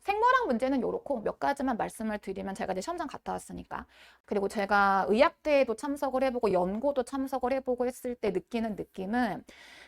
생물학 문제는 요렇고 몇 가지만 말씀을 드리면 제가 이제 시험장 갔다 왔으니까. 그리고 제가 의학대에도 참석을 해보고 연고도 참석을 해보고 했을 때 느끼는 느낌은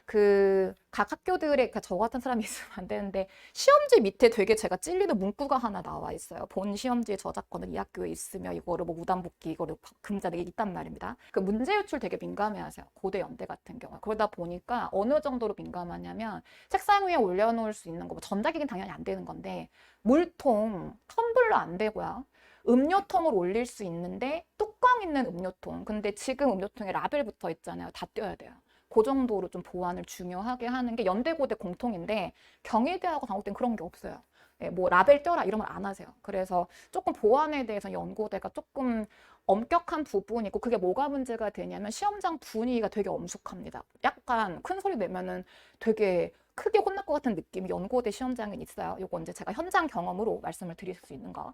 그 각 학교들에 그러니까 저 같은 사람이 있으면 안 되는데 시험지 밑에 되게 제가 찔리는 문구가 하나 나와 있어요. 본 시험지의 저작권은 이 학교에 있으며 이거를 뭐 무단복귀 이거를 금지하는 게 있단 말입니다. 그 문제 유출 되게 민감해하세요. 고대 연대 같은 경우. 그러다 보니까 어느 정도로 민감하냐면 책상 위에 올려놓을 수 있는 거, 뭐 전자기기는 당연히 안 되는 건데 물통, 텀블러 안 되고요. 음료통을 올릴 수 있는데 뚜껑 있는 음료통. 근데 지금 음료통에 라벨 붙어 있잖아요. 다 떼어야 돼요. 그 정도로 좀 보안을 중요하게 하는 게 연대고대 공통인데 경희대하고 강북대는 그런 게 없어요. 예, 뭐 라벨 떼어라 이러면 안 하세요. 그래서 조금 보안에 대해서 연고대가 조금 엄격한 부분이 있고 그게 뭐가 문제가 되냐면 시험장 분위기가 되게 엄숙합니다. 약간 큰 소리 내면은 되게 크게 혼날 것 같은 느낌이 연고대 시험장에 있어요. 요거 이제 제가 현장 경험으로 말씀을 드릴 수 있는 거.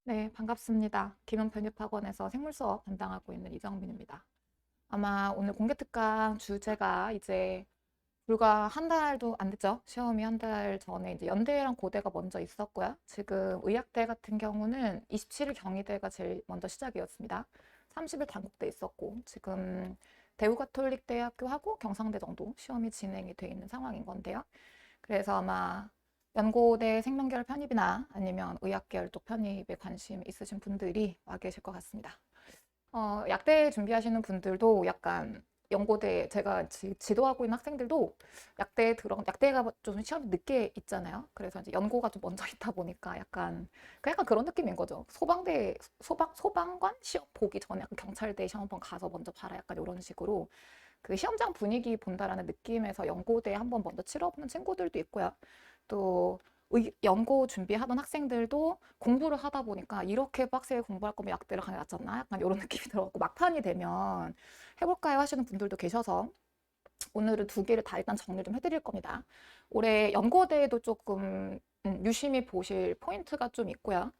네, 반갑습니다. 김은편집학원에서 생물 수업 담당하고 있는 이정민입니다. 아마 오늘 공개특강 주제가 이제 불과 한 달도 안 됐죠. 시험이 한 달 전에 이제 연대랑 고대가 먼저 있었고요. 지금 의학대 같은 경우는 27일 경희대가 제일 먼저 시작이었습니다. 30일 단국대 있었고 지금 대우가톨릭대학교하고 경상대 정도 시험이 진행이 돼 있는 상황인 건데요. 그래서 아마 연고대 생명계열 편입이나 아니면 의학계열 쪽 편입에 관심 있으신 분들이 와 계실 것 같습니다. 약대 준비하시는 분들도 약간 연고대 제가 지도하고 있는 학생들도 약대가 좀 시험이 늦게 있잖아요. 그래서 이제 연고가 좀 먼저 있다 보니까 약간 그런 느낌인 거죠. 소방관 시험 보기 전에 약간 경찰대 시험 한번 가서 먼저 봐라 약간 이런 식으로 그 시험장 분위기 본다라는 느낌에서 연고대 한번 먼저 치러보는 친구들도 있고요. 또 연고 준비하던 학생들도 공부를 하다 보니까 이렇게 빡세게 공부할 거면 약대를 가는 게 낫지 않나? 약간 이런 느낌이 들었고 막판이 되면 해볼까요 하시는 분들도 계셔서 오늘은 두 개를 다 일단 정리 좀 해드릴 겁니다. 올해 연고대에도 조금 유심히 보실 포인트가 좀 있고요.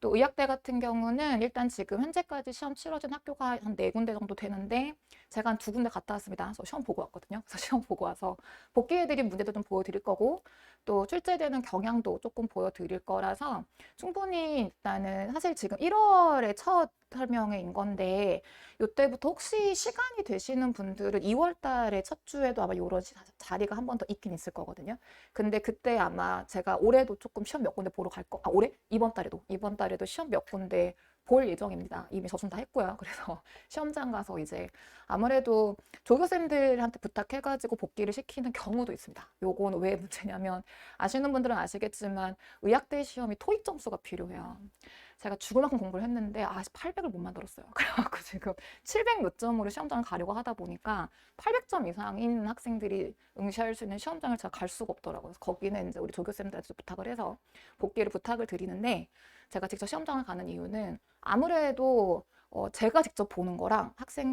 또 의학대 같은 경우는 일단 지금 현재까지 시험 치러진 학교가 한 네 군데 정도 되는데 제가 한 두 군데 갔다 왔습니다. 그래서 시험 보고 왔거든요. 그래서 시험 보고 와서 복귀해드린 문제도 좀 보여드릴 거고 또 출제되는 경향도 조금 보여드릴 거라서 충분히 일단은 사실 지금 1월에 첫 설명회인 건데 이때부터 혹시 시간이 되시는 분들은 2월 달에 첫 주에도 아마 이런 자리가 한 번 더 있긴 있을 거거든요. 근데 그때 아마 제가 올해도 조금 시험 몇 군데 보러 올해? 이번 달에도 시험 몇 군데 볼 예정입니다. 이미 저순 다 했고요. 그래서 시험장 가서 이제 아무래도 조교쌤들한테 부탁해가지고 복귀를 시키는 경우도 있습니다. 요건 왜 문제냐면 아시는 분들은 아시겠지만 의학대 시험이 토익 점수가 필요해요. 제가 죽을 만큼 공부를 했는데 800을 못 만들었어요. 그래갖고 지금 700 몇 점으로 시험장을 가려고 하다 보니까 800점 이상인 학생들이 응시할 수 있는 시험장을 제가 갈 수가 없더라고요. 그래서 거기는 이제 우리 조교쌤들한테 부탁을 해서 복귀를 부탁을 드리는데 제가 직접 시험장을 가는 이유는 아무래도 제가 직접 보는 거랑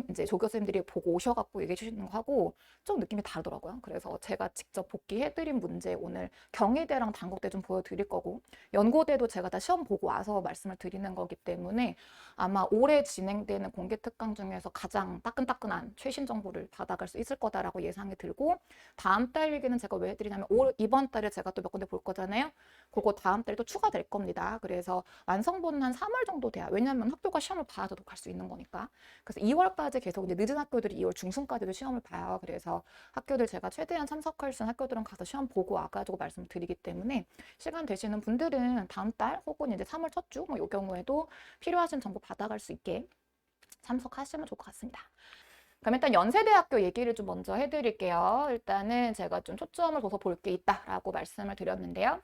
이제 조교쌤들이 보고 오셔갖고 얘기해 주시는 거하고 좀 느낌이 다르더라고요. 그래서 제가 직접 복귀해드린 문제 오늘 경희대랑 단국대 좀 보여드릴 거고 연고대도 제가 다 시험 보고 와서 말씀을 드리는 거기 때문에 아마 올해 진행되는 공개특강 중에서 가장 따끈따끈한 최신 정보를 받아갈 수 있을 거다라고 예상이 들고 다음 달 얘기는 제가 왜 해드리냐면 이번 달에 제가 또 몇 군데 볼 거잖아요. 그거 다음 달에 또 추가될 겁니다. 그래서 완성본은 한 3월 정도 돼요. 왜냐하면 학교가 시험을 봐야도 갈 수 있는 거니까. 그래서 2월까지 계속 이제 늦은 학교들이 2월 중순까지도 시험을 봐요. 그래서 학교들 제가 최대한 참석할 수 있는 학교들은 가서 시험 보고 와가지고 말씀드리기 때문에 시간 되시는 분들은 다음 달 혹은 이제 3월 첫 주 뭐 이 경우에도 필요하신 정보 받아갈 수 있게 참석하시면 좋을 것 같습니다. 그럼 일단 연세대학교 얘기를 좀 먼저 해드릴게요. 일단은 제가 좀 초점을 둬서 볼 게 있다라고 말씀을 드렸는데요.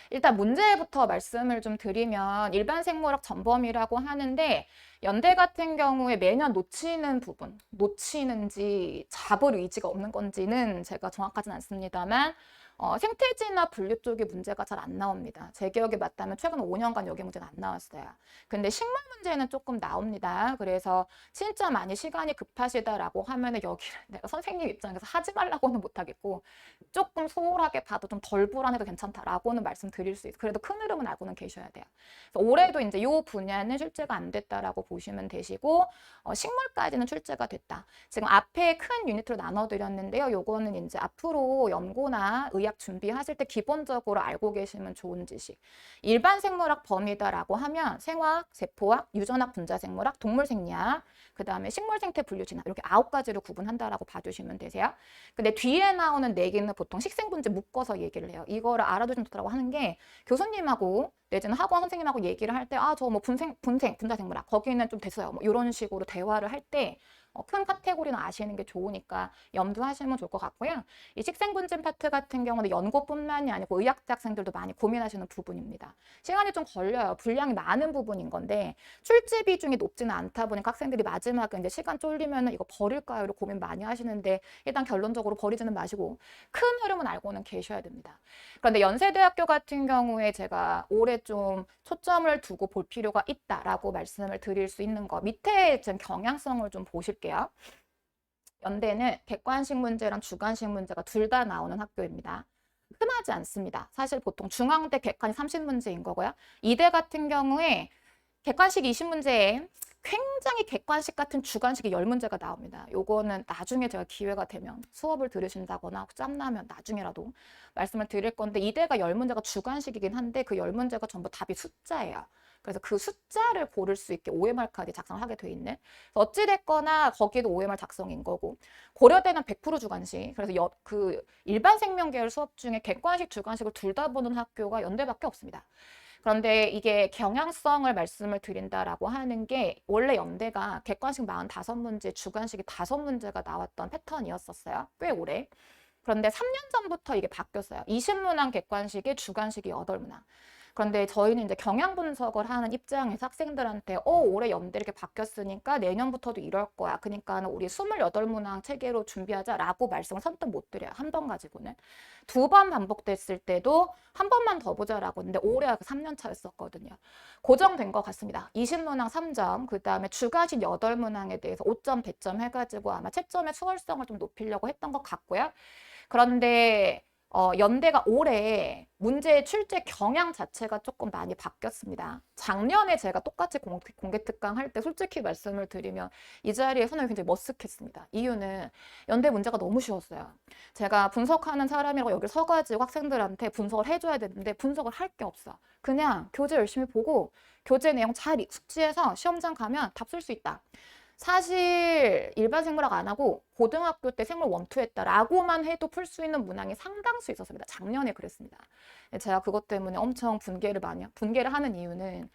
일단 문제부터 말씀을 좀 드리면 일반 생물학 전범이라고 하는데 연대 같은 경우에 매년 놓치는 부분, 놓치는지 잡을 의지가 없는 건지는 제가 정확하진 않습니다만 생태지나 분류 쪽에 문제가 잘 안 나옵니다. 제 기억에 맞다면 최근 5년간 여기 문제는 안 나왔어요. 근데 식물 문제는 조금 나옵니다. 그래서 진짜 많이 시간이 급하시다라고 하면은 여기를 내가 선생님 입장에서 하지 말라고는 못하겠고 조금 소홀하게 봐도 좀 덜 불안해도 괜찮다라고는 말씀드릴 수 있어요. 그래도 큰 흐름은 알고는 계셔야 돼요. 그래서 올해도 이제 이 분야는 실제가 안 됐다라고 보시면 되시고 식물까지는 출제가 됐다. 지금 앞에 큰 유니트로 나눠드렸는데요. 요거는 이제 앞으로 연구나 의학 준비하실 때 기본적으로 알고 계시면 좋은 지식. 일반 생물학 범위다라고 하면 생화학, 세포학, 유전학, 분자생물학, 동물생리학, 그 다음에 식물생태 분류진학 이렇게 9가지로 구분한다라고 봐주시면 되세요. 근데 뒤에 나오는 4개는 보통 식생분제 묶어서 얘기를 해요. 이거를 알아두시면 좋다고 하는 게 교수님하고 내지는 학원 선생님하고 얘기를 할 때 저 뭐 분자생물학 거기는 좀 됐어요. 뭐 이런 식으로 대화를 할 때 큰 카테고리는 아시는 게 좋으니까 염두하시면 좋을 것 같고요. 이 식생분진 파트 같은 경우는 연구뿐만이 아니고 의학대 학생들도 많이 고민하시는 부분입니다. 시간이 좀 걸려요. 분량이 많은 부분인 건데 출제 비중이 높지는 않다 보니까 학생들이 마지막에 이제 시간 쫄리면 이거 버릴까요? 이런 고민 많이 하시는데 일단 결론적으로 버리지는 마시고 큰 흐름은 알고는 계셔야 됩니다. 그런데 연세대학교 같은 경우에 제가 올해 좀 초점을 두고 볼 필요가 있다라고 말씀을 드릴 수 있는 거 밑에 좀 경향성을 좀 보실게요. 연대는 객관식 문제랑 주관식 문제가 둘 다 나오는 학교입니다. 흔하지 않습니다. 사실 보통 중앙대 객관이 30문제인 거고요. 이대 같은 경우에 객관식 20문제에 굉장히 객관식 같은 주관식이 10문제가 나옵니다. 요거는 나중에 제가 기회가 되면 수업을 들으신다거나 짬나면 나중에라도 말씀을 드릴 건데 이대가 10문제가 주관식이긴 한데 그 10문제가 전부 답이 숫자예요. 그래서 그 숫자를 고를 수 있게 OMR 카드 작성을 하게 돼 있는. 어찌됐거나 거기도 OMR 작성인 거고 고려대는 100% 주관식. 그래서 그 일반 생명계열 수업 중에 객관식, 주관식을 둘 다 보는 학교가 연대밖에 없습니다. 그런데 이게 경향성을 말씀을 드린다라고 하는 게 원래 연대가 객관식 45문제, 주관식이 5문제가 나왔던 패턴이었었어요. 꽤 오래. 그런데 3년 전부터 이게 바뀌었어요. 20문항 객관식에 주관식이 8문항. 그런데 저희는 이제 경향 분석을 하는 입장에서 학생들한테 올해 연대 이렇게 바뀌었으니까 내년부터도 이럴 거야. 그러니까 우리 28문항 체계로 준비하자라고 말씀을 선뜻 못 드려요. 한 번 가지고는. 2번 반복됐을 때도 한 번만 더 보자라고 했는데 올해가 3년 차였었거든요. 고정된 것 같습니다. 20문항 3점, 그 다음에 주관식 8문항에 대해서 5점, 배점 해가지고 아마 채점의 수월성을 좀 높이려고 했던 것 같고요. 그런데 연대가 올해 문제 출제 경향 자체가 조금 많이 바뀌었습니다. 작년에 제가 똑같이 공개 특강 할 때 솔직히 말씀을 드리면 이 자리에 서는 굉장히 머쓱했습니다. 이유는 연대 문제가 너무 쉬웠어요. 제가 분석하는 사람이라고 여기 서가지고 학생들한테 분석을 해줘야 되는데 분석을 할 게 없어. 그냥 교재 열심히 보고 교재 내용 잘 숙지해서 시험장 가면 답 쓸 수 있다. 사실 일반 생물학 안 하고 고등학교 때 생물 1, 2 했다라고만 해도 풀 수 있는 문항이 상당수 있었습니다. 작년에 그랬습니다. 제가 그것 때문에 엄청 분개를 하는 이유는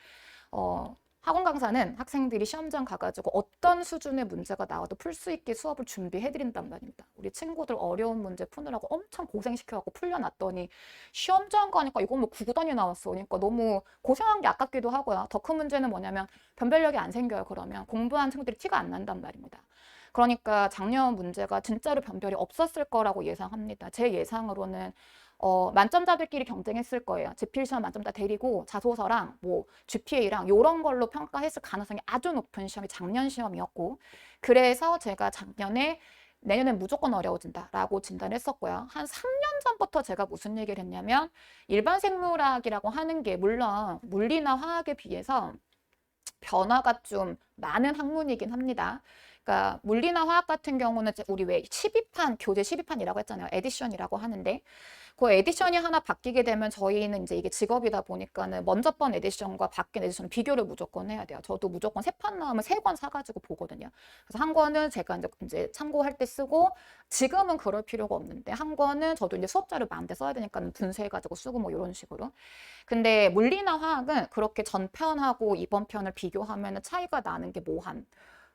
학원 강사는 학생들이 시험장 가가지고 어떤 수준의 문제가 나와도 풀 수 있게 수업을 준비해드린단 말입니다. 우리 친구들 어려운 문제 푸느라고 엄청 고생시켜갖고 풀려놨더니 시험장 가니까 이건 뭐 구구단위 나왔어. 그러니까 너무 고생한 게 아깝기도 하고요. 더 큰 문제는 뭐냐면 변별력이 안 생겨요. 그러면 공부한 친구들이 티가 안 난단 말입니다. 그러니까 작년 문제가 진짜로 변별이 없었을 거라고 예상합니다. 제 예상으로는 만점자들끼리 경쟁했을 거예요. 지필시험 만점자 데리고 자소서랑 뭐 GPA랑 이런 걸로 평가했을 가능성이 아주 높은 시험이 작년 시험이었고 그래서 제가 작년에 내년엔 무조건 어려워진다라고 진단했었고요. 한 3년 전부터 제가 무슨 얘기를 했냐면 일반 생물학이라고 하는 게 물론 물리나 화학에 비해서 변화가 좀 많은 학문이긴 합니다. 그러니까 물리나 화학 같은 경우는 우리 왜 12판, 교재 12판이라고 했잖아요. 에디션이라고 하는데 그 에디션이 하나 바뀌게 되면 저희는 이제 이게 직업이다 보니까는 먼저 번 에디션과 바뀐 에디션 비교를 무조건 해야 돼요. 저도 무조건 3판 나오면 3권 사가지고 보거든요. 그래서 한 권은 제가 이제 참고할 때 쓰고 지금은 그럴 필요가 없는데 한 권은 저도 이제 수업 자료 많은데 써야 되니까 분쇄해가지고 쓰고 뭐 이런 식으로. 근데 물리나 화학은 그렇게 전편하고 이번 편을 비교하면 차이가 나는 게 뭐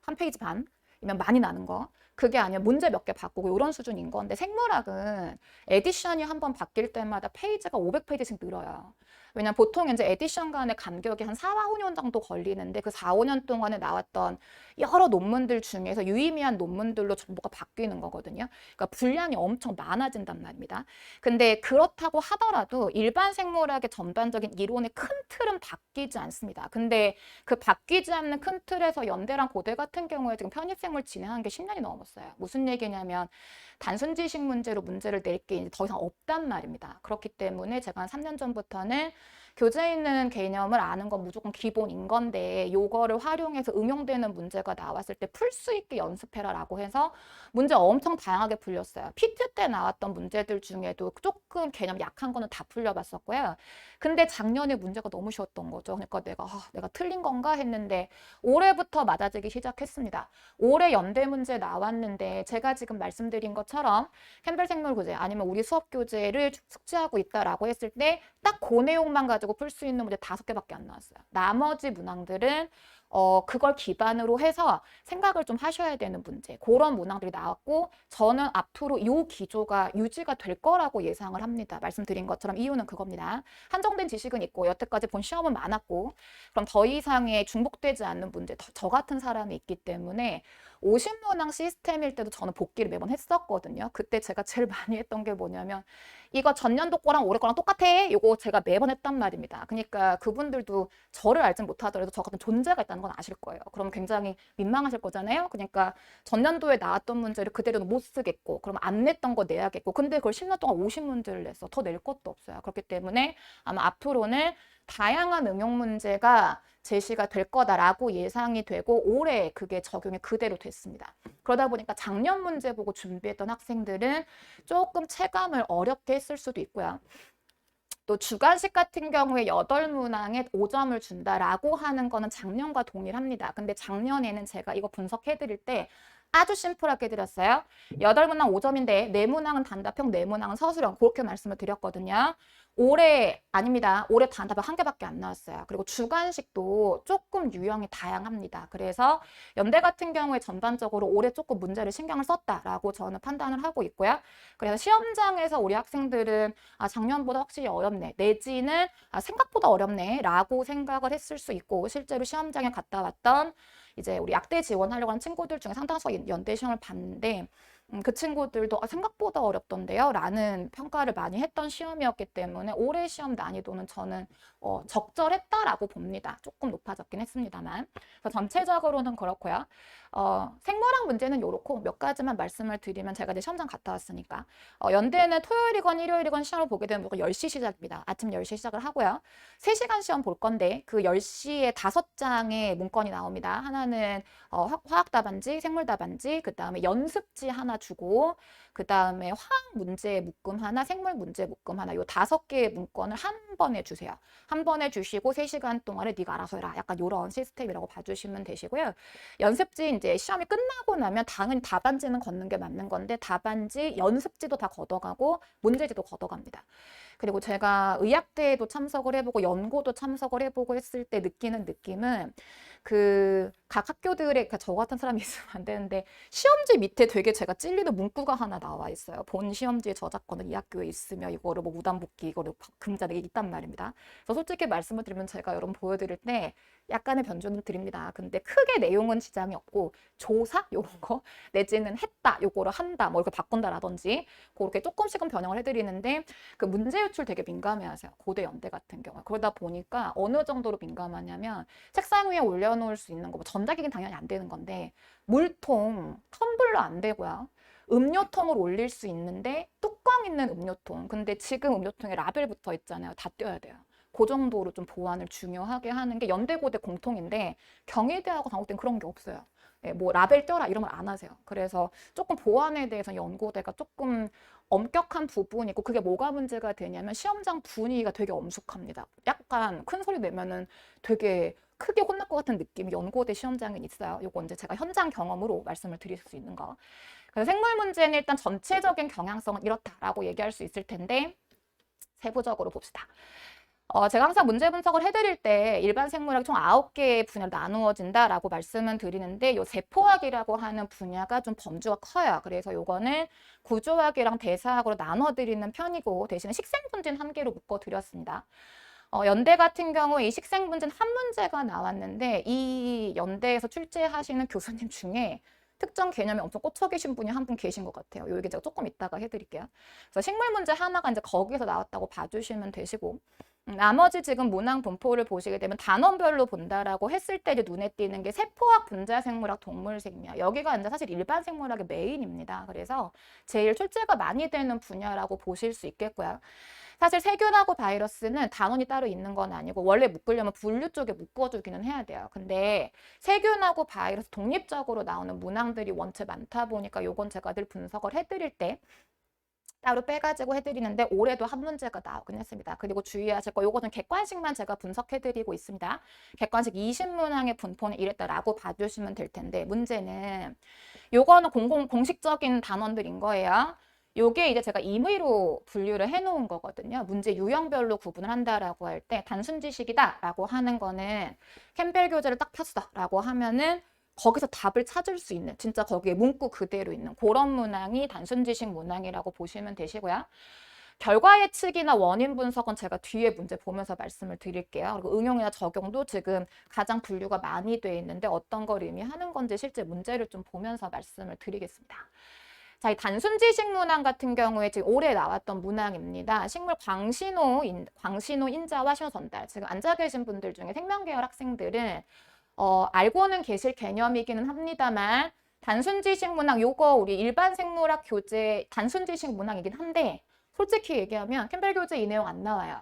한 페이지 반? 이면 많이 나는 거. 그게 아니면 문제 몇 개 바꾸고 이런 수준인 건데 생물학은 에디션이 한번 바뀔 때마다 페이지가 500페이지씩 늘어요. 왜냐면 보통 이제 에디션 간의 간격이 한 4, 5년 정도 걸리는데 그 4, 5년 동안에 나왔던 여러 논문들 중에서 유의미한 논문들로 정보가 바뀌는 거거든요. 그러니까 분량이 엄청 많아진단 말입니다. 근데 그렇다고 하더라도 일반 생물학의 전반적인 이론의 큰 틀은 바뀌지 않습니다. 근데 그 바뀌지 않는 큰 틀에서 연대랑 고대 같은 경우에 지금 편입생물 진행한 게 10년이 넘었어요. 무슨 얘기냐면 단순 지식 문제로 문제를 낼 게 더 이상 없단 말입니다. 그렇기 때문에 제가 한 3년 전부터는 교재에 있는 개념을 아는 건 무조건 기본인 건데 요거를 활용해서 응용되는 문제가 나왔을 때 풀 수 있게 연습해라라고 해서 문제 엄청 다양하게 풀렸어요. PT 때 나왔던 문제들 중에도 조금 개념 약한 거는 다 풀려봤었고요. 근데 작년에 문제가 너무 쉬웠던 거죠. 그러니까 내가 틀린 건가 했는데 올해부터 맞아지기 시작했습니다. 올해 연대 문제 나왔는데 제가 지금 말씀드린 것처럼 캠벨 생물 교재 아니면 우리 수업 교재를 숙지하고 있다라고 했을 때 딱 그 내용만 가지고 풀 수 있는 문제 5개밖에 안 나왔어요. 나머지 문항들은 그걸 기반으로 해서 생각을 좀 하셔야 되는 문제. 그런 문항들이 나왔고 저는 앞으로 이 기조가 유지가 될 거라고 예상을 합니다. 말씀드린 것처럼 이유는 그겁니다. 한정된 지식은 있고 여태까지 본 시험은 많았고 그럼 더 이상의 중복되지 않는 문제, 저 같은 사람이 있기 때문에 50문항 시스템일 때도 저는 복기를 매번 했었거든요. 그때 제가 제일 많이 했던 게 뭐냐면 이거 전년도 거랑 올해 거랑 똑같아. 이거 제가 매번 했단 말입니다. 그러니까 그분들도 저를 알진 못하더라도 저 같은 존재가 있다는 건 아실 거예요. 그럼 굉장히 민망하실 거잖아요. 그러니까 전년도에 나왔던 문제를 그대로는 못 쓰겠고 그럼 안 냈던 거 내야겠고 근데 그걸 10년 동안 50문제를 냈어. 더 낼 것도 없어요. 그렇기 때문에 아마 앞으로는 다양한 응용 문제가 제시가 될 거다라고 예상이 되고 올해 그게 적용이 그대로 됐습니다. 그러다 보니까 작년 문제 보고 준비했던 학생들은 조금 체감을 어렵게 했을 수도 있고요. 또 주관식 같은 경우에 8문항에 5점을 준다라고 하는 거는 작년과 동일합니다. 근데 작년에는 제가 이거 분석해드릴 때 아주 심플하게 해드렸어요. 8문항 5점인데 4문항은 단답형, 4문항은 서술형 그렇게 말씀을 드렸거든요. 올해 아닙니다. 올해 단답형 1개밖에 안 나왔어요. 그리고 주관식도 조금 유형이 다양합니다. 그래서 연대 같은 경우에 전반적으로 올해 조금 문제를 신경을 썼다라고 저는 판단을 하고 있고요. 그래서 시험장에서 우리 학생들은 작년보다 확실히 어렵네 내지는 생각보다 어렵네 라고 생각을 했을 수 있고 실제로 시험장에 갔다 왔던 이제 우리 약대 지원하려고 하는 친구들 중에 상당수가 연대 시험을 봤는데 그 친구들도 생각보다 어렵던데요 라는 평가를 많이 했던 시험이었기 때문에 올해 시험 난이도는 저는 적절했다라고 봅니다. 조금 높아졌긴 했습니다만 그래서 전체적으로는 그렇고요. 생물학 문제는 이렇고 몇 가지만 말씀을 드리면 제가 이제 시험장 갔다 왔으니까 연대는 토요일이건 일요일이건 시험을 보게 되면 무조건 10시 시작입니다. 아침 10시 시작을 하고요. 3시간 시험 볼 건데 그 10시에 5장의 문건이 나옵니다. 하나는 화학 답안지, 생물 답안지, 그 다음에 연습지 하나 주고 그 다음에 화학 문제 묶음 하나, 생물 문제 묶음 하나 요 5개의 문건을 한 번에 주세요. 한 번에 주시고 3시간 동안에 네가 알아서 해라. 약간 이런 시스템이라고 봐주시면 되시고요. 연습지 이제 시험이 끝나고 나면 당연히 답안지는 걷는 게 맞는 건데 답안지, 연습지도 다 걷어가고 문제지도 걷어갑니다. 그리고 제가 의학대에도 참석을 해보고 연고도 참석을 해보고 했을 때 느끼는 느낌은 그 각 학교들에 저 같은 사람이 있으면 안 되는데 시험지 밑에 되게 제가 찔리는 문구가 하나 나와 있어요. 본 시험지의 저작권은 이 학교에 있으며 이거를 뭐 무단복귀 이거를 금지하게 있단 말입니다. 그래서 솔직히 말씀을 드리면 제가 여러분 보여드릴 때 약간의 변주는 드립니다. 근데 크게 내용은 지장이 없고 조사 요런 거 내지는 했다 요거를 한다 뭐 이렇게 바꾼다라든지 그렇게 조금씩은 변형을 해드리는데 그 문제 유출 되게 민감해하세요. 고대 연대 같은 경우 그러다 보니까 어느 정도로 민감하냐면 책상 위에 올려놓을 수 있는 거 뭐 전자기기는 당연히 안 되는 건데 물통 텀블러 안 되고요. 음료통을 올릴 수 있는데 뚜껑 있는 음료통 근데 지금 음료통에 라벨 붙어 있잖아요. 다 떼어야 돼요. 그 정도로 좀 보완을 중요하게 하는 게 연대고대 공통인데 경희대하고 강북대는 그런 게 없어요. 예, 뭐 라벨 떼어라 이런 걸 안 하세요. 그래서 조금 보완에 대해서 연고대가 조금 엄격한 부분이 있고 그게 뭐가 문제가 되냐면 시험장 분위기가 되게 엄숙합니다. 약간 큰 소리 내면은 되게 크게 혼날 것 같은 느낌이 연고대 시험장에 있어요. 요거 이제 제가 현장 경험으로 말씀을 드릴 수 있는 거. 그래서 생물 문제는 일단 전체적인 경향성은 이렇다라고 얘기할 수 있을 텐데 세부적으로 봅시다. 제가 항상 문제 분석을 해드릴 때 일반 생물학이 총 9개의 분야로 나누어진다라고 말씀은 드리는데 요 세포학이라고 하는 분야가 좀 범주가 커요. 그래서 요거는 구조학이랑 대사학으로 나눠드리는 편이고 대신에 식생분진 1개로 묶어드렸습니다. 연대 같은 경우에 이 식생분진 한 문제가 나왔는데 이 연대에서 출제하시는 교수님 중에 특정 개념에 엄청 꽂혀 계신 분이 한 분 계신 것 같아요. 요 얘기 제가 조금 이따가 해드릴게요. 그래서 식물 문제 하나가 이제 거기서 나왔다고 봐주시면 되시고 나머지 지금 문항 분포를 보시게 되면 단원별로 본다라고 했을 때 이제 눈에 띄는 게 세포학, 분자생물학, 동물생명 여기가 이제 사실 일반 생물학의 메인입니다. 그래서 제일 출제가 많이 되는 분야라고 보실 수 있겠고요. 사실 세균하고 바이러스는 단원이 따로 있는 건 아니고 원래 묶으려면 분류 쪽에 묶어주기는 해야 돼요. 근데 세균하고 바이러스 독립적으로 나오는 문항들이 원체 많다 보니까 요건 제가 늘 분석을 해드릴 때 따로 빼가지고 해드리는데 올해도 한 문제가 나오긴 했습니다. 그리고 주의하실 거 요거는 객관식만 제가 분석해드리고 있습니다. 객관식 20문항의 분포는 이랬다라고 봐주시면 될 텐데 문제는 요거는 공식적인 단원들인 거예요. 요게 이제 제가 임의로 분류를 해놓은 거거든요. 문제 유형별로 구분을 한다라고 할 때 단순 지식이다라고 하는 거는 캠벨 교재를 딱 폈어라고 하면은 거기서 답을 찾을 수 있는 진짜 거기에 문구 그대로 있는 그런 문항이 단순 지식 문항이라고 보시면 되시고요. 결과 예측이나 원인 분석은 제가 뒤에 문제 보면서 말씀을 드릴게요. 그리고 응용이나 적용도 지금 가장 분류가 많이 돼 있는데 어떤 걸 의미하는 건지 실제 문제를 좀 보면서 말씀을 드리겠습니다. 자, 이 단순 지식 문항 같은 경우에 지금 올해 나왔던 문항입니다. 식물 광신호 인자와 신호 전달. 지금 앉아 계신 분들 중에 생명계열 학생들은 알고는 계실 개념이기는 합니다만 단순 지식 문항 요거 우리 일반 생물학 교재 단순 지식 문항이긴 한데 솔직히 얘기하면 캠벨 교재 이 내용 안 나와요.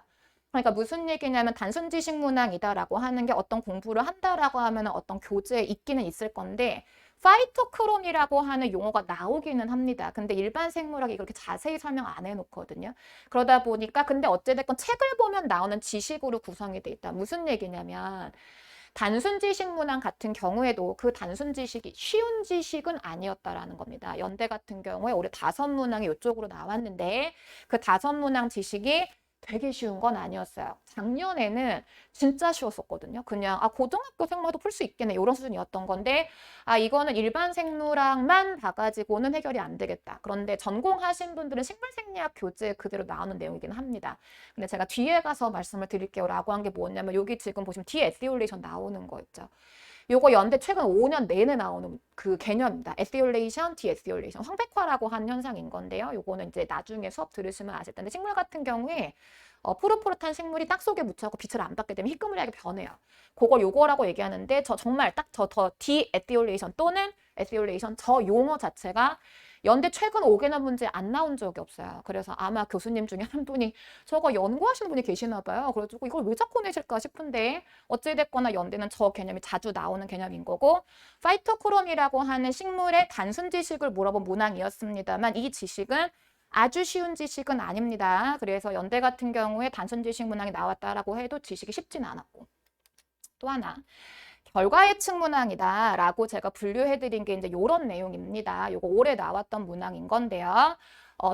그러니까 무슨 얘기냐면 단순 지식 문항이다라고 하는 게 어떤 공부를 한다라고 하면 어떤 교재에 있기는 있을 건데 파이토크론이라고 하는 용어가 나오기는 합니다. 근데 일반 생물학이 그렇게 자세히 설명 안 해놓거든요. 그러다 보니까 근데 어찌됐건 책을 보면 나오는 지식으로 구성이 돼 있다. 무슨 얘기냐면 단순 지식 문항 같은 경우에도 그 단순 지식이 쉬운 지식은 아니었다라는 겁니다. 연대 같은 경우에 올해 5문항이 이쪽으로 나왔는데 그 5문항 지식이 되게 쉬운 건 아니었어요. 작년에는 진짜 쉬웠었거든요. 그냥 고등학교 생물도 풀 수 있겠네 이런 수준이었던 건데 이거는 일반 생물학만 봐가지고는 해결이 안 되겠다. 그런데 전공하신 분들은 식물생리학 교재 그대로 나오는 내용이긴 합니다. 근데 제가 뒤에 가서 말씀을 드릴게요 라고 한 게 뭐냐면 여기 지금 보시면 디에스티올레이션 나오는 거 있죠. 요거 연대 최근 5년 내내 나오는 그 개념입니다. 에스티올레이션, 디에스티올레이션, 황백화라고 하는 현상인 건데요. 요거는 이제 나중에 수업 들으시면 아실 텐데 식물 같은 경우에 푸릇푸릇한 식물이 땅 속에 묻혀갖고 빛을 안 받게 되면 희끄무리하게 변해요. 그걸 요거라고 얘기하는데 정말 딱 더 디에티올레이션 또는 에티올레이션 저 용어 자체가 연대 최근 5개년 문제 안 나온 적이 없어요. 그래서 아마 교수님 중에 한 분이 저거 연구하시는 분이 계시나 봐요. 그래가지고 이걸 왜 자꾸 내실까 싶은데 어찌됐거나 연대는 저 개념이 자주 나오는 개념인 거고 파이토크롬이라고 하는 식물의 단순 지식을 물어본 문항이었습니다만 이 지식은 아주 쉬운 지식은 아닙니다. 그래서 연대 같은 경우에 단순 지식 문항이 나왔다라고 해도 지식이 쉽진 않았고 또 하나 결과 예측 문항이다라고 제가 분류해드린 게 이제 이런 내용입니다. 요거 올해 나왔던 문항인 건데요.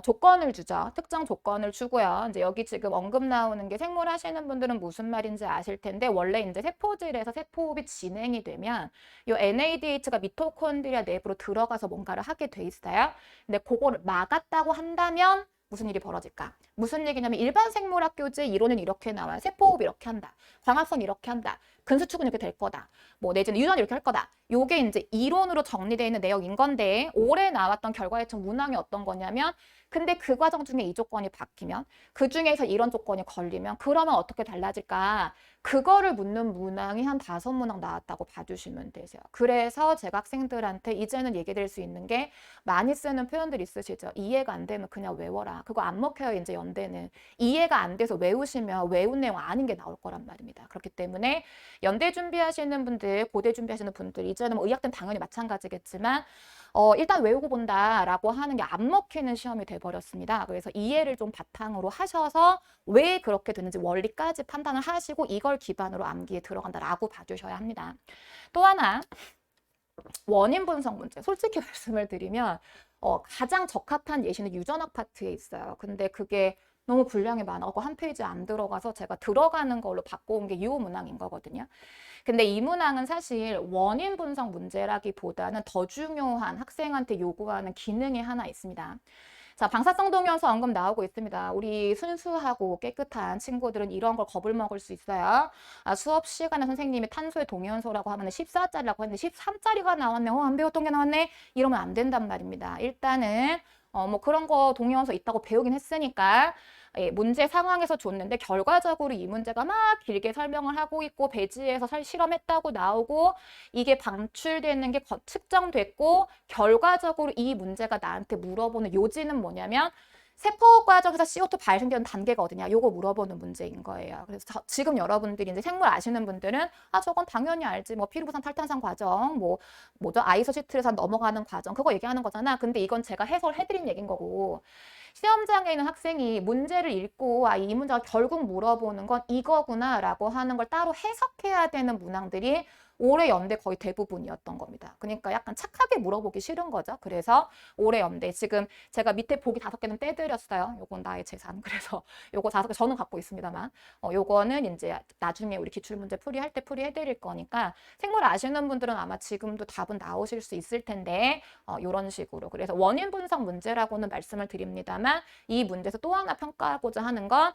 조건을 주죠. 특정 조건을 주고요. 이제 여기 지금 언급 나오는 게 생물 하시는 분들은 무슨 말인지 아실 텐데 원래 이제 세포질에서 세포호흡이 진행이 되면 요 NADH가 미토콘드리아 내부로 들어가서 뭔가를 하게 돼 있어요. 근데 그거를 막았다고 한다면 무슨 일이 벌어질까? 무슨 얘기냐면 일반 생물학 교재 이론은 이렇게 나와요. 세포호흡 이렇게 한다. 광합성 이렇게 한다. 근수축은 이렇게 될 거다. 뭐 내지는 유전 이렇게 할 거다. 요게 이제 이론으로 정리되어 있는 내용인 건데 올해 나왔던 결과 예측 문항이 어떤 거냐면 근데 그 과정 중에 이 조건이 바뀌면 그 중에서 이런 조건이 걸리면 그러면 어떻게 달라질까? 그거를 묻는 문항이 한 5문항 나왔다고 봐주시면 되세요. 그래서 제가 학생들한테 이제는 얘기될 수 있는 게 많이 쓰는 표현들 있으시죠. 이해가 안 되면 그냥 외워라. 그거 안 먹혀요. 이제 연대는. 이해가 안 돼서 외우시면 외운 내용 아닌 게 나올 거란 말입니다. 그렇기 때문에 연대 준비하시는 분들, 고대 준비하시는 분들 이제는 뭐 의학대는 당연히 마찬가지겠지만 일단 외우고 본다라고 하는 게 안 먹히는 시험이 돼버렸습니다. 그래서 이해를 좀 바탕으로 하셔서 왜 그렇게 되는지 원리까지 판단을 하시고 이걸 기반으로 암기에 들어간다라고 봐주셔야 합니다. 또 하나 원인 분석 문제. 솔직히 말씀을 드리면 가장 적합한 예시는 유전학 파트에 있어요. 근데 그게 너무 분량이 많아서 한 페이지 안 들어가서 제가 들어가는 걸로 바꿔온 게 이 문항인 거거든요. 근데 이 문항은 사실 원인 분석 문제라기보다는 더 중요한 학생한테 요구하는 기능이 하나 있습니다. 자, 방사성 동요소 언급 나오고 있습니다. 우리 순수하고 깨끗한 친구들은 이런 걸 겁을 먹을 수 있어요. 수업 시간에 선생님이 탄소의 동요소라고 하면 14짜리라고 했는데 13짜리가 나왔네. 안 배웠던 게 나왔네. 이러면 안 된단 말입니다. 일단은 뭐 그런 거 동요소 있다고 배우긴 했으니까 문제 상황에서 줬는데 결과적으로 이 문제가 막 길게 설명을 하고 있고 배지에서 실험했다고 나오고 이게 방출되는 게 측정됐고 결과적으로 이 문제가 나한테 물어보는 요지는 뭐냐면 세포 과정에서 CO2 발생되는 단계가 어디냐? 요거 물어보는 문제인 거예요. 그래서 지금 여러분들이 이제 생물 아시는 분들은 저건 당연히 알지. 뭐 피루부산 탈탄산 과정, 뭐죠? 아이소시트르산 넘어가는 과정 그거 얘기하는 거잖아. 근데 이건 제가 해설해드린 얘기인 거고 시험장에 있는 학생이 문제를 읽고 이 문제가 결국 물어보는 건 이거구나라고 하는 걸 따로 해석해야 되는 문항들이 올해 연대 거의 대부분이었던 겁니다. 그러니까 약간 착하게 물어보기 싫은 거죠. 그래서 올해 연대 지금 제가 밑에 보기 5개는 떼드렸어요. 요건 나의 재산. 그래서 요거 5개 저는 갖고 있습니다만 요거는 이제 나중에 우리 기출문제 풀이할 때 풀이해드릴 거니까 생물 아시는 분들은 아마 지금도 답은 나오실 수 있을 텐데 요런 식으로 그래서 원인 분석 문제라고는 말씀을 드립니다만 이 문제에서 또 하나 평가하고자 하는 건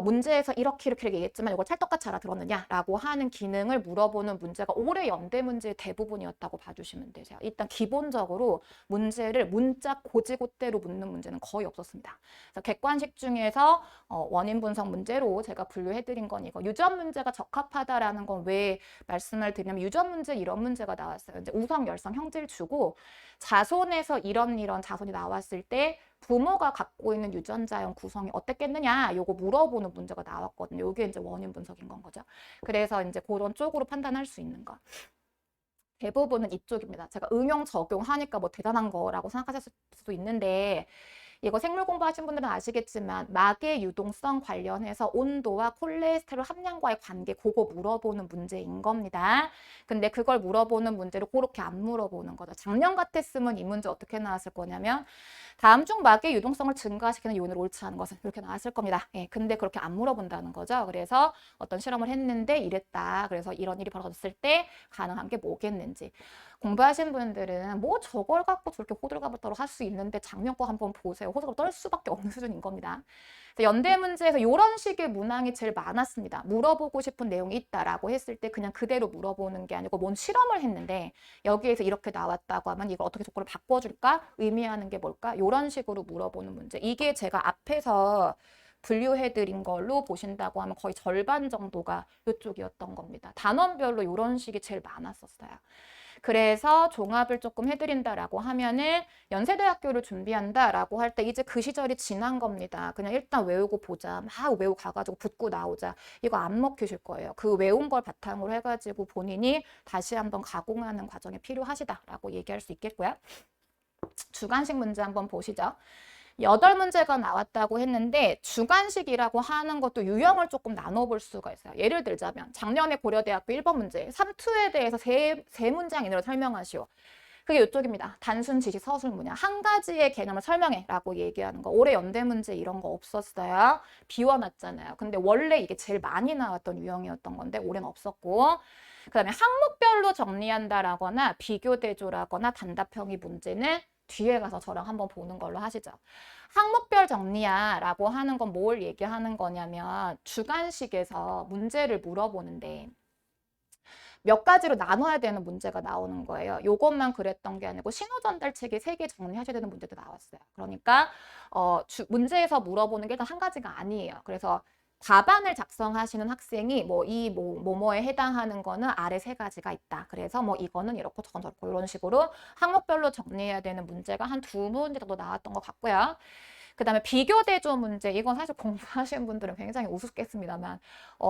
문제에서 이렇게 얘기했지만 이걸 찰떡같이 알아들었느냐라고 하는 기능을 물어보는 문제가 올해 연대 문제의 대부분이었다고 봐주시면 되세요. 일단 기본적으로 문제를 문자 고지고대로 묻는 문제는 거의 없었습니다. 그래서 객관식 중에서 원인 분석 문제로 제가 분류해드린 건 이거 유전 문제가 적합하다라는 건 왜 말씀을 드리냐면 유전 문제 이런 문제가 나왔어요. 이제 우성, 열성, 형질 주고 자손에서 이런 자손이 나왔을 때 부모가 갖고 있는 유전자형 구성이 어땠겠느냐 요거 물어보는 문제가 나왔거든요. 요게 이제 원인 분석인 건 거죠. 그래서 이제 그런 쪽으로 판단할 수 있는 거. 대부분은 이쪽입니다. 제가 응용 적용하니까 뭐 대단한 거라고 생각하실 수도 있는데 이거 생물 공부하신 분들은 아시겠지만 막의 유동성 관련해서 온도와 콜레스테롤 함량과의 관계 그거 물어보는 문제인 겁니다. 근데 그걸 물어보는 문제를 그렇게 안 물어보는 거죠. 작년 같았으면 이 문제 어떻게 나왔을 거냐면 다음 중 막의 유동성을 증가시키는 요인을 옳지 않은 것은 이렇게 나왔을 겁니다. 근데 그렇게 안 물어본다는 거죠. 그래서 어떤 실험을 했는데 이랬다. 그래서 이런 일이 벌어졌을 때 가능한 게 뭐겠는지. 공부하신 분들은 뭐 저걸 갖고 저렇게 호들갑을 떨어 할 수 있는데 작년 거 한번 보세요. 호들갑 떨 수밖에 없는 수준인 겁니다. 연대 문제에서 이런 식의 문항이 제일 많았습니다. 물어보고 싶은 내용이 있다라고 했을 때 그냥 그대로 물어보는 게 아니고 뭔 실험을 했는데 여기에서 이렇게 나왔다고 하면 이걸 어떻게 조건을 바꿔줄까? 의미하는 게 뭘까? 이런 식으로 물어보는 문제. 이게 제가 앞에서 분류해드린 걸로 보신다고 하면 거의 절반 정도가 이쪽이었던 겁니다. 단원별로 이런 식이 제일 많았었어요. 그래서 종합을 조금 해드린다라고 하면은 연세대학교를 준비한다라고 할 때 이제 그 시절이 지난 겁니다. 그냥 일단 외우고 보자. 막 외우고 가가지고 붙고 나오자. 이거 안 먹히실 거예요. 그 외운 걸 바탕으로 해가지고 본인이 다시 한번 가공하는 과정이 필요하시다라고 얘기할 수 있겠고요. 주관식 문제 한번 보시죠. 8문제가 나왔다고 했는데 주관식이라고 하는 것도 유형을 조금 나눠볼 수가 있어요. 예를 들자면 작년에 고려대학교 1번 문제 3투에 대해서 세 문장 이내로 설명하시오. 그게 이쪽입니다. 단순 지식 서술 문양. 한 가지의 개념을 설명해 라고 얘기하는 거. 올해 연대 문제 이런 거 없었어요. 비워놨잖아요. 근데 원래 이게 제일 많이 나왔던 유형이었던 건데 올해는 없었고 그 다음에 항목별로 정리한다라거나 비교대조라거나 단답형의 문제는 뒤에 가서 저랑 한번 보는 걸로 하시죠. 항목별 정리야 라고 하는 건 뭘 얘기하는 거냐면 주관식에서 문제를 물어보는데 몇 가지로 나눠야 되는 문제가 나오는 거예요. 요것만 그랬던 게 아니고 신호전달체계 3개 정리하셔야 되는 문제도 나왔어요. 그러니까 문제에서 물어보는 게 일단 한 가지가 아니에요. 그래서 답안을 작성하시는 학생이 뭐뭐에 해당하는 거는 아래 3가지가 있다. 그래서 뭐 이거는 이렇고 저건 저렇고 이런 식으로 항목별로 정리해야 되는 문제가 한 2문제 정도 나왔던 것 같고요. 그 다음에 비교대조 문제, 이건 사실 공부하시는 분들은 굉장히 우습겠습니다만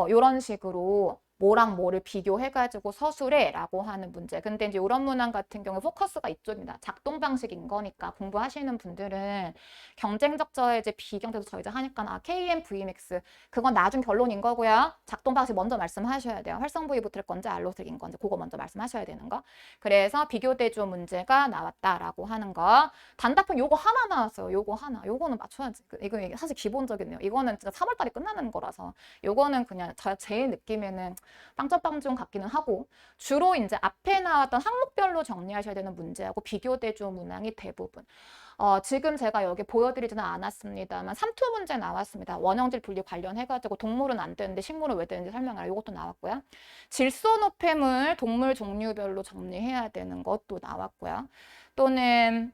이런 식으로 뭐랑 뭐를 비교해가지고 서술해라고 하는 문제. 근데 이제 이런 문항 같은 경우 포커스가 이쪽입니다. 작동 방식인 거니까 공부하시는 분들은 경쟁적 저해제, 비경쟁적 저해제 하니까 KM, VMX 그건 나중 결론인 거고요. 작동 방식 먼저 말씀하셔야 돼요. 활성 부위 붙을 건지 알로색인 건지 그거 먼저 말씀하셔야 되는 거. 그래서 비교대조 문제가 나왔다라고 하는 거. 단답형 요거 하나 나왔어요. 요거 하나. 요거는 맞춰야지. 이거 사실 기본적이네요. 이거는 진짜 3월 달에 끝나는 거라서 요거는 그냥 제 느낌에는 빵점빵점 같기는 하고 주로 이제 앞에 나왔던 항목별로 정리하셔야 되는 문제하고 비교대조 문항이 대부분. 지금 제가 여기 보여드리지는 않았습니다만 3투 문제 나왔습니다. 원형질 분리 관련해가지고 동물은 안 되는데 식물은 왜 되는지 설명하라. 이것도 나왔고요. 질소노폐물 동물 종류별로 정리해야 되는 것도 나왔고요. 또는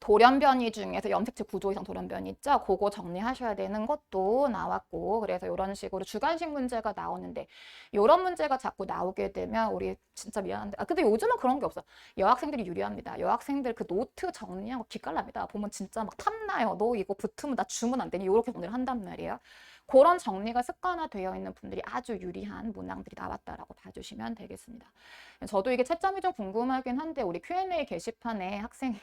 돌연변이 중에서 염색체 구조 이상 돌연변이 있죠? 그거 정리하셔야 되는 것도 나왔고, 그래서 이런 식으로 주관식 문제가 나오는데, 이런 문제가 자꾸 나오게 되면 우리 진짜 미안한데, 근데 요즘은 그런 게 없어. 여학생들이 유리합니다. 여학생들 그 노트 정리하고 기깔납니다. 보면 진짜 막 탐나요. 너 이거 붙으면 나 주면 안 되니? 이렇게 정리를 한단 말이에요. 그런 정리가 습관화되어 있는 분들이 아주 유리한 문항들이 나왔다라고 봐주시면 되겠습니다. 저도 이게 채점이 좀 궁금하긴 한데 우리 Q&A 게시판에 학생이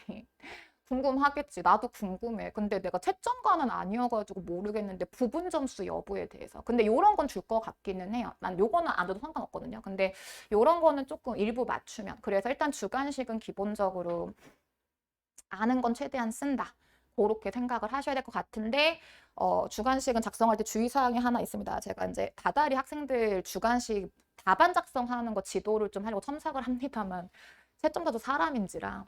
궁금하겠지. 나도 궁금해. 근데 내가 채점가는 아니어가지고 모르겠는데 부분 점수 여부에 대해서. 근데 요런 건 줄 것 같기는 해요. 난 요거는 안 줘도 상관없거든요. 근데 요런 거는 조금 일부 맞추면. 그래서 일단 주관식은 기본적으로 아는 건 최대한 쓴다. 그렇게 생각을 하셔야 될 것 같은데 주관식은 작성할 때 주의사항이 하나 있습니다. 제가 이제 다달이 학생들 주관식 답안 작성하는 거 지도를 좀 하려고 첨삭을 합니다만 채점자도 사람인지라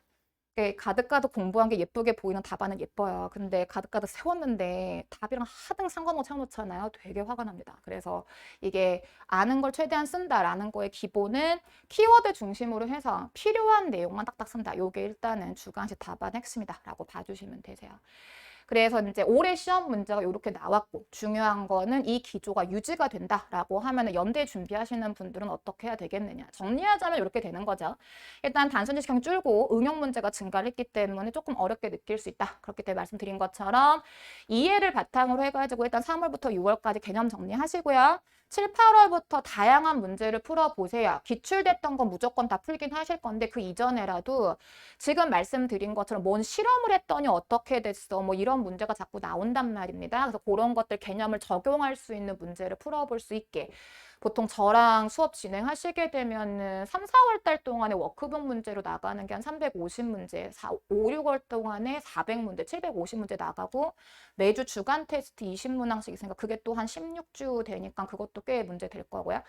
가득가득 공부한 게 예쁘게 보이는 답안은 예뻐요. 근데 가득가득 세웠는데 답이랑 하등 상관없이 채워놓잖아요. 되게 화가 납니다. 그래서 이게 아는 걸 최대한 쓴다라는 거의 기본은 키워드 중심으로 해서 필요한 내용만 딱딱 쓴다. 요게 일단은 주관식 답안 핵심이다라고 봐주시면 되세요. 그래서 이제 올해 시험 문제가 이렇게 나왔고 중요한 거는 이 기조가 유지가 된다라고 하면 연대 준비하시는 분들은 어떻게 해야 되겠느냐. 정리하자면 이렇게 되는 거죠. 일단 단순 지식형 줄고 응용 문제가 증가를 했기 때문에 조금 어렵게 느낄 수 있다. 그렇기 때문에 말씀드린 것처럼 이해를 바탕으로 해가지고 일단 3월부터 6월까지 개념 정리하시고요. 7, 8월부터 다양한 문제를 풀어보세요. 기출됐던 건 무조건 다 풀긴 하실 건데 그 이전에라도 지금 말씀드린 것처럼 뭔 실험을 했더니 어떻게 됐어 뭐 이런 문제가 자꾸 나온단 말입니다. 그래서 그런 것들 개념을 적용할 수 있는 문제를 풀어볼 수 있게 보통 저랑 수업 진행하시게 되면은 3, 4월 달 동안에 워크북 문제로 나가는 게 한 350문제, 5, 6월 동안에 400문제, 750문제 나가고 매주 주간 테스트 20문항씩 있으니까 그게 또 한 16주 되니까 그것도 꽤 문제 될 거고요.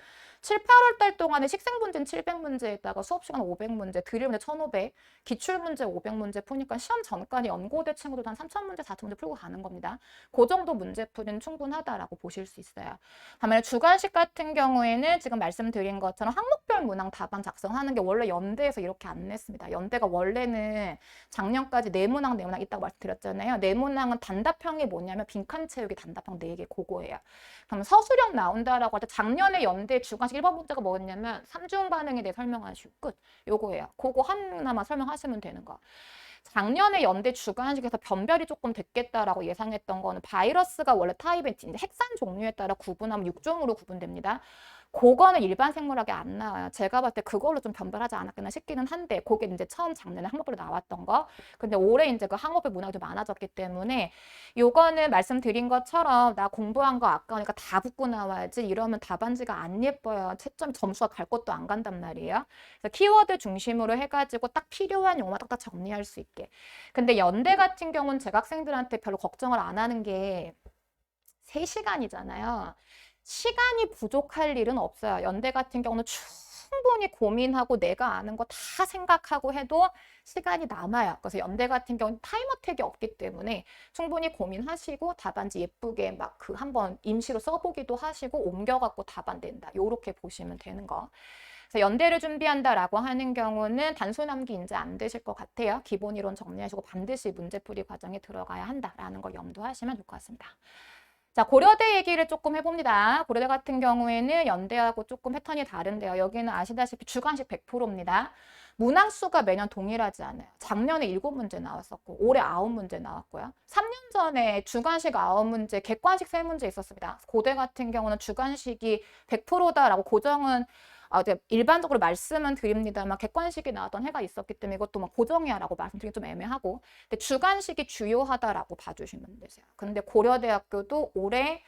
7, 8월 달 동안에 식생문제는 700문제에다가 수업시간 500문제, 드릴문제 1500, 기출문제 500문제 푸니까 시험 전까지 연고대 친구들도 한 3000문제, 4000문제 풀고 가는 겁니다. 그 정도 문제풀이는 충분하다라고 보실 수 있어요. 반면에 주관식 같은 경우에는 지금 말씀드린 것처럼 항목별 문항 답안 작성하는 게 원래 연대에서 이렇게 안 냈습니다. 연대가 원래는 작년까지 네문항 있다고 말씀드렸잖아요. 네문항은 단답형이 뭐냐면 빈칸 채우기 단답형 4개 그거예요. 그럼 서술형 나온다라고 할 때 작년에 연대 주관식 1번 문제가 뭐였냐면 삼중 반응에 대해 설명하시고 끝. 요거예요. 그거 하나만 설명하시면 되는 거. 작년에 연대 주관식에서 변별이 조금 됐겠다라고 예상했던 거는 바이러스가 원래 타입의 핵산 종류에 따라 구분하면 6종으로 구분됩니다. 그거는 일반 생물학에 안 나와요. 제가 봤을 때 그걸로 좀 변별하지 않았겠나 싶기는 한데 그게 이제 처음 작년에 항목별로 나왔던 거. 근데 올해 이제 그 항목별 문항이 좀 많아졌기 때문에 요거는 말씀드린 것처럼 나 공부한 거 아까우니까 다 붙고 나와야지 이러면 답안지가 안 예뻐요. 채점 점수가 갈 것도 안 간단 말이에요. 그래서 키워드 중심으로 해가지고 딱 필요한 용어만 딱딱 정리할 수 있게. 근데 연대 같은 경우는 제가 학생들한테 별로 걱정을 안 하는 게 3시간이잖아요. 시간이 부족할 일은 없어요. 연대 같은 경우는 충분히 고민하고 내가 아는 거 다 생각하고 해도 시간이 남아요. 그래서 연대 같은 경우는 타임어택이 없기 때문에 충분히 고민하시고 답안지 예쁘게 막 그 한번 임시로 써보기도 하시고 옮겨갖고 답안 된다. 요렇게 보시면 되는 거. 그래서 연대를 준비한다라고 하는 경우는 단순함기 이제 안 되실 것 같아요. 기본 이론 정리하시고 반드시 문제풀이 과정에 들어가야 한다라는 걸 염두하시면 좋을 것 같습니다. 자, 고려대 얘기를 조금 해봅니다. 고려대 같은 경우에는 연대하고 조금 패턴이 다른데요. 여기는 아시다시피 주관식 100%입니다. 문항수가 매년 동일하지 않아요. 작년에 7문제 나왔었고 올해 9문제 나왔고요. 3년 전에 주관식 9문제, 객관식 3문제 있었습니다. 고대 같은 경우는 주관식이 100%다라고 고정은 이제 일반적으로 말씀은 드립니다만 객관식이 나왔던 해가 있었기 때문에 이것도 막 고정이야라고 말씀드리기 좀 애매하고 근데 주관식이 주요하다라고 봐주시면 되세요. 근데 고려대학교도 올해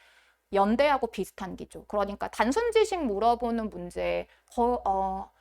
연대하고 비슷한 기조. 그러니까 단순 지식 물어보는 문제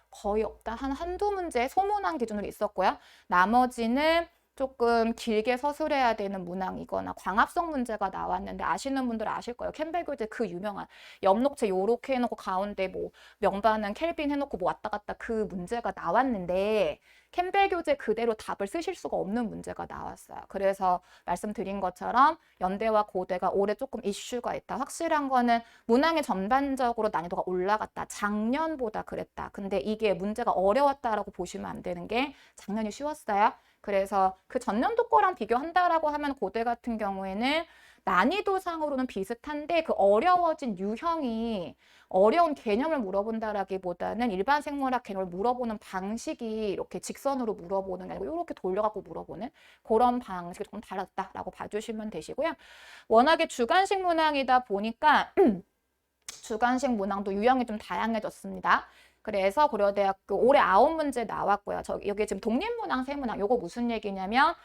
거의 없다. 한두 문제 소문항 기준으로 있었고요. 나머지는 조금 길게 서술해야 되는 문항이거나 광합성 문제가 나왔는데 아시는 분들 아실 거예요. 캠벨 교재 그 유명한 옆록체 요렇게 해놓고 가운데 뭐 명반은 켈빈 해놓고 뭐 왔다 갔다 그 문제가 나왔는데 캠벨 교재 그대로 답을 쓰실 수가 없는 문제가 나왔어요. 그래서 말씀드린 것처럼 연대와 고대가 올해 조금 이슈가 있다. 확실한 거는 문항이 전반적으로 난이도가 올라갔다. 작년보다 그랬다. 근데 이게 문제가 어려웠다라고 보시면 안 되는 게 작년이 쉬웠어요. 그래서 그 전년도 거랑 비교한다라고 하면 고대 같은 경우에는 난이도상으로는 비슷한데 그 어려워진 유형이 어려운 개념을 물어본다라기보다는 일반 생물학 개념을 물어보는 방식이 이렇게 직선으로 물어보는 게 아니고 이렇게 돌려갖고 물어보는 그런 방식이 조금 달랐다라고 봐주시면 되시고요. 워낙에 주관식 문항이다 보니까 주관식 문항도 유형이 좀 다양해졌습니다. 그래서 고려대학교 올해 9문제 나왔고요. 여기 지금 독립문항, 세문항 요거 무슨 얘기냐면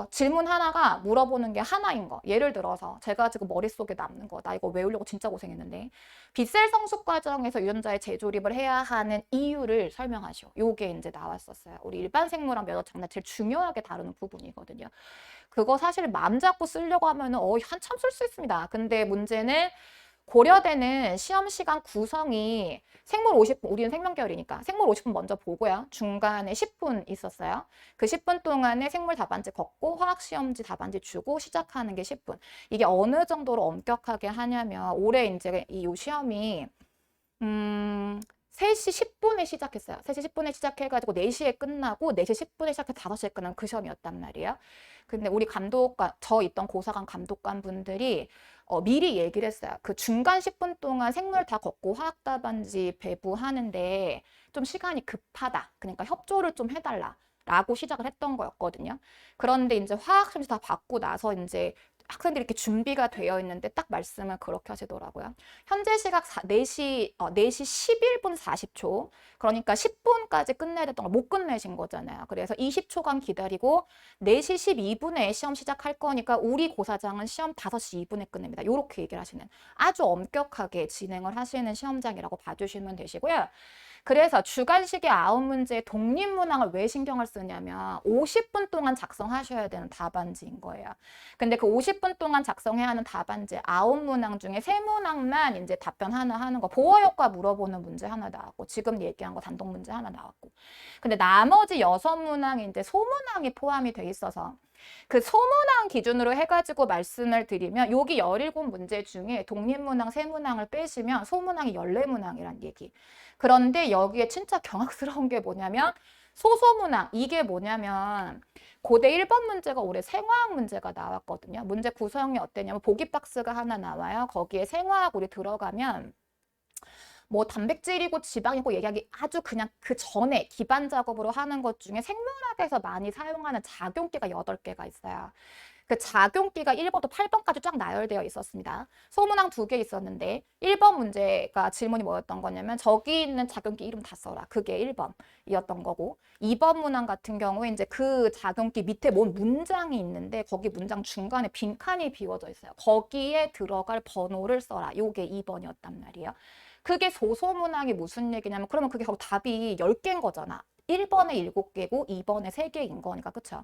질문 하나가 물어보는 게 하나인 거. 예를 들어서 제가 지금 머릿속에 남는 거. 나 이거 외우려고 진짜 고생했는데 빗셀 성숙 과정에서 유전자의 재조립을 해야 하는 이유를 설명하시오. 요게 이제 나왔었어요. 우리 일반 생물학 면허 장르 제일 중요하게 다루는 부분이거든요. 그거 사실 마음 잡고 쓰려고 하면은 한참 쓸 수 있습니다. 근데 문제는 고려대는 시험 시간 구성이 생물 50분, 우리는 생명계열이니까 생물 50분 먼저 보고요. 중간에 10분 있었어요. 그 10분 동안에 생물 답안지 걷고 화학시험지 답안지 주고 시작하는 게 10분. 이게 어느 정도로 엄격하게 하냐면 올해 이제 이 시험이 3시 10분에 시작했어요. 3시 10분에 시작해가지고 4시에 끝나고 4시 10분에 시작해서 5시에 끝난 그 시험이었단 말이에요. 근데 우리 감독관, 저 있던 고사관 감독관 분들이 미리 얘기를 했어요. 그 중간 10분 동안 생물 다 걷고 화학 답안지 배부하는데 좀 시간이 급하다. 그러니까 협조를 좀 해달라. 라고 시작을 했던 거였거든요. 그런데 이제 화학 시험지 다 받고 나서 이제 학생들이 이렇게 준비가 되어 있는데 딱 말씀을 그렇게 하시더라고요. 현재 시각 4시 11분 40초. 그러니까 10분까지 끝내야 됐던 걸 못 끝내신 거잖아요. 그래서 20초간 기다리고 4시 12분에 시험 시작할 거니까 우리 고사장은 시험 5시 2분에 끝냅니다. 이렇게 얘기를 하시는 아주 엄격하게 진행을 하시는 시험장이라고 봐주시면 되시고요. 그래서 주관식의 9문제의 독립문항을 왜 신경을 쓰냐면 50분 동안 작성하셔야 되는 답안지인 거예요. 근데 그 50분 동안 작성해야 하는 답안지 9문항 중에 3문항만 이제 답변 하나 하는 거, 보호 효과 물어보는 문제 하나 나왔고, 지금 얘기한 거 단독 문제 하나 나왔고. 근데 나머지 6문항이 이제 소문항이 포함이 돼 있어서 그 소문항 기준으로 해가지고 말씀을 드리면 여기 17문제 중에 독립문항, 세문항을 빼시면 소문항이 14문항이란 얘기. 그런데 여기에 진짜 경악스러운 게 뭐냐면 소소문항, 이게 뭐냐면 고대 1번 문제가 올해 생화학 문제가 나왔거든요. 문제 구성이 어땠냐면 보기 박스가 하나 나와요. 거기에 생화학 우리 들어가면 뭐 단백질이고 지방이고 얘기하기 아주 그냥 그 전에 기반 작업으로 하는 것 중에 생물학에서 많이 사용하는 작용기가 8개가 있어요. 그 작용기가 1번부터 8번까지 쫙 나열되어 있었습니다. 소문항 2개 있었는데 1번 문제가 질문이 뭐였던 거냐면 저기 있는 작용기 이름 다 써라. 그게 1번이었던 거고 2번 문항 같은 경우에 이제 그 작용기 밑에 뭔 문장이 있는데 거기 문장 중간에 빈칸이 비워져 있어요. 거기에 들어갈 번호를 써라. 요게 2번이었단 말이에요. 그게 소소문항이 무슨 얘기냐면 그러면 그게 결국 답이 10개인 거잖아. 1번에 7개고 2번에 3개인 거니까 그쵸?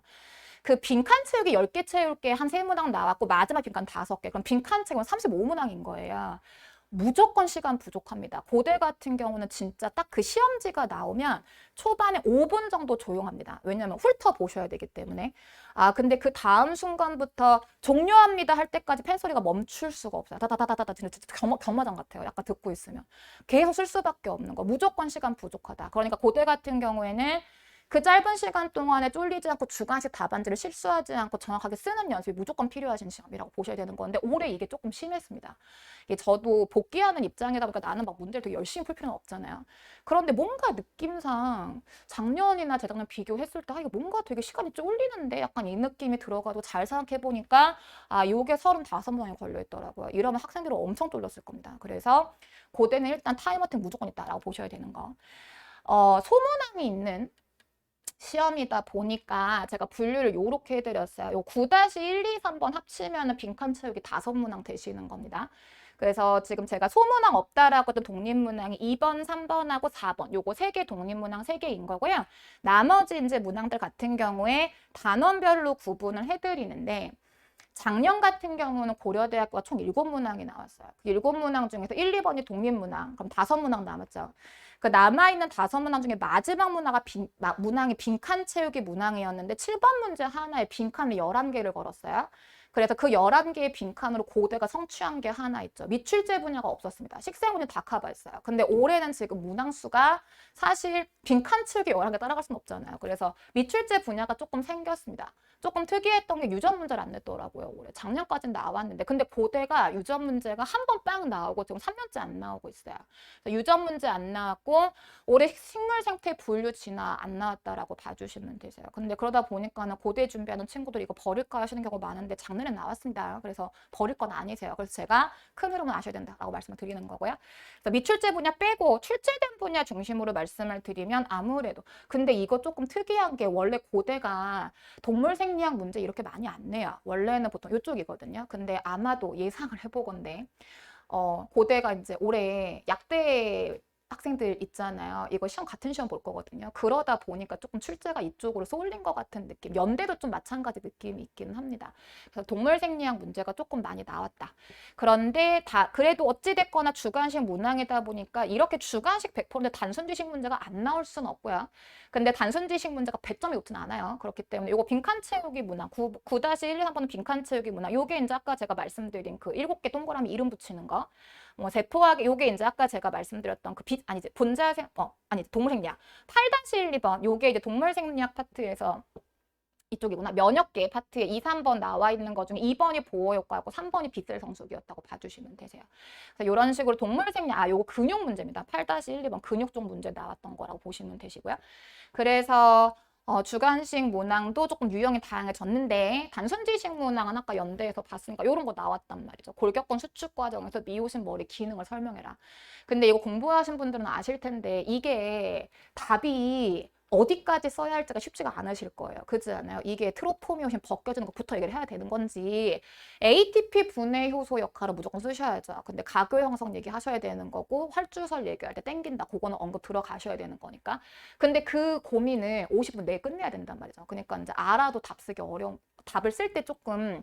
그 빈칸 채우기 10개 채울 게 한 3문항 나왔고 마지막 빈칸 5개. 그럼 빈칸 채우면 35문항인 거예요. 무조건 시간 부족합니다. 고대 같은 경우는 진짜 딱 그 시험지가 나오면 초반에 5분 정도 조용합니다. 왜냐면 훑어보셔야 되기 때문에. 근데 그 다음 순간부터 종료합니다 할 때까지 팬소리가 멈출 수가 없어요. 다다다다다 진짜 경마장 같아요. 약간 듣고 있으면. 계속 쓸 수밖에 없는 거. 무조건 시간 부족하다. 그러니까 고대 같은 경우에는 그 짧은 시간 동안에 쫄리지 않고 주관식 답안지를 실수하지 않고 정확하게 쓰는 연습이 무조건 필요하신 시험이라고 보셔야 되는 건데 올해 이게 조금 심했습니다. 이게 저도 복귀하는 입장이다 보니까 나는 막 문제를 되게 열심히 풀 필요는 없잖아요. 그런데 뭔가 느낌상 작년이나 재작년 비교했을 때 이거 뭔가 되게 시간이 쫄리는데 약간 이 느낌이 들어가지고 잘 생각해보니까 요게 35문항이 걸려있더라고요. 이러면 학생들은 엄청 쫄렸을 겁니다. 그래서 고대는 일단 타임어택 무조건 있다라고 보셔야 되는 거. 소문항이 있는 시험이다 보니까 제가 분류를 이렇게 해드렸어요. 요 9-1, 2, 3번 합치면 빈칸 채우기 5문항 되시는 겁니다. 그래서 지금 제가 소문항 없다라고 했던 독립문항이 2번, 3번하고 4번 요거 3개 독립문항 3개인 거고요. 나머지 이제 문항들 같은 경우에 단원별로 구분을 해드리는데 작년 같은 경우는 고려대학교가 총 7문항이 나왔어요. 그 7문항 중에서 1, 2번이 독립문항, 그럼 5문항 남았죠. 그 남아있는 5문항 중에 마지막 문항이 빈칸 채우기 문항이었는데 7번 문제 하나에 빈칸을 11개를 걸었어요. 그래서 그 11개의 빈칸으로 고대가 성취한 게 하나 있죠. 미출제 분야가 없었습니다. 식생문제 다 커버했어요. 근데 올해는 지금 문항수가 사실 빈칸 채우기 11개 따라갈 수는 없잖아요. 그래서 미출제 분야가 조금 생겼습니다. 조금 특이했던 게 유전 문제를 안 냈더라고요. 올해. 작년까지는 나왔는데. 근데 고대가 유전 문제가 한 번 빵 나오고 지금 3년째 안 나오고 있어요. 유전 문제 안 나왔고 올해 식물 생태 분류 진화 안 나왔다라고 봐주시면 되세요. 근데 그러다 보니까는 고대 준비하는 친구들이 이거 버릴까 하시는 경우가 많은데 작년에 나왔습니다. 그래서 버릴 건 아니세요. 그래서 제가 큰 흐름은 아셔야 된다라고 말씀을 드리는 거고요. 그래서 미출제 분야 빼고 출제된 분야 중심으로 말씀을 드리면 아무래도 근데 이거 조금 특이한 게 원래 고대가 동물 생리학 문제 이렇게 많이 안 내요. 원래는 보통 이쪽이거든요. 근데 아마도 예상을 해보건데 고대가 이제 올해 약대 학생들 있잖아요. 이거 시험 같은 시험 볼 거거든요. 그러다 보니까 조금 출제가 이쪽으로 쏠린 것 같은 느낌. 연대도 좀 마찬가지 느낌이 있기는 합니다. 그래서 동물 생리학 문제가 조금 많이 나왔다. 그런데 그래도 어찌됐거나 주관식 문항이다 보니까 이렇게 주관식 100% 단순지식 문제가 안 나올 수는 없고요. 근데 단순지식 문제가 100점이 높진 않아요. 그렇기 때문에 이거 빈칸 채우기 문항 9-1, 2, 3번은 빈칸 채우기 문항. 요게 이제 아까 제가 말씀드린 그 7개 동그라미 이름 붙이는 거. 뭐 세포학의 요게 이제 아까 제가 말씀드렸던 그 아니지 본자생 아니 동물생리학 8-1-2번 요게 이제 동물생리학 파트에서 이쪽이구나. 면역계 파트에 2, 3번 나와 있는 것 중에 2번이 보호효과였고 3번이 비셀 성숙이었다고 봐주시면 되세요. 그래서 이런 식으로 동물생리학 요거 근육 문제입니다. 8-1-2번 근육 쪽 문제 나왔던 거라고 보시면 되시고요. 그래서 주관식 문항도 조금 유형이 다양해졌는데 단순지식 문항은 아까 연대에서 봤으니까 이런 거 나왔단 말이죠. 골격근 수축 과정에서 미오신 머리 기능을 설명해라. 근데 이거 공부하신 분들은 아실 텐데 이게 답이 어디까지 써야 할지가 쉽지가 않으실 거예요. 그렇지 않아요? 이게 트로포미오신 벗겨지는 것부터 얘기를 해야 되는 건지 ATP 분해 효소 역할을 무조건 쓰셔야죠. 근데 가교 형성 얘기하셔야 되는 거고 활주설 얘기할 때 땡긴다. 그거는 언급 들어가셔야 되는 거니까. 근데 그 고민을 50분 내에 끝내야 된단 말이죠. 그러니까 이제 알아도 답 쓰기 어려운 답을 쓸 때 조금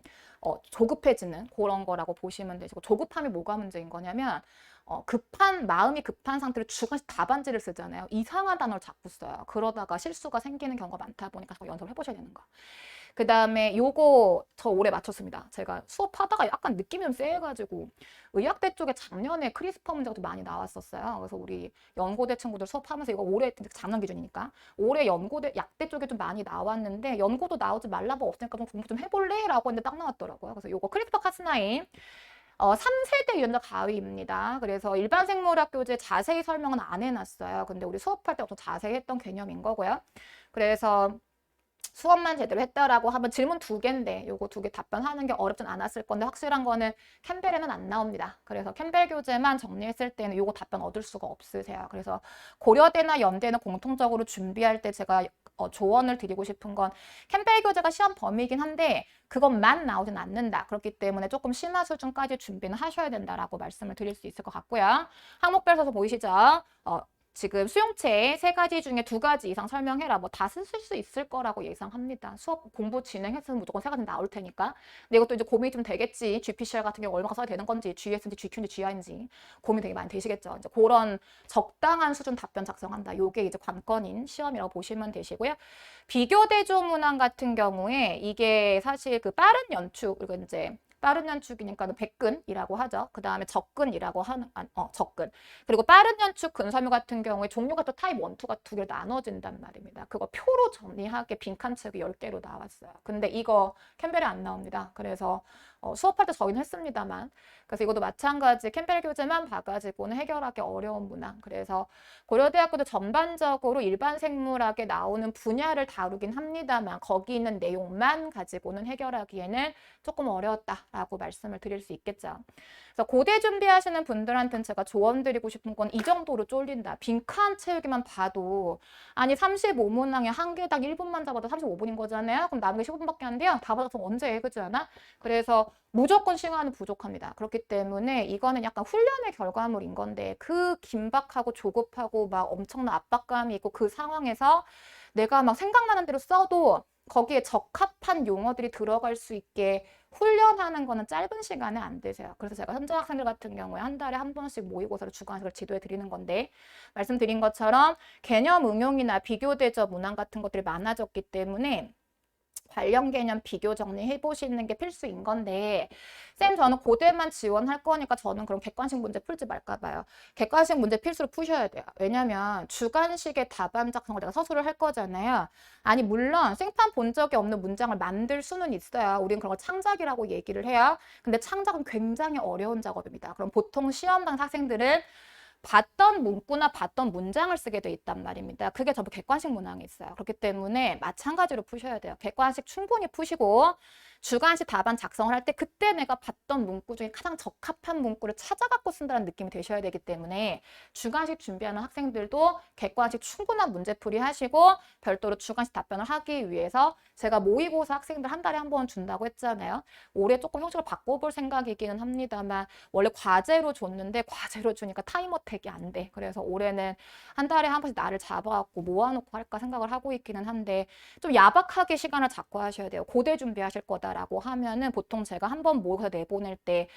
조급해지는 그런 거라고 보시면 되시고 조급함이 뭐가 문제인 거냐면 마음이 급한 상태로 주관식 답안지를 쓰잖아요. 이상한 단어를 자꾸 써요. 그러다가 실수가 생기는 경우가 많다 보니까 연습을 해보셔야 되는 거. 그 다음에 요거 저 올해 맞췄습니다. 제가 수업하다가 약간 느낌이 좀 쎄해가지고 의학대 쪽에 작년에 크리스퍼 문제가 좀 많이 나왔었어요. 그래서 우리 연고대 친구들 수업하면서 이거 올해 작년 기준이니까 올해 연고대 약대 쪽에 좀 많이 나왔는데 연고도 나오지 말라고 없으니까 좀 공부 좀 해볼래? 라고 했는데 딱 나왔더라고요. 그래서 요거 크리스퍼 카스나인 3세대 유전자 가위입니다. 그래서 일반 생물학 교재 자세히 설명은 안 해놨어요. 근데 우리 수업할 때 엄청 자세히 했던 개념인 거고요. 그래서 수업만 제대로 했다라고 하면 질문 2개인데 요거 2개 답변하는 게 어렵진 않았을 건데 확실한 거는 캠벨에는 안 나옵니다. 그래서 캠벨 교재만 정리했을 때는 요거 답변 얻을 수가 없으세요. 그래서 고려대나 연대는 공통적으로 준비할 때 제가 조언을 드리고 싶은 건 캠벨 교재가 시험 범위이긴 한데 그것만 나오진 않는다. 그렇기 때문에 조금 심화 수준까지 준비는 하셔야 된다라고 말씀을 드릴 수 있을 것 같고요. 항목별 서서 보이시죠? 지금 수용체 3가지 중에 2가지 이상 설명해라. 뭐 다 쓰실 수 있을 거라고 예상합니다. 수업 공부 진행했으면 무조건 3가지 나올 테니까. 근데 이것도 이제 고민이 좀 되겠지. GPCR 같은 경우 얼마나 써야 되는 건지, GS인지 GQ인지 GI인지 고민 되게 많이 되시겠죠. 이제 그런 적당한 수준 답변 작성한다. 요게 이제 관건인 시험이라고 보시면 되시고요. 비교 대조 문항 같은 경우에 이게 사실 그 빠른 연축 그리고 이제 빠른 연축이니까 백근이라고 하죠. 그 다음에 적근이라고 하는, 적근. 그리고 빠른 연축 근섬유 같은 경우에 종류가 또 타입 1, 2가 2개로 나눠진단 말입니다. 그거 표로 정리하게 빈칸 책이 10개로 나왔어요. 근데 이거 캠벨에 안 나옵니다. 그래서 수업할 때 저희는 했습니다만 그래서 이것도 마찬가지 캠벨 교재만 봐가지고는 해결하기 어려운 문항. 그래서 고려대학교도 전반적으로 일반 생물학에 나오는 분야를 다루긴 합니다만 거기 있는 내용만 가지고는 해결하기에는 조금 어려웠다라고 말씀을 드릴 수 있겠죠. 그래서 고대 준비하시는 분들한테는 제가 조언 드리고 싶은 건 이 정도로 쫄린다. 빈칸 채우기만 봐도 아니 35문항에 한 개당 1분만 잡아도 35분인 거잖아요. 그럼 남은 게 15분밖에 안 돼요. 다 받아서 언제 해? 그렇지 않아? 그래서 무조건 시간은 부족합니다. 그렇기 때문에 이거는 약간 훈련의 결과물인 건데 그 긴박하고 조급하고 막 엄청난 압박감이 있고 그 상황에서 내가 막 생각나는 대로 써도 거기에 적합한 용어들이 들어갈 수 있게 훈련하는 거는 짧은 시간에 안 되세요. 그래서 제가 현장 학생들 같은 경우에 한 달에 한 번씩 모의고사를 주관식을 지도해 드리는 건데, 말씀드린 것처럼 개념 응용이나 비교 대접 문항 같은 것들이 많아졌기 때문에 관련 개념 비교 정리해 보시는 게 필수인 건데, 쌤 저는 고대만 지원할 거니까 저는 그럼 객관식 문제 풀지 말까 봐요. 객관식 문제 필수로 푸셔야 돼요. 왜냐면 주관식의 답안 작성을 내가 서술을 할 거잖아요. 아니 물론 생판 본 적이 없는 문장을 만들 수는 있어요. 우리는 그런 걸 창작이라고 얘기를 해요. 근데 창작은 굉장히 어려운 작업입니다. 그럼 보통 시험당 학생들은 봤던 문구나 봤던 문장을 쓰게 돼 있단 말입니다. 그게 전부 객관식 문항에 있어요. 그렇기 때문에 마찬가지로 푸셔야 돼요. 객관식 충분히 푸시고 주관식 답안 작성을 할 때 그때 내가 봤던 문구 중에 가장 적합한 문구를 찾아갖고 쓴다는 느낌이 되셔야 되기 때문에 주관식 준비하는 학생들도 객관식 충분한 문제풀이 하시고 별도로 주관식 답변을 하기 위해서 제가 모의고사 학생들 한 달에 한 번 준다고 했잖아요. 올해 조금 형식을 바꿔볼 생각이기는 합니다만 원래 과제로 줬는데 과제로 주니까 타임어택이 안 돼. 그래서 올해는 한 달에 한 번씩 날을 잡아갖고 모아놓고 할까 생각을 하고 있기는 한데 좀 야박하게 시간을 잡고 하셔야 돼요. 고대 준비하실 거다라고 하면은 보통 제가 한 번 모의고사 내보낼 때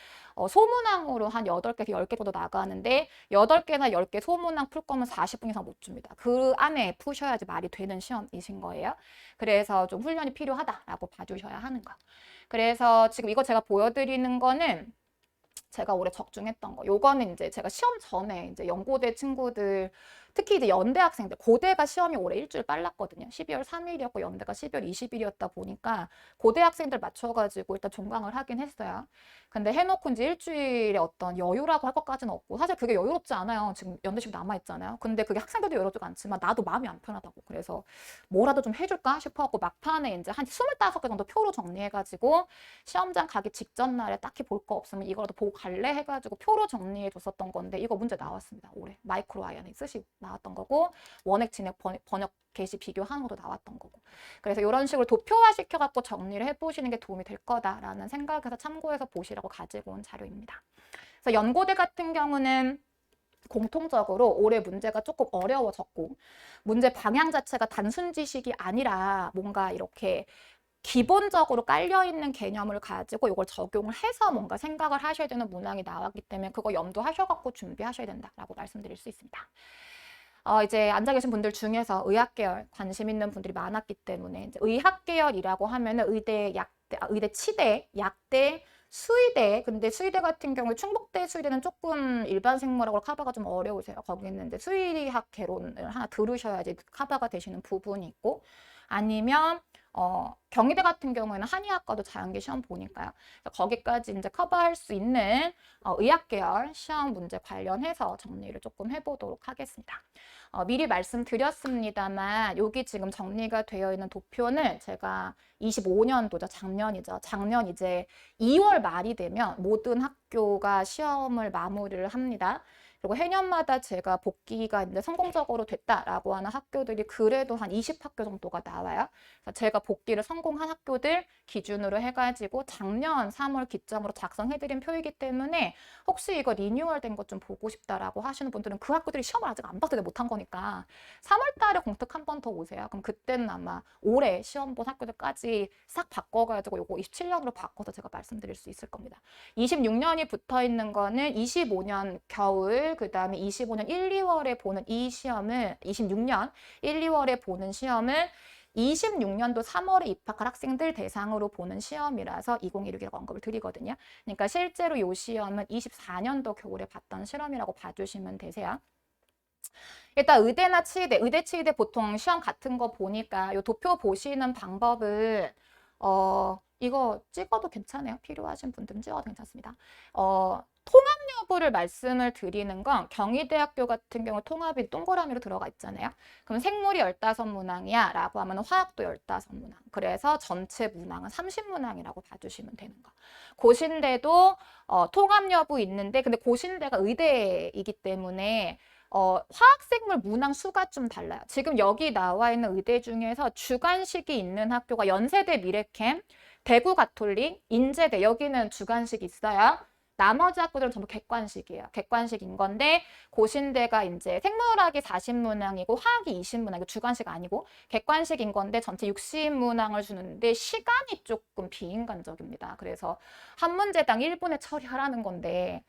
소문항으로 한 8개에서 10개 정도 나가는데 8개나 10개 소문항 풀 거면 40분 이상 못 줍니다. 그 안에 푸셔야지 말이 되는 시험이신 거예요. 그래서 좀 훈련이 필요하다라고 봐주셔야 하는 거. 그래서 지금 이거 제가 보여드리는 거는 제가 올해 적중했던 거. 요거는 이제 제가 시험 전에 이제 연고대 친구들, 특히 이제 연대 학생들, 고대가 시험이 올해 일주일 빨랐거든요. 12월 3일이었고 연대가 12월 20일이었다 보니까 고대 학생들 맞춰가지고 일단 종강을 하긴 했어요. 근데 해놓고 이제 일주일에 어떤 여유라고 할 것까지는 없고, 사실 그게 여유롭지 않아요. 지금 연대식 남아있잖아요. 근데 그게 학생들도 여유롭지가 않지만 나도 마음이 안 편하다고. 그래서 뭐라도 좀 해줄까 싶어갖고 막판에 이제 한 25개 정도 표로 정리해가지고 시험장 가기 직전 날에 딱히 볼 거 없으면 이거라도 보고 갈래 해가지고 표로 정리해 줬었던 건데 이거 문제 나왔습니다. 올해 마이크로 아이언에 쓰시 나왔던 거고 원액 진액 번역 게시 비교하는 것도 나왔던 거고. 그래서 이런 식으로 도표화 시켜갖고 정리를 해보시는 게 도움이 될 거다라는 생각에서 참고해서 보시라고 가지고 온 자료입니다. 그래서 연고대 같은 경우는 공통적으로 올해 문제가 조금 어려워졌고 문제 방향 자체가 단순 지식이 아니라 뭔가 이렇게 기본적으로 깔려있는 개념을 가지고 이걸 적용을 해서 뭔가 생각을 하셔야 되는 문항이 나왔기 때문에 그거 염두하셔갖고 준비하셔야 된다라고 말씀드릴 수 있습니다. 이제 앉아 계신 분들 중에서 의학계열 관심 있는 분들이 많았기 때문에 이제 의학계열이라고 하면은 의대, 약대, 의대 치대, 약대, 수의대. 근데 수의대 같은 경우에 충북대 수의대는 조금 일반 생물학으로 커버가 좀 어려우세요. 거기는 이제 수의학 개론을 하나 들으셔야지 커버가 되시는 부분이 있고 아니면 경희대 같은 경우에는 한의학과도 자연계 시험 보니까요. 거기까지 이제 커버할 수 있는 의학계열 시험 문제 관련해서 정리를 조금 해보도록 하겠습니다. 미리 말씀드렸습니다만 여기 지금 정리가 되어 있는 도표는 제가 25년도죠. 작년이죠. 작년 이제 2월 말이 되면 모든 학교가 시험을 마무리를 합니다. 그리고 해년마다 제가 복귀가 이제 성공적으로 됐다라고 하는 학교들이 그래도 한 20학교 정도가 나와요. 그래서 제가 복귀를 성공한 학교들 기준으로 해가지고 작년 3월 기점으로 작성해드린 표이기 때문에 혹시 이거 리뉴얼된 것 좀 보고 싶다라고 하시는 분들은 그 학교들이 시험을 아직 안 봤을 때 못한 거니까 3월 달에 공특 한 번 더 오세요. 그럼 그때는 아마 올해 시험 본 학교들까지 싹 바꿔가지고 요거 27년으로 바꿔서 제가 말씀드릴 수 있을 겁니다. 26년이 붙어 있는 거는 25년 겨울 그 다음에 25년 1, 2월에 보는 이 시험을 26년 1, 2월에 보는 시험을 26년도 3월에 입학할 학생들 대상으로 보는 시험이라서 2016이라고 언급을 드리거든요. 그러니까 실제로 이 시험은 24년도 겨울에 봤던 실험이라고 봐주시면 되세요. 일단 의대나 치의대, 의대, 치의대 보통 시험 같은 거 보니까 이 도표 보시는 방법을 이거 찍어도 괜찮아요. 필요하신 분들은 찍어도 괜찮습니다. 통합 여부를 말씀을 드리는 건 경희대학교 같은 경우 통합이 동그라미로 들어가 있잖아요. 그럼 생물이 15문항이야 라고 하면 화학도 15문항. 그래서 전체 문항은 30문항이라고 봐주시면 되는 거. 고신대도 통합 여부 있는데 근데 고신대가 의대이기 때문에 화학생물 문항 수가 좀 달라요. 지금 여기 나와 있는 의대 중에서 주관식이 있는 학교가 연세대 미래캠, 대구 가톨릭, 인제대 여기는 주관식이 있어요. 나머지 학교들은 전부 객관식이에요. 객관식인 건데 고신대가 이제 생물학이 40문항이고 화학이 20문항, 주관식 아니고 객관식인 건데 전체 60문항을 주는데 시간이 조금 비인간적입니다. 그래서 한 문제당 1분에 처리하라는 건데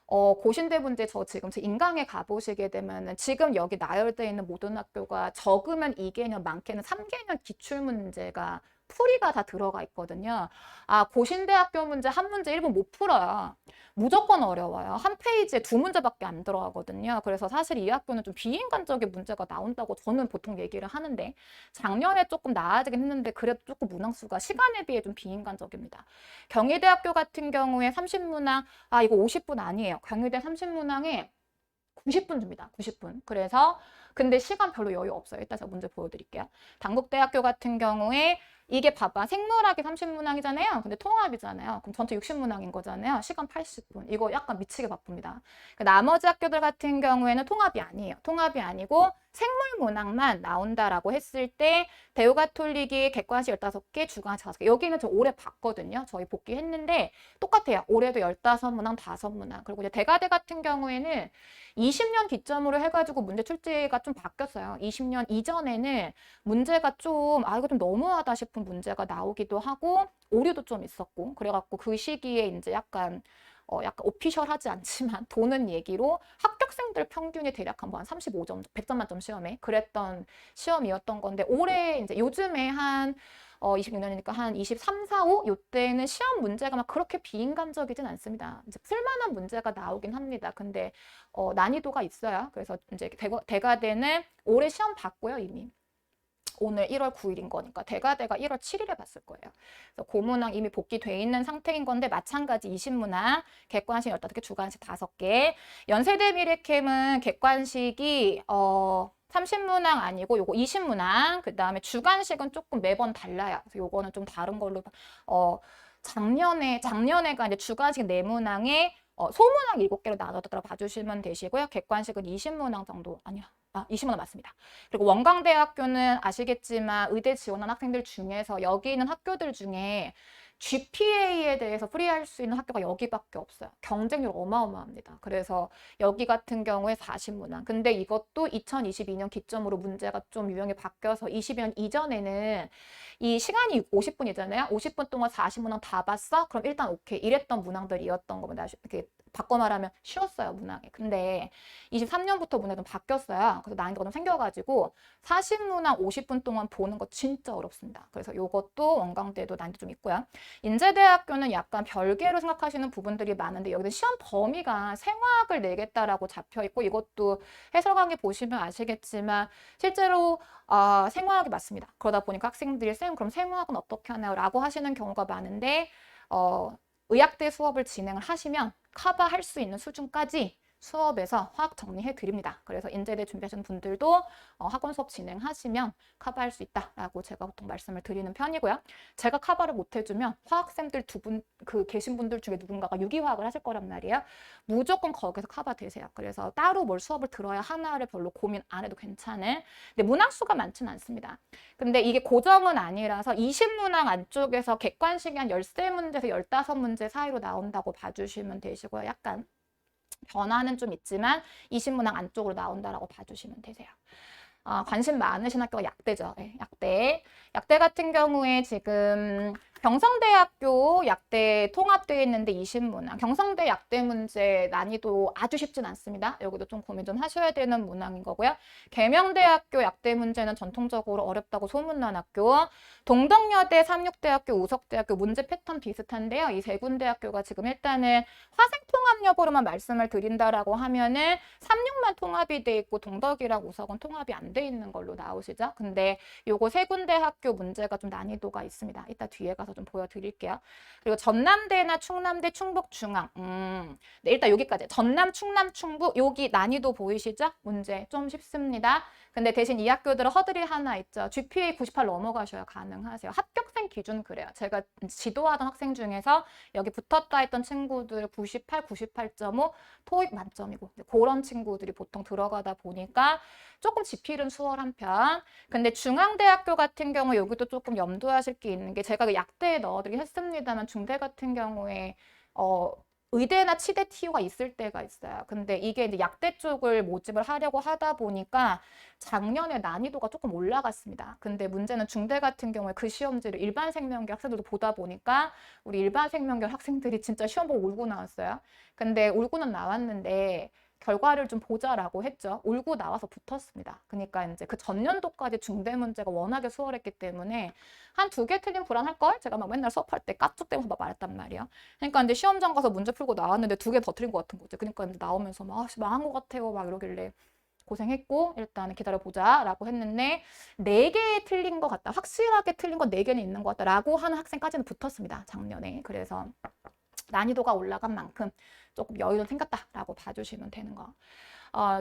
고신대 문제 저 지금 제 인강에 가보시게 되면은 지금 여기 나열되어 있는 모든 학교가 적으면 2개년, 많게는 3개년 기출문제가 풀이가 다 들어가 있거든요. 아, 고신대학교 문제 한 문제 1분 못 풀어요. 무조건 어려워요. 한 페이지에 2문제밖에 안 들어가거든요. 그래서 사실 이 학교는 좀 비인간적인 문제가 나온다고 저는 보통 얘기를 하는데 작년에 조금 나아지긴 했는데 그래도 조금 문항수가 시간에 비해 좀 비인간적입니다. 경희대학교 같은 경우에 30문항, 아 이거 50분 아니에요. 경희대 30문항에 90분 줍니다. 90분. 그래서 근데 시간 별로 여유 없어요. 이따 제가 문제 보여드릴게요. 단국대학교 같은 경우에 이게 봐봐. 생물학이 30문항이잖아요. 근데 통합이잖아요. 그럼 전체 60문항인 거잖아요. 시간 80분. 이거 약간 미치게 바쁩니다. 나머지 학교들 같은 경우에는 통합이 아니에요. 통합이 아니고 생물문항만 나온다라고 했을 때 대우가톨릭이 객관식 15개, 주관식 5개. 여기는 저 올해 봤거든요. 저희 복귀했는데 똑같아요. 올해도 15문항, 5문항. 그리고 이제 대가대 같은 경우에는 20년 기점으로 해가지고 문제 출제가 좀 바뀌었어요. 20년 이전에는 문제가 좀, 아, 이거 좀 너무하다 싶은 문제가 나오기도 하고, 오류도 좀 있었고, 그래갖고 그 시기에 이제 약간 오피셜하지 않지만 도는 얘기로 합격생들 평균이 대략 한 35점, 100점 만점 시험에 그랬던 시험이었던 건데, 올해 이제 요즘에 한 26년이니까 한 23, 4, 5 요때는 시험 문제가 막 그렇게 비인간적이진 않습니다. 이제 풀만한 문제가 나오긴 합니다. 근데 난이도가 있어요. 그래서 이제 대가대는 올해 시험 봤고요, 이미. 오늘 1월 9일인 거니까 대가대가 1월 7일에 봤을 거예요. 그래서 고문항 이미 복귀돼 있는 상태인 건데 마찬가지 20문항, 객관식 15개, 주관식 5개. 연세대 미래캠은 객관식이 30문항 아니고 요거 20문항, 그 다음에 주관식은 조금 매번 달라요. 그래서 요거는 좀 다른 걸로 작년에가 이제 주관식 4문항에 소문항 7개로 나눠서 봐주시면 되시고요. 객관식은 20문항 정도, 아니요. 20문항 맞습니다. 그리고 원광대학교는 아시겠지만 의대 지원한 학생들 중에서 여기 있는 학교들 중에 GPA에 대해서 프리할 수 있는 학교가 여기밖에 없어요. 경쟁률 어마어마합니다. 그래서 여기 같은 경우에 40문항. 근데 이것도 2022년 기점으로 문제가 좀 유형이 바뀌어서 22년 이전에는 이 시간이 50분이잖아요. 50분 동안 40문항 다 봤어? 그럼 일단 오케이. 이랬던 문항들이었던 겁니다. 이렇게 바꿔 말하면 쉬웠어요, 문항이. 근데 23년부터 문항이 좀 바뀌었어요. 그래서 난이도가 좀 생겨가지고 40문항 50분 동안 보는 거 진짜 어렵습니다. 그래서 이것도 원광대도 난이도 좀 있고요. 인제대학교는 약간 별개로 생각하시는 부분들이 많은데 여기는 시험 범위가 생화학을 내겠다라고 잡혀 있고 이것도 해설 강의 보시면 아시겠지만 실제로 생화학이 맞습니다. 그러다 보니까 학생들이 그럼 생화학은 어떻게 하나요? 라고 하시는 경우가 많은데 의학대 수업을 진행을 하시면 커버할 수 있는 수준까지 수업에서 화학 정리해 드립니다. 그래서 인제대 준비하시는 분들도 학원 수업 진행하시면 커버할 수 있다라고 제가 보통 말씀을 드리는 편이고요. 제가 커버를 못 해주면 화학쌤들 계신 분들 중에 누군가가 유기화학을 하실 거란 말이에요. 무조건 거기서 커버 되세요. 그래서 따로 뭘 수업을 들어야 하나를 별로 고민 안 해도 괜찮은. 근데 문항수가 많지는 않습니다. 근데 이게 고정은 아니라서 20문항 안쪽에서 객관식이 한 13문제에서 15문제 사이로 나온다고 봐주시면 되시고요. 약간 변화는 좀 있지만 20문항 안쪽으로 나온다라고 봐주시면 되세요. 관심 많으신 학교가 약대죠. 네, 약대. 약대 같은 경우에 지금 경성대학교 약대 통합되어 있는데 20문항. 경성대 약대 문제 난이도 아주 쉽진 않습니다. 여기도 좀 고민 좀 하셔야 되는 문항인 거고요. 계명대학교 약대 문제는 전통적으로 어렵다고 소문난 학교. 동덕여대, 삼육대학교, 우석대학교 문제 패턴 비슷한데요. 이 세 군데 학교가 지금 일단은 화생통합 여부로만 말씀을 드린다라고 하면은 삼육만 통합이 돼 있고 동덕이랑 우석은 통합이 안 돼 있는 걸로 나오시죠. 근데 요거 세 군데 학교 문제가 좀 난이도가 있습니다. 이따 뒤에 가서 좀 보여드릴게요. 그리고 전남대나 충남대, 충북, 중앙. 네, 일단 여기까지. 전남, 충남, 충북 여기 난이도 보이시죠? 문제 좀 쉽습니다. 근데 대신 이 학교들은 허들이 하나 있죠. GPA 98 넘어가셔야 가능하세요. 합격생 기준 그래요. 제가 지도하던 학생 중에서 여기 붙었다 했던 친구들 98, 98.5 토익 만점이고 그런 친구들이 보통 들어가다 보니까 조금 지필은 수월한 편. 근데 중앙대학교 같은 경우 여기도 조금 염두하실 게 있는 게 제가 그 약대에 넣어드리긴 했습니다만 중대 같은 경우에 의대나 치대 TU가 있을 때가 있어요. 근데 이게 이제 약대 쪽을 모집을 하려고 하다 보니까 작년에 난이도가 조금 올라갔습니다. 근데 문제는 중대 같은 경우에 그 시험지를 일반 생명계 학생들도 보다 보니까 우리 일반 생명계 학생들이 진짜 시험 보고 울고 나왔어요. 근데 울고는 나왔는데 결과를 좀 보자라고 했죠. 울고 나와서 붙었습니다. 그러니까 이제 그 전년도까지 중대 문제가 워낙에 수월했기 때문에 한 2개 틀리면 불안할걸? 제가 막 맨날 수업할 때 까쪽대면서 막 말했단 말이야. 그러니까 이제 시험장 가서 문제 풀고 나왔는데 2개 더 틀린 것 같은 거지. 그러니까 이제 나오면서 막 망한 것 같아요. 막 이러길래 고생했고 일단 기다려보자 라고 했는데 4개 틀린 것 같다. 확실하게 틀린 건 4개는 있는 것 같다 라고 하는 학생까지는 붙었습니다. 작년에. 그래서 난이도가 올라간 만큼 조금 여유는 생겼다라고 봐주시면 되는 거.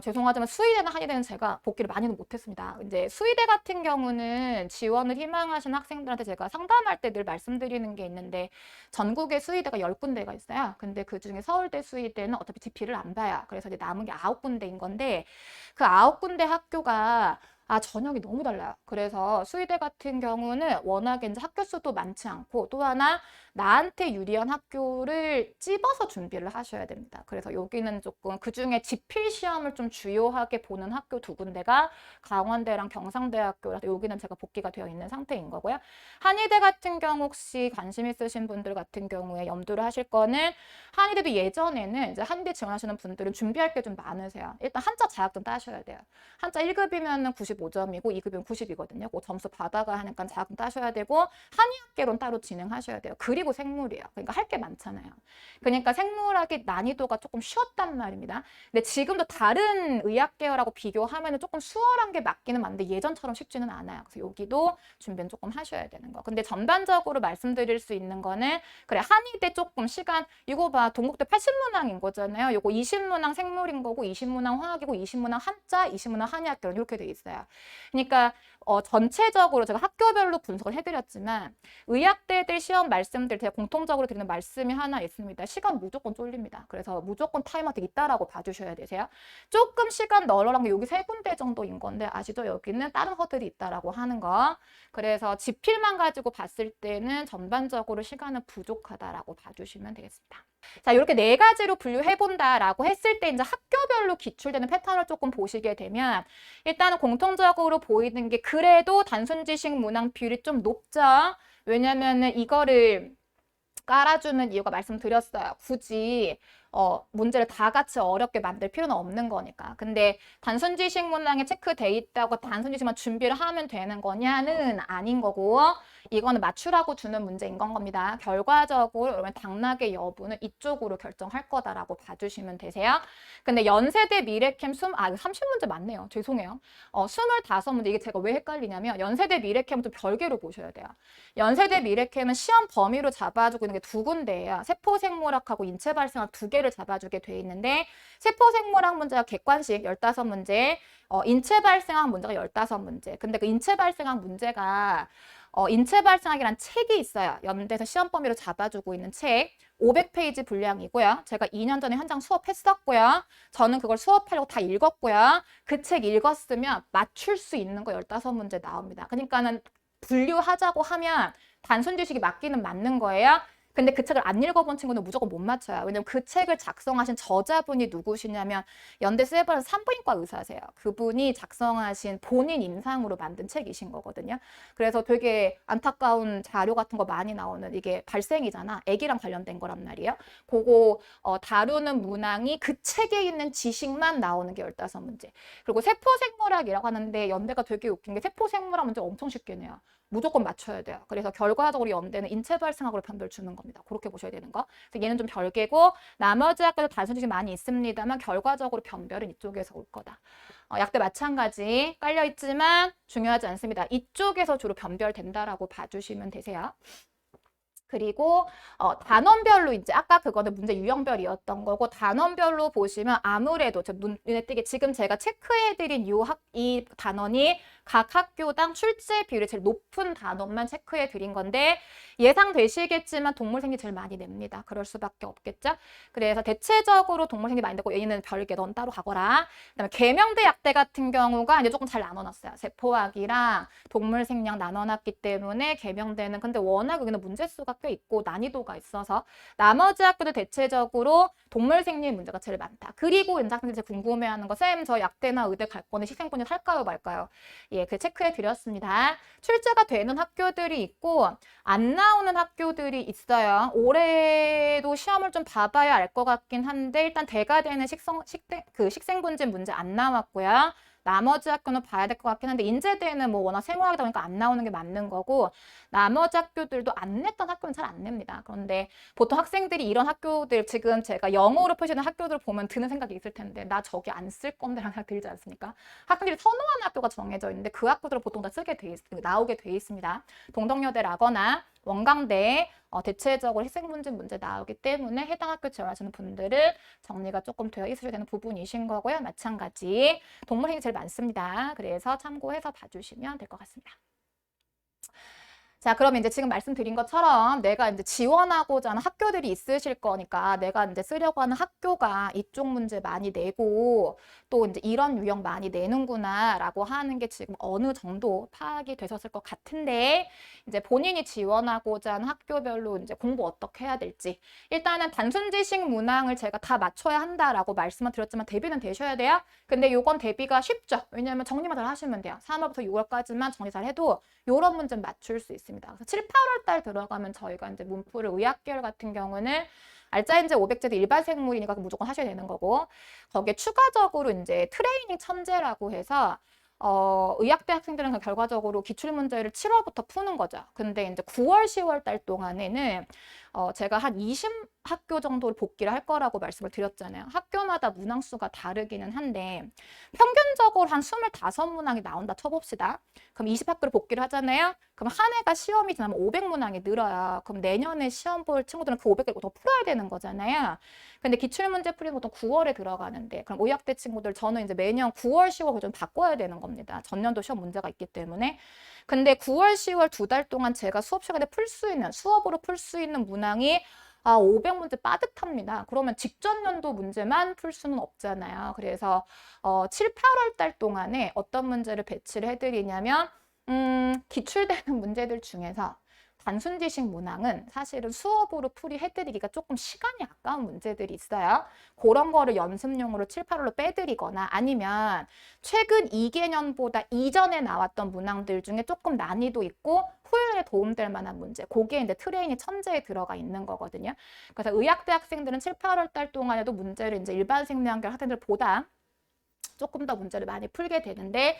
죄송하지만 수의대나 한의대는 제가 복귀를 많이는 못했습니다. 이제 수의대 같은 경우는 지원을 희망하시는 학생들한테 제가 상담할 때 늘 말씀드리는 게 있는데 전국에 수의대가 10군데가 있어요. 근데 그중에 서울대 수의대는 어차피 GP를 안 봐요. 그래서 이제 남은 게 9군데인 건데 그 9군데 학교가 전형이 너무 달라요. 그래서 수의대 같은 경우는 워낙에 이제 학교 수도 많지 않고 또 하나 나한테 유리한 학교를 찝어서 준비를 하셔야 됩니다. 그래서 여기는 조금 그중에 지필 시험을 좀 주요하게 보는 학교 2군데가 강원대랑 경상대학교라서 여기는 제가 복귀가 되어 있는 상태인 거고요. 한의대 같은 경우 혹시 관심 있으신 분들 같은 경우에 염두를 하실 거는 한의대도 예전에는 이제 한의대 지원하시는 분들은 준비할 게 좀 많으세요. 일단 한자 자격증 따셔야 돼요. 한자 1급이면 95점이고 2급이면 90이거든요. 그 점수 받아가 하니까 자격증 따셔야 되고 한의학개론 따로 진행하셔야 돼요. 그리고 생물이에요. 그러니까 할 게 많잖아요. 그러니까 생물학이 난이도가 조금 쉬웠단 말입니다. 근데 지금도 다른 의학 계열하고 비교하면 조금 수월한 게 맞기는 맞는데 예전처럼 쉽지는 않아요. 그래서 여기도 준비는 조금 하셔야 되는 거. 근데 전반적으로 말씀드릴 수 있는 거는 그래 한의대 조금 시간 이거 봐 동국대 80문항인 거잖아요. 이거 20문항 생물인 거고 20문항 화학이고 20문항 한자, 20문항 한의학 계열 이렇게 돼 있어요. 그러니까 전체적으로 제가 학교별로 분석을 해드렸지만 의학대들 시험 말씀들 제가 공통적으로 드리는 말씀이 하나 있습니다. 시간 무조건 쫄립니다. 그래서 무조건 타임아웃 있다라고 봐주셔야 되세요. 조금 시간 널널한 게 여기 3군데 정도인 건데 아시죠? 여기는 다른 허들이 있다라고 하는 거. 그래서 지필만 가지고 봤을 때는 전반적으로 시간은 부족하다라고 봐주시면 되겠습니다. 자, 이렇게 4가지로 분류해본다라고 했을 때 이제 학교별로 기출되는 패턴을 조금 보시게 되면 일단은 공통적으로 보이는 게 그래도 단순 지식 문항 비율이 좀 높죠. 왜냐면은 이거를 깔아주는 이유가 말씀드렸어요. 굳이 문제를 다 같이 어렵게 만들 필요는 없는 거니까. 근데 단순 지식 문항에 체크돼 있다고 단순 지식만 준비를 하면 되는 거냐는 아닌 거고 이거는 맞추라고 주는 문제인 건 겁니다. 결과적으로 여러분 당락의 여부는 이쪽으로 결정할 거다라고 봐주시면 되세요. 근데 연세대 미래캠 30문제 맞네요. 죄송해요. 25문제 이게 제가 왜 헷갈리냐면 연세대 미래캠은 좀 별개로 보셔야 돼요. 연세대 미래캠은 시험 범위로 잡아주고 있는 게 2군데예요. 세포생물학하고 인체발생학 2개를 잡아주게 돼 있는데 세포생물학 문제가 객관식 15문제, 인체발생학 문제가 15문제. 근데 그 인체발생학 문제가 인체발생학이란 책이 있어요. 연대에서 시험 범위로 잡아주고 있는 책. 500페이지 분량이고요. 제가 2년 전에 현장 수업했었고요. 저는 그걸 수업하려고 다 읽었고요. 그 책 읽었으면 맞출 수 있는 거 15문제 나옵니다. 그러니까는 분류하자고 하면 단순 지식이 맞기는 맞는 거예요. 근데 그 책을 안 읽어본 친구는 무조건 못 맞춰요. 왜냐면 그 책을 작성하신 저자분이 누구시냐면 연대 세브란 산부인과 의사세요. 그분이 작성하신 본인 임상으로 만든 책이신 거거든요. 그래서 되게 안타까운 자료 같은 거 많이 나오는 이게 발생이잖아. 애기랑 관련된 거란 말이에요. 그거 다루는 문항이 그 책에 있는 지식만 나오는 게 15문제. 그리고 세포생물학이라고 하는데 연대가 되게 웃긴 게 세포생물학 문제 엄청 쉽게 내요. 무조건 맞춰야 돼요. 그래서 결과적으로 연대는 인체발생학으로 변별 주는 겁니다. 그렇게 보셔야 되는 거. 그래서 얘는 좀 별개고 나머지 학교도 단순 지식이 많이 있습니다만 결과적으로 변별은 이쪽에서 올 거다. 약대 마찬가지 깔려있지만 중요하지 않습니다. 이쪽에서 주로 변별된다라고 봐주시면 되세요. 그리고 단원별로 이제 아까 그거는 문제 유형별이었던 거고 단원별로 보시면 아무래도 눈에 띄게 지금 제가 체크해드린 이 단원이 각 학교당 출제 비율이 제일 높은 단원만 체크해드린 건데 예상되시겠지만 동물생리 제일 많이 냅니다. 그럴 수밖에 없겠죠. 그래서 대체적으로 동물생리 많이 내고 얘는 별개 넌 따로 가거라. 그다음에 계명대 약대 같은 경우가 이제 조금 잘 나눠놨어요. 세포학이랑 동물생리학 나눠놨기 때문에 계명대는 근데 워낙 여기는 문제 수가 꽤 있고 난이도가 있어서 나머지 학교도 대체적으로 동물 생리 문제가 제일 많다. 그리고 이제 학생들이 궁금해하는 거, 쌤, 저 약대나 의대 갈 건데 식생분해 할까요, 말까요? 예, 그 체크해 드렸습니다. 출제가 되는 학교들이 있고 안 나오는 학교들이 있어요. 올해도 시험을 좀 봐봐야 알 것 같긴 한데 일단 대가 되는 식생분진 문제 안 나왔고요. 나머지 학교는 봐야 될 것 같긴 한데 인제대는 뭐 워낙 생활하다 보니까 안 나오는 게 맞는 거고 나머지 학교들도 안 냈던 학교는 잘 안 냅니다. 그런데 보통 학생들이 이런 학교들 지금 제가 영어로 표시하는 학교들을 보면 드는 생각이 있을 텐데 나 저기 안 쓸 건데 라는 생각이 들지 않습니까? 학생들이 선호하는 학교가 정해져 있는데 그 학교들을 보통 다 나오게 돼 있습니다. 동덕여대라거나 원광대 대체적으로 학생분진 문제 나오기 때문에 해당 학교 지원하시는 분들은 정리가 조금 되어 있으셔야 되는 부분이신 거고요. 마찬가지 동물행위 제일 많습니다. 그래서 참고해서 봐주시면 될 것 같습니다. 자, 그럼 이제 지금 말씀드린 것처럼 내가 이제 지원하고자 하는 학교들이 있으실 거니까 내가 이제 쓰려고 하는 학교가 이쪽 문제 많이 내고 또 이제 이런 유형 많이 내는구나라고 하는 게 지금 어느 정도 파악이 되셨을 것 같은데 이제 본인이 지원하고자 하는 학교별로 이제 공부 어떻게 해야 될지 일단은 단순 지식 문항을 제가 다 맞춰야 한다라고 말씀을 드렸지만 대비는 되셔야 돼요. 근데 요건 대비가 쉽죠. 왜냐하면 정리만 잘 하시면 돼요. 3월부터 6월까지만 정리 잘 해도 요런 문제는 맞출 수 있습니다. 그래서 7, 8월 달 들어가면 저희가 이제 문풀을 의학계열 같은 경우는 알짜인제 500제도 일반 생물이니까 무조건 하셔야 되는 거고 거기에 추가적으로 이제 트레이닝 천재라고 해서 의학대 학생들은 결과적으로 기출문제를 7월부터 푸는 거죠. 근데 이제 9월, 10월 달 동안에는 제가 한 20학교 정도를 복귀를 할 거라고 말씀을 드렸잖아요. 학교마다 문항수가 다르기는 한데 평균적으로 한 25문항이 나온다 쳐봅시다. 그럼 20학교를 복귀를 하잖아요. 그럼 한 해가 시험이 지나면 500문항이 늘어요. 그럼 내년에 시험 볼 친구들은 그 500개를 더 풀어야 되는 거잖아요. 근데 기출문제 풀이는 보통 9월에 들어가는데 그럼 의학대 친구들 저는 이제 매년 9월, 10월 좀 바꿔야 되는 겁니다. 전년도 시험 문제가 있기 때문에. 근데 9월, 10월 2달 동안 제가 수업 시간에 수업으로 풀 수 있는 문항이 500문제 빠듯합니다. 그러면 직전 연도 문제만 풀 수는 없잖아요. 그래서 7, 8월 달 동안에 어떤 문제를 배치를 해드리냐면 기출되는 문제들 중에서 단순 지식 문항은 사실은 수업으로 풀이해드리기가 조금 시간이 아까운 문제들이 있어요. 그런 거를 연습용으로 7, 8월로 빼드리거나 아니면 최근 2개년보다 이전에 나왔던 문항들 중에 조금 난이도 있고 후연에 도움될 만한 문제. 그게 이제 트레이닝 천재에 들어가 있는 거거든요. 그래서 의학대 학생들은 7, 8월 달 동안에도 문제를 이제 일반 생명학교 학생들보다 조금 더 문제를 많이 풀게 되는데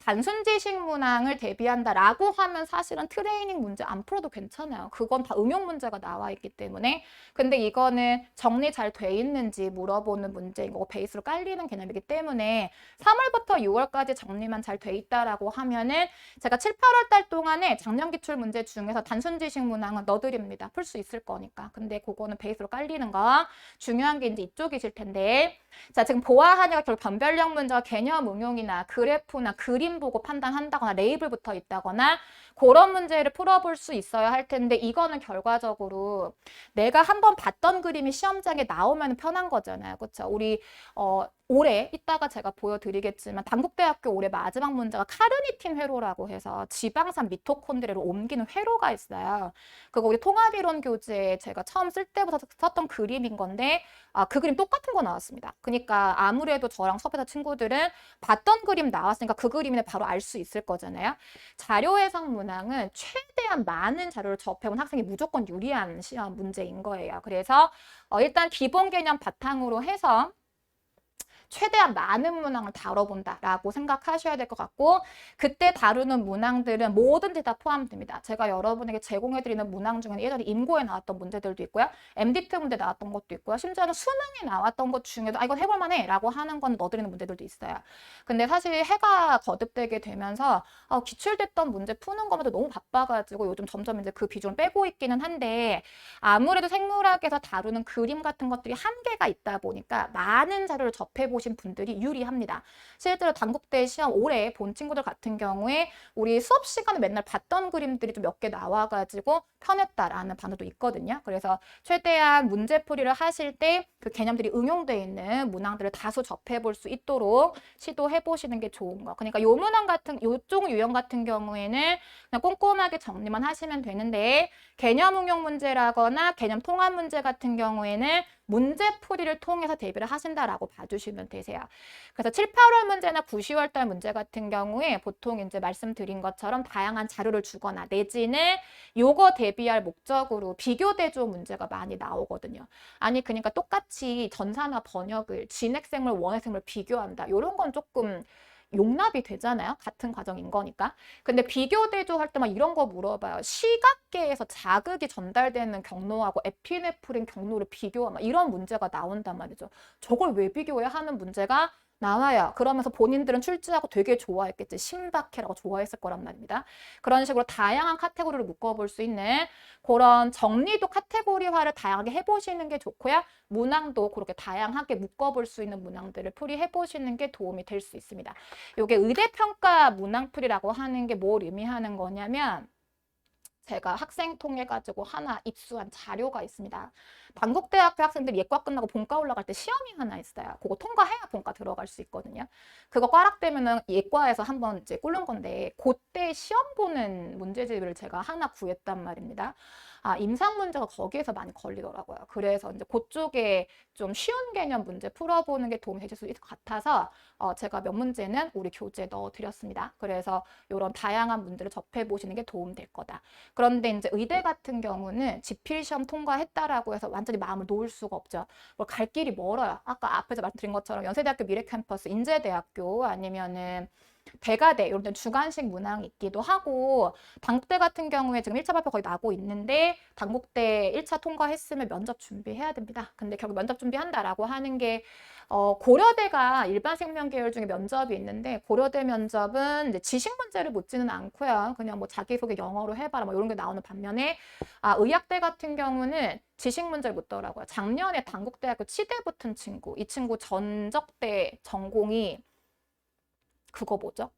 단순 지식 문항을 대비한다라고 하면 사실은 트레이닝 문제 안 풀어도 괜찮아요. 그건 다 응용 문제가 나와 있기 때문에. 근데 이거는 정리 잘 돼 있는지 물어보는 문제인 거고 베이스로 깔리는 개념이기 때문에 3월부터 6월까지 정리만 잘 돼 있다라고 하면은 제가 7, 8월 달 동안에 작년 기출 문제 중에서 단순 지식 문항은 넣어드립니다. 풀 수 있을 거니까. 근데 그거는 베이스로 깔리는 거 중요한 게 이제 이쪽이실 텐데 자, 지금 보아하니까 결국 변별력 문제가 개념 응용이나 그래프나 그림 보고 판단한다거나 레이블 붙어 있다거나 그런 문제를 풀어볼 수 있어야 할 텐데 이거는 결과적으로 내가 한번 봤던 그림이 시험장에 나오면 편한 거잖아요. 그렇죠? 우리 올해 이따가 제가 보여드리겠지만 단국대학교 올해 마지막 문제가 카르니틴 회로라고 해서 지방산 미토콘드리아로 옮기는 회로가 있어요. 그거 우리 통합이론 교재에 제가 처음 쓸 때부터 썼던 그림인 건데 그 그림 똑같은 거 나왔습니다. 그러니까 아무래도 저랑 수업해서 친구들은 봤던 그림 나왔으니까 그 그림을 바로 알 수 있을 거잖아요. 자료 해석 문항은 최대한 많은 자료를 접해본 학생이 무조건 유리한 시험 문제인 거예요. 그래서 일단 기본 개념 바탕으로 해서 최대한 많은 문항을 다뤄본다라고 생각하셔야 될 것 같고 그때 다루는 문항들은 뭐든지 다 포함됩니다. 제가 여러분에게 제공해드리는 문항 중에는 예전에 임고에 나왔던 문제들도 있고요. MDT 문제 나왔던 것도 있고요. 심지어는 수능에 나왔던 것 중에도 이건 해볼만해 라고 하는 건 넣어드리는 문제들도 있어요. 근데 사실 해가 거듭되게 되면서 기출됐던 문제 푸는 것마다 너무 바빠가지고 요즘 점점 이제 그 비중을 빼고 있기는 한데 아무래도 생물학에서 다루는 그림 같은 것들이 한계가 있다 보니까 많은 자료를 접해보시면 해보신 분들이 유리합니다. 실제로 단국대 시험 올해 본 친구들 같은 경우에 우리 수업 시간에 맨날 봤던 그림들이 좀 몇 개 나와가지고 편했다라는 반응도 있거든요. 그래서 최대한 문제풀이를 하실 때 그 개념들이 응용되어 있는 문항들을 다수 접해볼 수 있도록 시도해보시는 게 좋은 거. 그러니까 요 문항 같은, 요쪽 유형 같은 경우에는 그냥 꼼꼼하게 정리만 하시면 되는데 개념 응용 문제라거나 개념 통합 문제 같은 경우에는 문제풀이를 통해서 대비를 하신다라고 봐주시면 되세요. 그래서 7, 8월 문제나 9, 10월 달 문제 같은 경우에 보통 이제 말씀드린 것처럼 다양한 자료를 주거나 내지는 요거 대비할 목적으로 비교 대조 문제가 많이 나오거든요. 아니 그러니까 똑같이 전사나 번역을 진핵생물, 원핵생물 비교한다. 요런 건 조금 용납이 되잖아요. 같은 과정인 거니까. 근데 비교 대조할 때 막 이런 거 물어봐요. 시각계에서 자극이 전달되는 경로하고 에피네프린 경로를 비교하면 이런 문제가 나온단 말이죠. 저걸 왜 비교해 하는 문제가 나와요. 그러면서 본인들은 출제하고 되게 좋아했겠지. 신박해라고 좋아했을 거란 말입니다. 그런 식으로 다양한 카테고리를 묶어볼 수 있는 그런 정리도 카테고리화를 다양하게 해보시는 게 좋고요. 문항도 그렇게 다양하게 묶어볼 수 있는 문항들을 풀이해보시는 게 도움이 될 수 있습니다. 이게 의대평가 문항풀이라고 하는 게 뭘 의미하는 거냐면 제가 학생 통해 가지고 하나 입수한 자료가 있습니다. 단국대학교 학생들이 예과 끝나고 본과 올라갈 때 시험이 하나 있어요. 그거 통과해야 본과 들어갈 수 있거든요. 그거 꽈락되면은 예과에서 한번 이제 꿇는 건데 그때 시험 보는 문제집을 제가 하나 구했단 말입니다. 아, 임상 문제가 거기에서 많이 걸리더라고요. 그래서 이제 그쪽에 좀 쉬운 개념 문제 풀어보는 게 도움이 되실 수 있을 것 같아서 제가 몇 문제는 우리 교재에 넣어드렸습니다. 그래서 이런 다양한 문제를 접해보시는 게 도움 될 거다. 그런데 이제 의대 같은 경우는 지필시험 통과했다라고 해서 완전히 마음을 놓을 수가 없죠. 갈 길이 멀어요. 아까 앞에서 말씀드린 것처럼 연세대학교 미래캠퍼스, 인제대학교 아니면은 대가대 이런 데 주관식 문항이 있기도 하고 단국대 같은 경우에 지금 1차 발표 거의 나고 있는데 단국대 1차 통과했으면 면접 준비해야 됩니다. 근데 결국 면접 준비한다라고 하는 게 고려대가 일반 생명 계열 중에 면접이 있는데 고려대 면접은 이제 지식 문제를 묻지는 않고요. 그냥 뭐 자기소개 영어로 해봐라 뭐 이런 게 나오는 반면에 의학대 같은 경우는 지식 문제를 묻더라고요. 작년에 단국대학교 치대 붙은 친구, 이 친구 전적대 전공이 그거 뭐죠?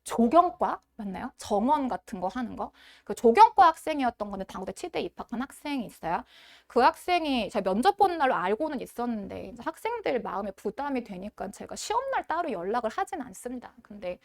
조경과 맞나요? 정원 같은 거 하는 거. 그 조경과 학생이었던 건데 단국대 치대에 입학한 학생이 있어요. 그 학생이 제가 면접 보는 날로 알고는 있었는데 이제 학생들 마음에 부담이 되니까 제가 시험날 따로 연락을 하진 않습니다. 근데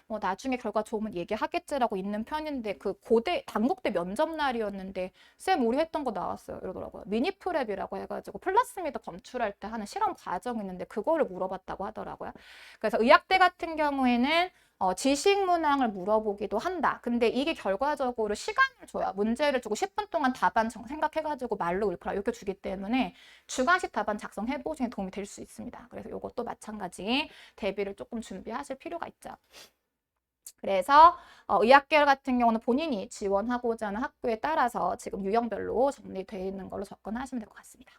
뭐 나중에 결과 좋으면 얘기하겠지라고 있는 편인데 그 고대 단국대 면접 날이었는데 쌤 우리 했던 거 나왔어요 이러더라고요. 미니프랩이라고 해가지고 플라스미드 검출할 때 하는 실험 과정이 있는데 그거를 물어봤다고 하더라고요. 그래서 의학대 같은 경우에는 지식 문항을 물어보기도 한다. 근데 이게 결과적으로 시간을 줘요. 문제를 주고 10분 동안 답안 생각해가지고 말로 읊으라 이렇게 주기 때문에 주관식 답안 작성해보시는 데 도움이 될 수 있습니다. 그래서 이것도 마찬가지 대비를 조금 준비하실 필요가 있죠. 그래서 의학계열 같은 경우는 본인이 지원하고자 하는 학교에 따라서 지금 유형별로 정리되어 있는 걸로 접근하시면 될 것 같습니다.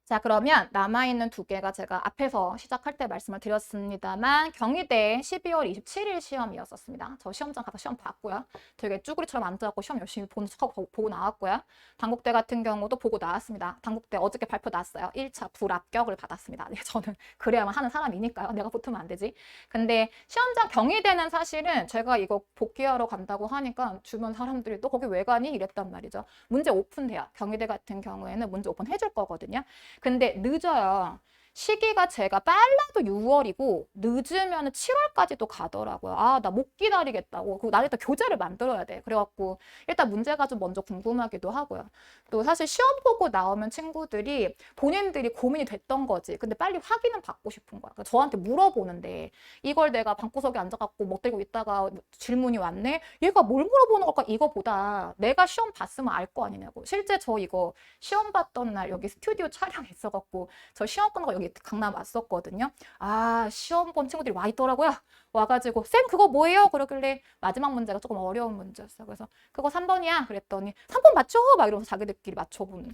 자, 그러면 남아있는 두 개가 제가 앞에서 시작할 때 말씀을 드렸습니다만 경희대 12월 27일 시험이었었습니다. 저 시험장 가서 시험 봤고요. 되게 쭈구리처럼 앉아갖고 시험 열심히 보는 척하고 보고 나왔고요. 단국대 같은 경우도 보고 나왔습니다. 단국대 어저께 발표 났어요. 1차 불합격을 받았습니다. 저는 그래야만 하는 사람이니까요. 내가 붙으면 안 되지. 근데 시험장 경희대는 사실은 제가 이거 복귀하러 간다고 하니까 주변 사람들이 또 거기 왜 가니? 이랬단 말이죠. 문제 오픈돼요. 경희대 같은 경우에는 문제 오픈 해줄 거거든요. 근데 늦어요. 시기가 제가 빨라도 6월이고 늦으면 7월까지도 가더라고요. 아, 나 못 기다리겠다고. 그리고 나 일단 교재를 만들어야 돼. 그래갖고 일단 문제가 좀 먼저 궁금하기도 하고요. 또 사실 시험 보고 나오면 친구들이 본인들이 고민이 됐던 거지. 근데 빨리 확인은 받고 싶은 거야. 그러니까 저한테 물어보는데 이걸 내가 방구석에 앉아갖고 못 들고 있다가 질문이 왔네? 얘가 뭘 물어보는 걸까? 이거보다 내가 시험 봤으면 알 거 아니냐고. 실제 저 이거 시험 봤던 날 여기 스튜디오 촬영 있어갖고 저 시험 끝나고 여기 강남 왔었거든요. 아, 시험 본 친구들이 와 있더라고요. 와가지고 쌤 그거 뭐예요? 그러길래 마지막 문제가 조금 어려운 문제였어요. 그래서 그거 3번이야? 그랬더니 3번 맞죠? 막 이러면서 자기들끼리 맞춰보는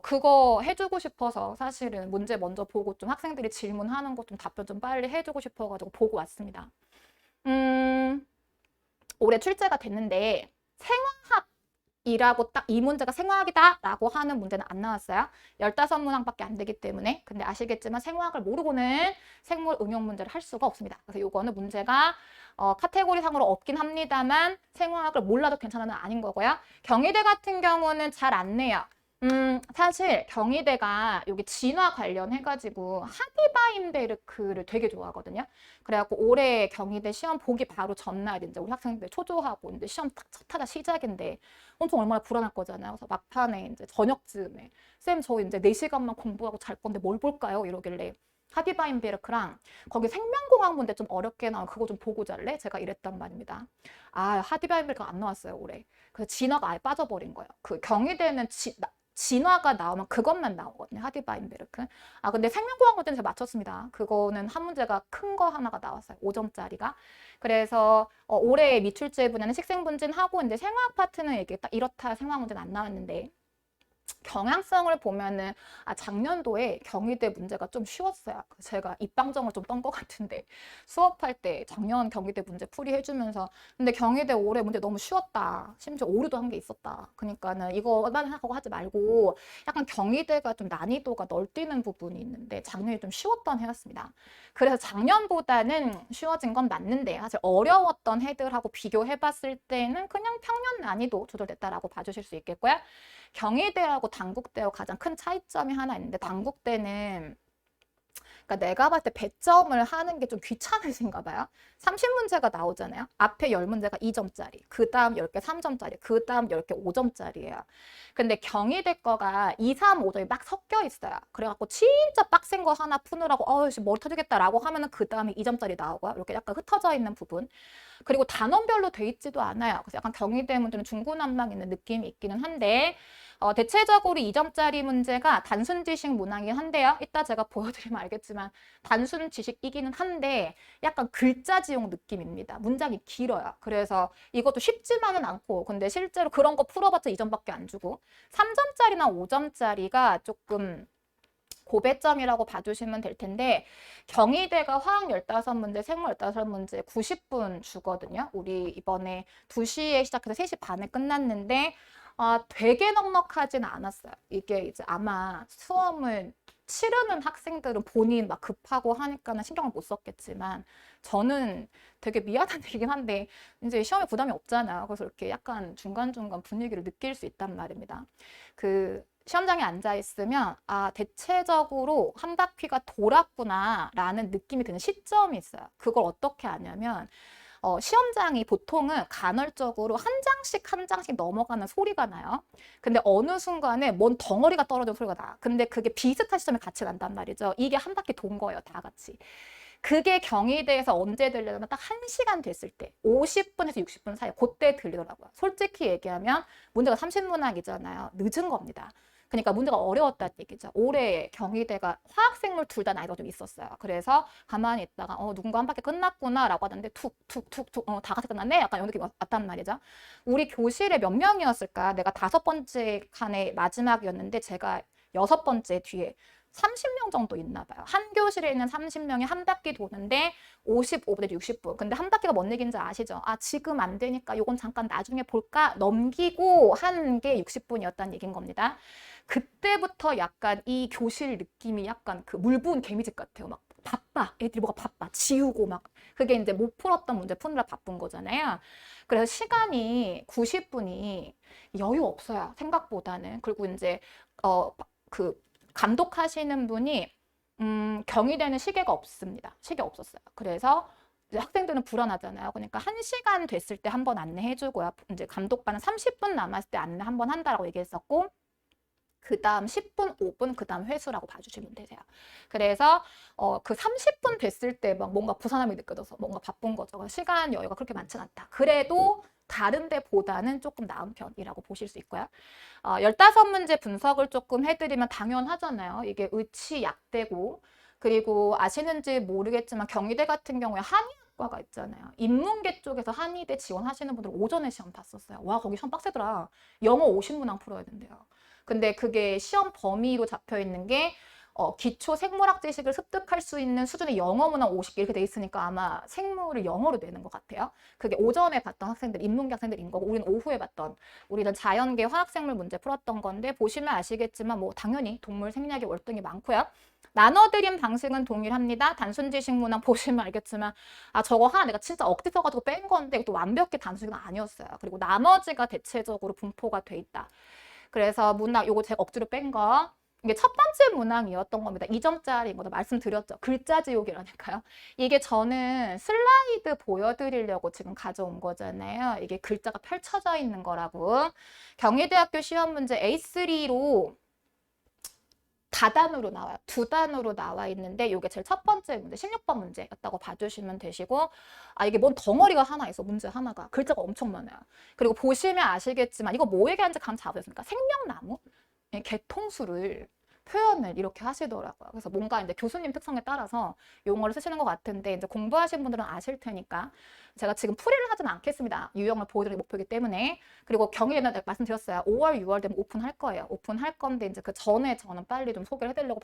그거 해주고 싶어서 사실은 문제 먼저 보고 좀 학생들이 질문하는 거 좀 답변 좀 빨리 해주고 싶어가지고 보고 왔습니다. 올해 출제가 됐는데 생화학 이라고 딱 이 문제가 생화학이다라고 하는 문제는 안 나왔어요. 15문항밖에 안 되기 때문에. 근데 아시겠지만 생화학을 모르고는 생물 응용 문제를 할 수가 없습니다. 그래서 요거는 문제가 카테고리 상으로 없긴 합니다만 생화학을 몰라도 괜찮은 건 아닌 거고요. 경희대 같은 경우는 잘 안 내요. 사실 경희대가 여기 진화 관련해가지고 하디바인베르크를 되게 좋아하거든요. 그래갖고 올해 경희대 시험 보기 바로 전날 이제 우리 학생들 초조하고 이제 시험 딱 첫 타자 시작인데 엄청 얼마나 불안할 거잖아요. 그래서 막판에 이제 저녁쯤에 쌤 저 이제 4시간만 공부하고 잘 건데 뭘 볼까요? 이러길래 하디바인베르크랑 거기 생명공학 문제 좀 어렵게 나온 그거 좀 보고 잘래? 제가 이랬단 말입니다. 아 하디바인베르크가 안 나왔어요 올해. 그래서 진화가 아예 빠져버린 거예요. 그 경희대는 진화가 나오면 그것만 나오거든요. 하디바인베르크. 아 근데 생명공학 문제는 제가 맞췄습니다. 그거는 한 문제가 큰 거 하나가 나왔어요. 5점짜리가. 그래서 올해 미출제 분야는 식생분진하고 이제 생화학 파트는 이게 딱 이렇다 생화학 문제는 안 나왔는데 경향성을 보면은 작년도에 경희대 문제가 좀 쉬웠어요. 제가 입방정을 좀 떤 것 같은데 수업할 때 작년 경희대 문제 풀이 해주면서 근데 경희대 올해 문제 너무 쉬웠다. 심지어 오류도 한 게 있었다. 그러니까는 이거만 생각하고 하지 말고 약간 경희대가 좀 난이도가 널뛰는 부분이 있는데 작년이 좀 쉬웠던 해였습니다. 그래서 작년보다는 쉬워진 건 맞는데 사실 어려웠던 해들하고 비교해봤을 때는 그냥 평년 난이도 조절됐다라고 봐주실 수 있겠고요. 경희대하고 단국대하고 가장 큰 차이점이 하나 있는데 단국대는 그러니까 내가 봤을 때 배점을 하는 게 좀 귀찮으신가 봐요. 30문제가 나오잖아요. 앞에 10문제가 2점짜리, 그 다음 10개 3점짜리, 그 다음 10개 5점짜리예요. 근데 경희대 거가 2, 3, 5점이 막 섞여 있어요. 그래갖고 진짜 빡센 거 하나 푸느라고 어이씨 머리 터지겠다라고 하면은 그 다음에 2점짜리 나오고요. 이렇게 약간 흩어져 있는 부분. 그리고 단원별로 돼 있지도 않아요. 그래서 약간 경희대 문제는 중구난방 있는 느낌이 있기는 한데 대체적으로 2점짜리 문제가 단순 지식 문항이긴 한데요. 이따 제가 보여드리면 알겠지만 단순 지식이기는 한데 약간 글자 지용 느낌입니다. 문장이 길어요. 그래서 이것도 쉽지만은 않고 근데 실제로 그런 거 풀어봤자 2점밖에 안 주고 3점짜리나 5점짜리가 조금 고배점이라고 봐주시면 될 텐데 경희대가 화학 15문제, 생물 15문제 90분 주거든요. 우리 이번에 2시에 시작해서 3시 반에 끝났는데 되게 넉넉하진 않았어요. 이게 이제 아마 수험을 치르는 학생들은 본인 막 급하고 하니까는 신경을 못 썼겠지만 저는 되게 미안한 얘기긴 한데 이제 시험에 부담이 없잖아요. 그래서 이렇게 약간 중간중간 분위기를 느낄 수 있단 말입니다. 그 시험장에 앉아 있으면 대체적으로 한 바퀴가 돌았구나 라는 느낌이 드는 시점이 있어요. 그걸 어떻게 아냐면 시험장이 보통은 간헐적으로 한 장씩 한 장씩 넘어가는 소리가 나요. 근데 어느 순간에 뭔 덩어리가 떨어지는 소리가 나. 근데 그게 비슷한 시점에 같이 난단 말이죠. 이게 한 바퀴 돈 거예요, 다 같이. 그게 경희대에서 언제 들리냐면 딱 1시간 됐을 때 50분에서 60분 사이 그때 들리더라고요. 솔직히 얘기하면 문제가 30문항이잖아요. 늦은 겁니다. 그러니까 문제가 어려웠다는 얘기죠. 올해 경희대가 화학생물 둘 다 나이가 좀 있었어요. 그래서 가만히 있다가 누군가 한 바퀴 끝났구나 라고 하던데 툭툭툭툭 다 같이 끝났네? 약간 이런 느낌이 왔단 말이죠. 우리 교실에 몇 명이었을까? 내가 5번째 칸의 마지막이었는데 제가 6번째 뒤에 30명 정도 있나 봐요. 한 교실에 있는 30명이 한 바퀴 도는데 55분에서 60분. 근데 한 바퀴가 뭔 얘기인지 아시죠? 지금 안 되니까 요건 잠깐 나중에 볼까? 넘기고 한 게 60분이었다는 얘기인 겁니다. 그때부터 약간 이 교실 느낌이 약간 그 물 부은 개미집 같아요. 막 바빠. 애들이 뭐가 바빠. 지우고 막. 그게 이제 못 풀었던 문제 푸느라 바쁜 거잖아요. 그래서 시간이 90분이 여유 없어요. 생각보다는. 그리고 이제 그 감독하시는 분이 경희대는 시계가 없습니다. 시계 없었어요. 그래서 이제 학생들은 불안하잖아요. 그러니까 1시간 됐을 때 한 번 안내해주고요. 이제 감독반은 30분 남았을 때 안내 한 번 한다라고 얘기했었고 그 다음 10분, 5분, 그 다음 회수라고 봐주시면 되세요. 그래서 그 30분 됐을 때 막 뭔가 부산함이 느껴져서 뭔가 바쁜 거죠. 시간 여유가 그렇게 많지는 않다. 그래도 다른 데보다는 조금 나은 편이라고 보실 수 있고요. 15문제 분석을 조금 해드리면 당연하잖아요. 이게 의치 약대고 그리고 아시는지 모르겠지만 경희대 같은 경우에 한의학과가 있잖아요. 인문계 쪽에서 한의대 지원하시는 분들 오전에 시험 봤었어요. 와 거기 시험 빡세더라. 영어 50문항 풀어야 된대요. 근데 그게 시험 범위로 잡혀 있는 게 기초 생물학 지식을 습득할 수 있는 수준의 영어 문항 50개 이렇게 돼 있으니까 아마 생물을 영어로 내는 것 같아요. 그게 오전에 봤던 학생들, 인문계 학생들인 거고 우리는 오후에 봤던 우리는 자연계 화학생물 문제 풀었던 건데 보시면 아시겠지만 뭐 당연히 동물 생략이 월등히 많고요. 나눠드림 방식은 동일합니다. 단순 지식 문항 보시면 알겠지만 저거 하나 내가 진짜 억지 써가지고 뺀 건데 이것도 완벽히 단순은 아니었어요. 그리고 나머지가 대체적으로 분포가 돼 있다. 그래서 문항 요거 제가 억지로 뺀 거 이게 첫 번째 문항이었던 겁니다. 2점짜리인 거도 말씀드렸죠. 글자 지옥이라니까요. 이게 저는 슬라이드 보여드리려고 지금 가져온 거잖아요. 이게 글자가 펼쳐져 있는 거라고. 경희대학교 시험 문제 A3로 다단으로 나와요. 두 단으로 나와 있는데 이게 제일 첫 번째 문제, 16번 문제였다고 봐주시면 되시고 이게 뭔 덩어리가 하나 있어, 문제 하나가. 글자가 엄청 많아요. 그리고 보시면 아시겠지만 이거 뭐 얘기하는지 감 잡으셨습니까? 생명나무? 개통수를 표현을 이렇게 하시더라고요. 그래서 뭔가 이제 교수님 특성에 따라서 용어를 쓰시는 것 같은데 이제 공부하신 분들은 아실 테니까 제가 지금 풀이를 하지는 않겠습니다. 유형을 보여드리는 목표이기 때문에. 그리고 경희대는 말씀드렸어요. 5월, 6월 되면 오픈할 거예요. 오픈할 건데 이제 그 전에 저는 빨리 좀 소개를 해드리려고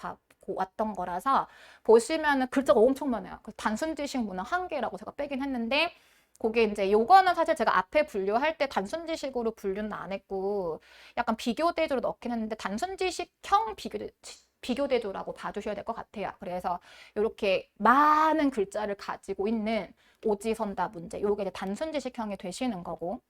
왔던 거라서 보시면은 글자가 엄청 많아요. 단순 지식 문항 1개라고 제가 빼긴 했는데 그게 이제 요거는 사실 제가 앞에 분류할 때 단순 지식으로 분류는 안 했고 약간 비교 대조로 넣긴 했는데 단순 지식형 비교 대조라고 봐주셔야 될 것 같아요. 그래서 이렇게 많은 글자를 가지고 있는 오지선다 문제, 요게 이제 단순 지식형이 되시는 거고.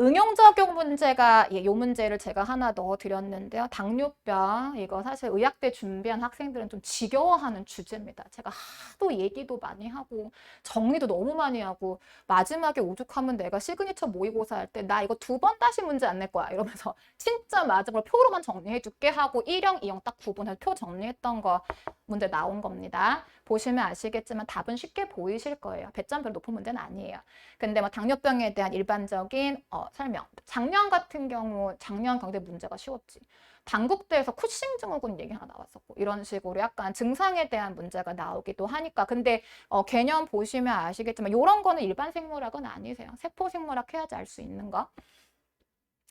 응용 적용 문제가 요 문제를 제가 하나 넣어드렸는데요. 당뇨병 이거 사실 의학대 준비한 학생들은 좀 지겨워하는 주제입니다. 제가 하도 얘기도 많이 하고 정리도 너무 많이 하고 마지막에 오죽하면 내가 시그니처 모의고사 할 때 나 이거 2번 다시 문제 안 낼 거야 이러면서 진짜 마지막으로 표로만 정리해줄게 하고 1형, 2형 딱 구분해서 표 정리했던 거 문제 나온 겁니다. 보시면 아시겠지만 답은 쉽게 보이실 거예요. 배점 별로 높은 문제는 아니에요. 근데 뭐 당뇨병에 대한 일반적인 설명. 작년 같은 경우 작년 경대 문제가 쉬웠지. 당국대에서 쿠싱 증후군 얘기 하나 나왔었고 이런 식으로 약간 증상에 대한 문제가 나오기도 하니까 근데 개념 보시면 아시겠지만 이런 거는 일반 생물학은 아니세요. 세포 생물학 해야지 알 수 있는 거.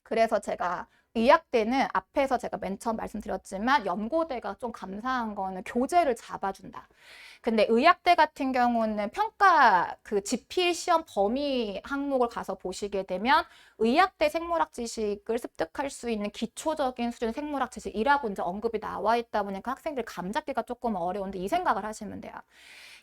그래서 제가 의학대는 앞에서 제가 맨 처음 말씀드렸지만 연고대가 좀 감사한 거는 교재를 잡아준다. 근데 의학대 같은 경우는 평가 그 지필 시험 범위 항목을 가서 보시게 되면 의학대 생물학 지식을 습득할 수 있는 기초적인 수준 생물학 지식이라고 이제 언급이 나와 있다 보니까 학생들 감 잡기가 조금 어려운데 이 생각을 하시면 돼요.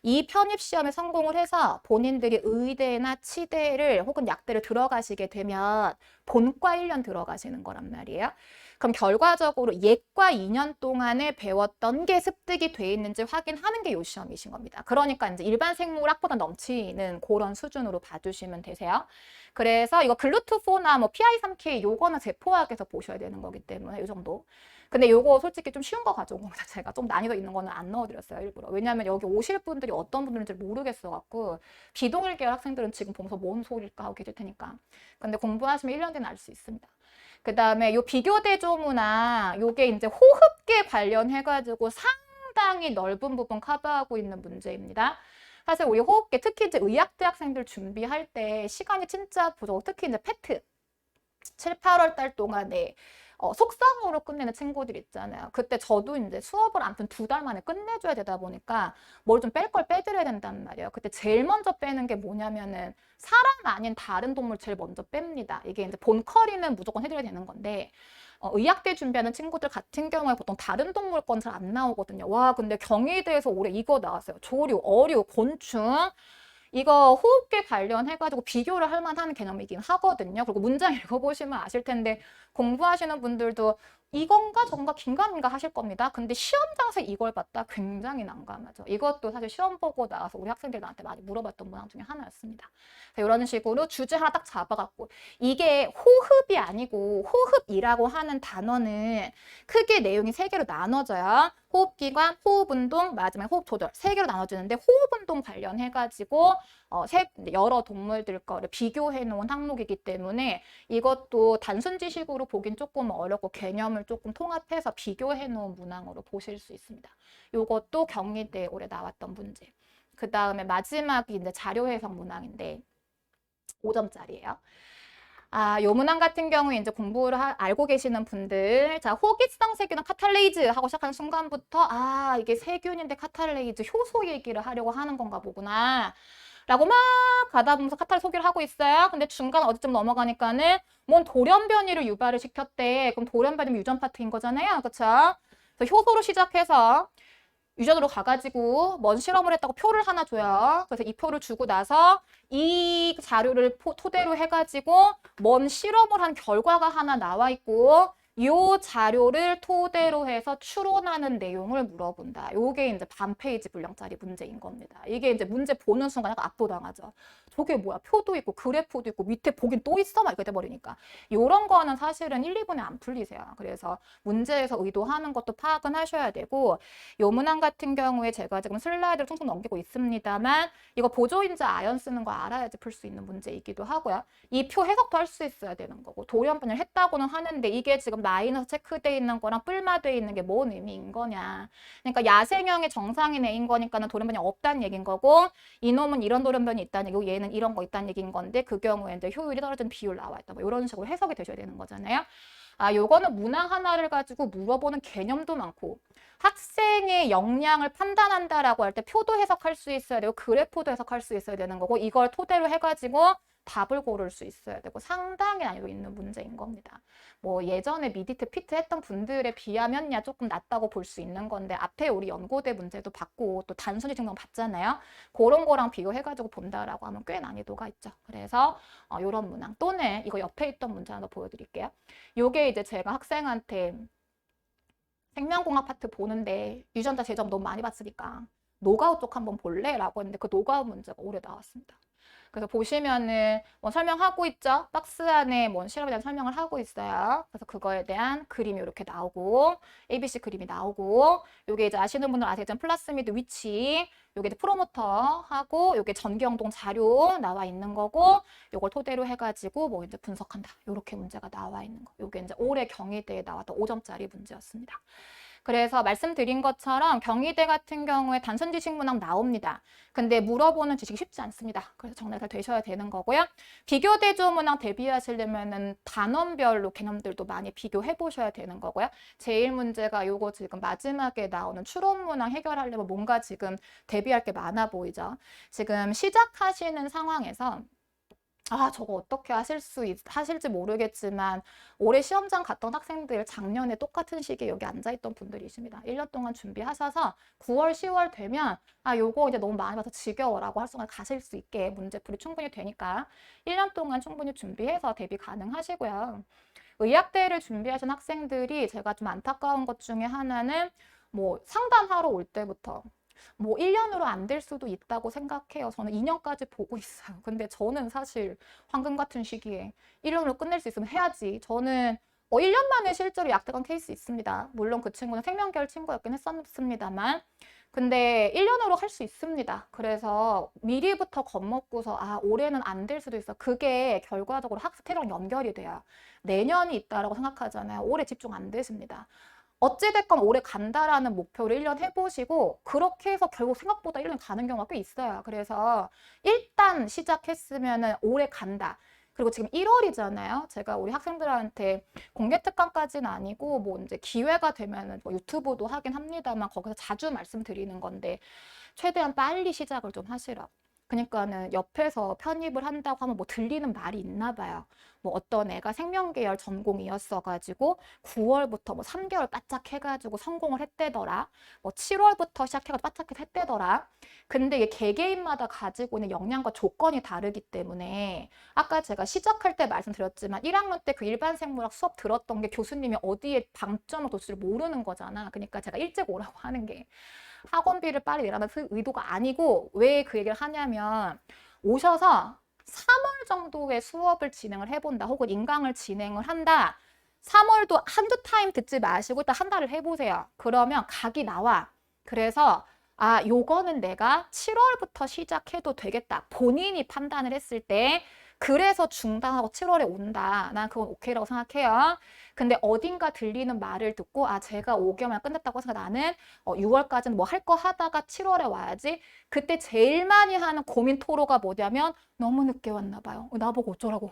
이 편입 시험에 성공을 해서 본인들이 의대나 치대를 혹은 약대를 들어가시게 되면 본과 1년 들어가시는 거란 말이에요. 그럼 결과적으로 예과 2년 동안에 배웠던 게 습득이 돼 있는지 확인하는 게 요 시험이신 겁니다. 그러니까 이제 일반 생물학보다 넘치는 그런 수준으로 봐주시면 되세요. 그래서 이거 글루트4나 뭐 PI3K 요거는 세포학에서 보셔야 되는 거기 때문에 요 정도. 근데 요거 솔직히 좀 쉬운 거 가져온 겁니다. 제가 좀 난이도 있는 거는 안 넣어드렸어요, 일부러. 왜냐하면 여기 오실 분들이 어떤 분들인지 모르겠어갖고 비동일 계열 학생들은 지금 보면서 뭔 소리일까 하고 계실 테니까. 근데 공부하시면 1년 뒤는 알 수 있습니다. 그 다음에 요 비교대조문화 요게 이제 호흡계 관련해가지고 상당히 넓은 부분 커버하고 있는 문제입니다. 사실 우리 호흡계 특히 이제 의학대 학생들 준비할 때 시간이 진짜 부족. 특히 이제 페트 7, 8월 달 동안에 속성으로 끝내는 친구들 있잖아요. 그때 저도 이제 수업을 아무튼 2달 만에 끝내줘야 되다 보니까 뭘 좀 뺄 걸 빼드려야 된단 말이에요. 그때 제일 먼저 빼는 게 뭐냐면은 사람 아닌 다른 동물 제일 먼저 뺍니다. 이게 이제 본커리는 무조건 해드려야 되는 건데 의학대 준비하는 친구들 같은 경우에 보통 다른 동물 건 잘 안 나오거든요. 와, 근데 경희대에서 올해 이거 나왔어요. 조류, 어류, 곤충. 이거 호흡계 관련해가지고 비교를 할 만한 개념이긴 하거든요. 그리고 문장 읽어보시면 아실 텐데 공부하시는 분들도 이건가 저건가 긴가민가 하실 겁니다. 근데 시험장에서 이걸 봤다? 굉장히 난감하죠. 이것도 사실 시험 보고 나와서 우리 학생들 나한테 많이 물어봤던 문항 중에 하나였습니다. 이런 식으로 주제 하나 딱 잡아갖고 이게 호흡이 아니고 호흡이라고 하는 단어는 크게 내용이 3개로 나눠져요. 호흡기관, 호흡운동, 마지막에 호흡조절 3개로 나눠지는데 호흡운동 관련해가지고 여러 동물들 거를 비교해 놓은 항목이기 때문에 이것도 단순 지식으로 보긴 조금 어렵고 개념을 조금 통합해서 비교해 놓은 문항으로 보실 수 있습니다. 이것도 경희대 올해 나왔던 문제. 그 다음에 마지막이 이제 자료 해석 문항인데 5점짜리예요. 요 문항 같은 경우에 이제 공부를 알고 계시는 분들, 자, 호기성 세균은 카탈레이즈 하고 시작하는 순간부터, 이게 세균인데 카탈레이즈 효소 얘기를 하려고 하는 건가 보구나. 라고 막 가다 보면서 카탈 소개를 하고 있어요. 근데 중간 어디쯤 넘어가니까는 뭔 돌연변이를 유발을 시켰대. 그럼 돌연변이면 유전 파트인 거잖아요. 그쵸? 그래서 효소로 시작해서 유전으로 가가지고 뭔 실험을 했다고 표를 하나 줘요. 그래서 이 표를 주고 나서 이 자료를 토대로 해가지고 뭔 실험을 한 결과가 하나 나와 있고 이 자료를 토대로 해서 추론하는 내용을 물어본다. 요게 이제 반 페이지 분량짜리 문제인 겁니다. 이게 이제 문제 보는 순간 약간 압도당하죠. 저게 뭐야? 표도 있고 그래프도 있고 밑에 보긴 또 있어? 막 이렇게 돼버리니까. 요런 거는 사실은 1, 2분에 안 풀리세요. 그래서 문제에서 의도하는 것도 파악은 하셔야 되고 요 문항 같은 경우에 제가 지금 슬라이드를 퉁퉁 넘기고 있습니다만 이거 보조인자 아연 쓰는 거 알아야지 풀 수 있는 문제이기도 하고요. 이 표 해석도 할 수 있어야 되는 거고 돌연변이를 했다고는 하는데 이게 지금 마이너스 체크돼 있는 거랑 뿔마돼 있는 게 뭔 의미인 거냐. 그러니까 야생형의 정상인 애인 거니까는 돌연변이 없다는 얘기인 거고 이놈은 이런 돌연변이 있다는 얘기고 얘는 이런 거 있다는 얘기인 건데 그 경우에 이제 효율이 떨어지는 비율 나와 있다. 뭐 이런 식으로 해석이 되셔야 되는 거잖아요. 요거는 문항 하나를 가지고 물어보는 개념도 많고 학생의 역량을 판단한다라고 할 때 표도 해석할 수 있어야 되고 그래프도 해석할 수 있어야 되는 거고 이걸 토대로 해가지고 답을 고를 수 있어야 되고 상당히 난이도 있는 문제인 겁니다. 뭐 예전에 미디트 피트 했던 분들에 비하면야 조금 낫다고 볼 수 있는 건데 앞에 우리 연고대 문제도 받고 또 단순히 증명 받잖아요. 그런 거랑 비교해가지고 본다라고 하면 꽤 난이도가 있죠. 그래서 이런 문항 또는 이거 옆에 있던 문제 하나 보여드릴게요. 요게 이제 제가 학생한테 생명공학 파트 보는데 유전자 제점 너무 많이 봤으니까 노가우 쪽 한번 볼래? 라고 했는데 그 노가우 문제가 올해 나왔습니다. 그래서 보시면은 뭐 설명하고 있죠. 박스 안에 뭔 실험에 대한 설명을 하고 있어요. 그래서 그거에 대한 그림이 이렇게 나오고 ABC 그림이 나오고 요게 이제 아시는 분들 아시겠지만 플라스미드 위치 요게 이제 프로모터하고 요게 전기영동 자료 나와 있는 거고 요걸 토대로 해가지고 뭐 이제 분석한다. 요렇게 문제가 나와 있는 거. 요게 이제 올해 경희대에 나왔던 5점짜리 문제였습니다. 그래서 말씀드린 것처럼 경희대 같은 경우에 단순 지식 문항 나옵니다. 근데 물어보는 지식이 쉽지 않습니다. 그래서 정말 잘 되셔야 되는 거고요. 비교 대조 문항 대비하시려면은 단원별로 개념들도 많이 비교해 보셔야 되는 거고요. 제일 문제가 요거 지금 마지막에 나오는 추론 문항 해결하려면 뭔가 지금 대비할 게 많아 보이죠. 지금 시작하시는 상황에서 저거 어떻게 하실지 모르겠지만 올해 시험장 갔던 학생들 작년에 똑같은 시기에 여기 앉아있던 분들이십니다. 1년 동안 준비하셔서 9월, 10월 되면 요거 이제 너무 많이 봐서 지겨워라고 할 순간 가실 수 있게 문제풀이 충분히 되니까 1년 동안 충분히 준비해서 대비 가능하시고요. 의학대를 준비하신 학생들이 제가 좀 안타까운 것 중에 하나는 뭐 상담하러 올 때부터 뭐 1년으로 안 될 수도 있다고 생각해요. 저는 2년까지 보고 있어요. 근데 저는 사실 황금 같은 시기에 1년으로 끝낼 수 있으면 해야지. 저는 1년 만에 실제로 약대강 케이스 있습니다. 물론 그 친구는 생명계열 친구였긴 했었습니다만 근데 1년으로 할 수 있습니다. 그래서 미리부터 겁먹고서 올해는 안 될 수도 있어. 그게 결과적으로 학습태랑 연결이 돼요. 내년이 있다라고 생각하잖아요. 올해 집중 안 되십니다. 어찌됐건 오래 간다라는 목표를 1년 해보시고 그렇게 해서 결국 생각보다 1년 가는 경우가 꽤 있어요. 그래서 일단 시작했으면 오래 간다. 그리고 지금 1월이잖아요. 제가 우리 학생들한테 공개 특강까지는 아니고 뭐 이제 기회가 되면은 뭐 유튜브도 하긴 합니다만 거기서 자주 말씀드리는 건데 최대한 빨리 시작을 좀 하시라고. 그러니까는 옆에서 편입을 한다고 하면 뭐 들리는 말이 있나 봐요. 뭐 어떤 애가 생명계열 전공이었어가지고 9월부터 뭐 3개월 바짝 해가지고 성공을 했대더라. 뭐 7월부터 시작해가지고 바짝 했대더라. 근데 이게 개개인마다 가지고 있는 역량과 조건이 다르기 때문에 아까 제가 시작할 때 말씀드렸지만 1학년 때 그 일반 생물학 수업 들었던 게 교수님이 어디에 방점을 뒀을지 모르는 거잖아. 그러니까 제가 일찍 오라고 하는 게 학원비를 빨리 내라는 의도가 아니고 왜 그 얘기를 하냐면 오셔서 3월 정도의 수업을 진행을 해본다 혹은 인강을 진행을 한다. 3월도 한두 타임 듣지 마시고 일단 한 달을 해보세요. 그러면 각이 나와. 그래서 요거는 내가 7월부터 시작해도 되겠다. 본인이 판단을 했을 때 그래서 중단하고 7월에 온다. 난 그건 오케이라고 생각해요. 근데 어딘가 들리는 말을 듣고 아 제가 5개월만 끝냈다고 해서 나는 6월까지는 뭐 할 거 하다가 7월에 와야지. 그때 제일 많이 하는 고민 토로가 뭐냐면 너무 늦게 왔나 봐요. 나보고 어쩌라고.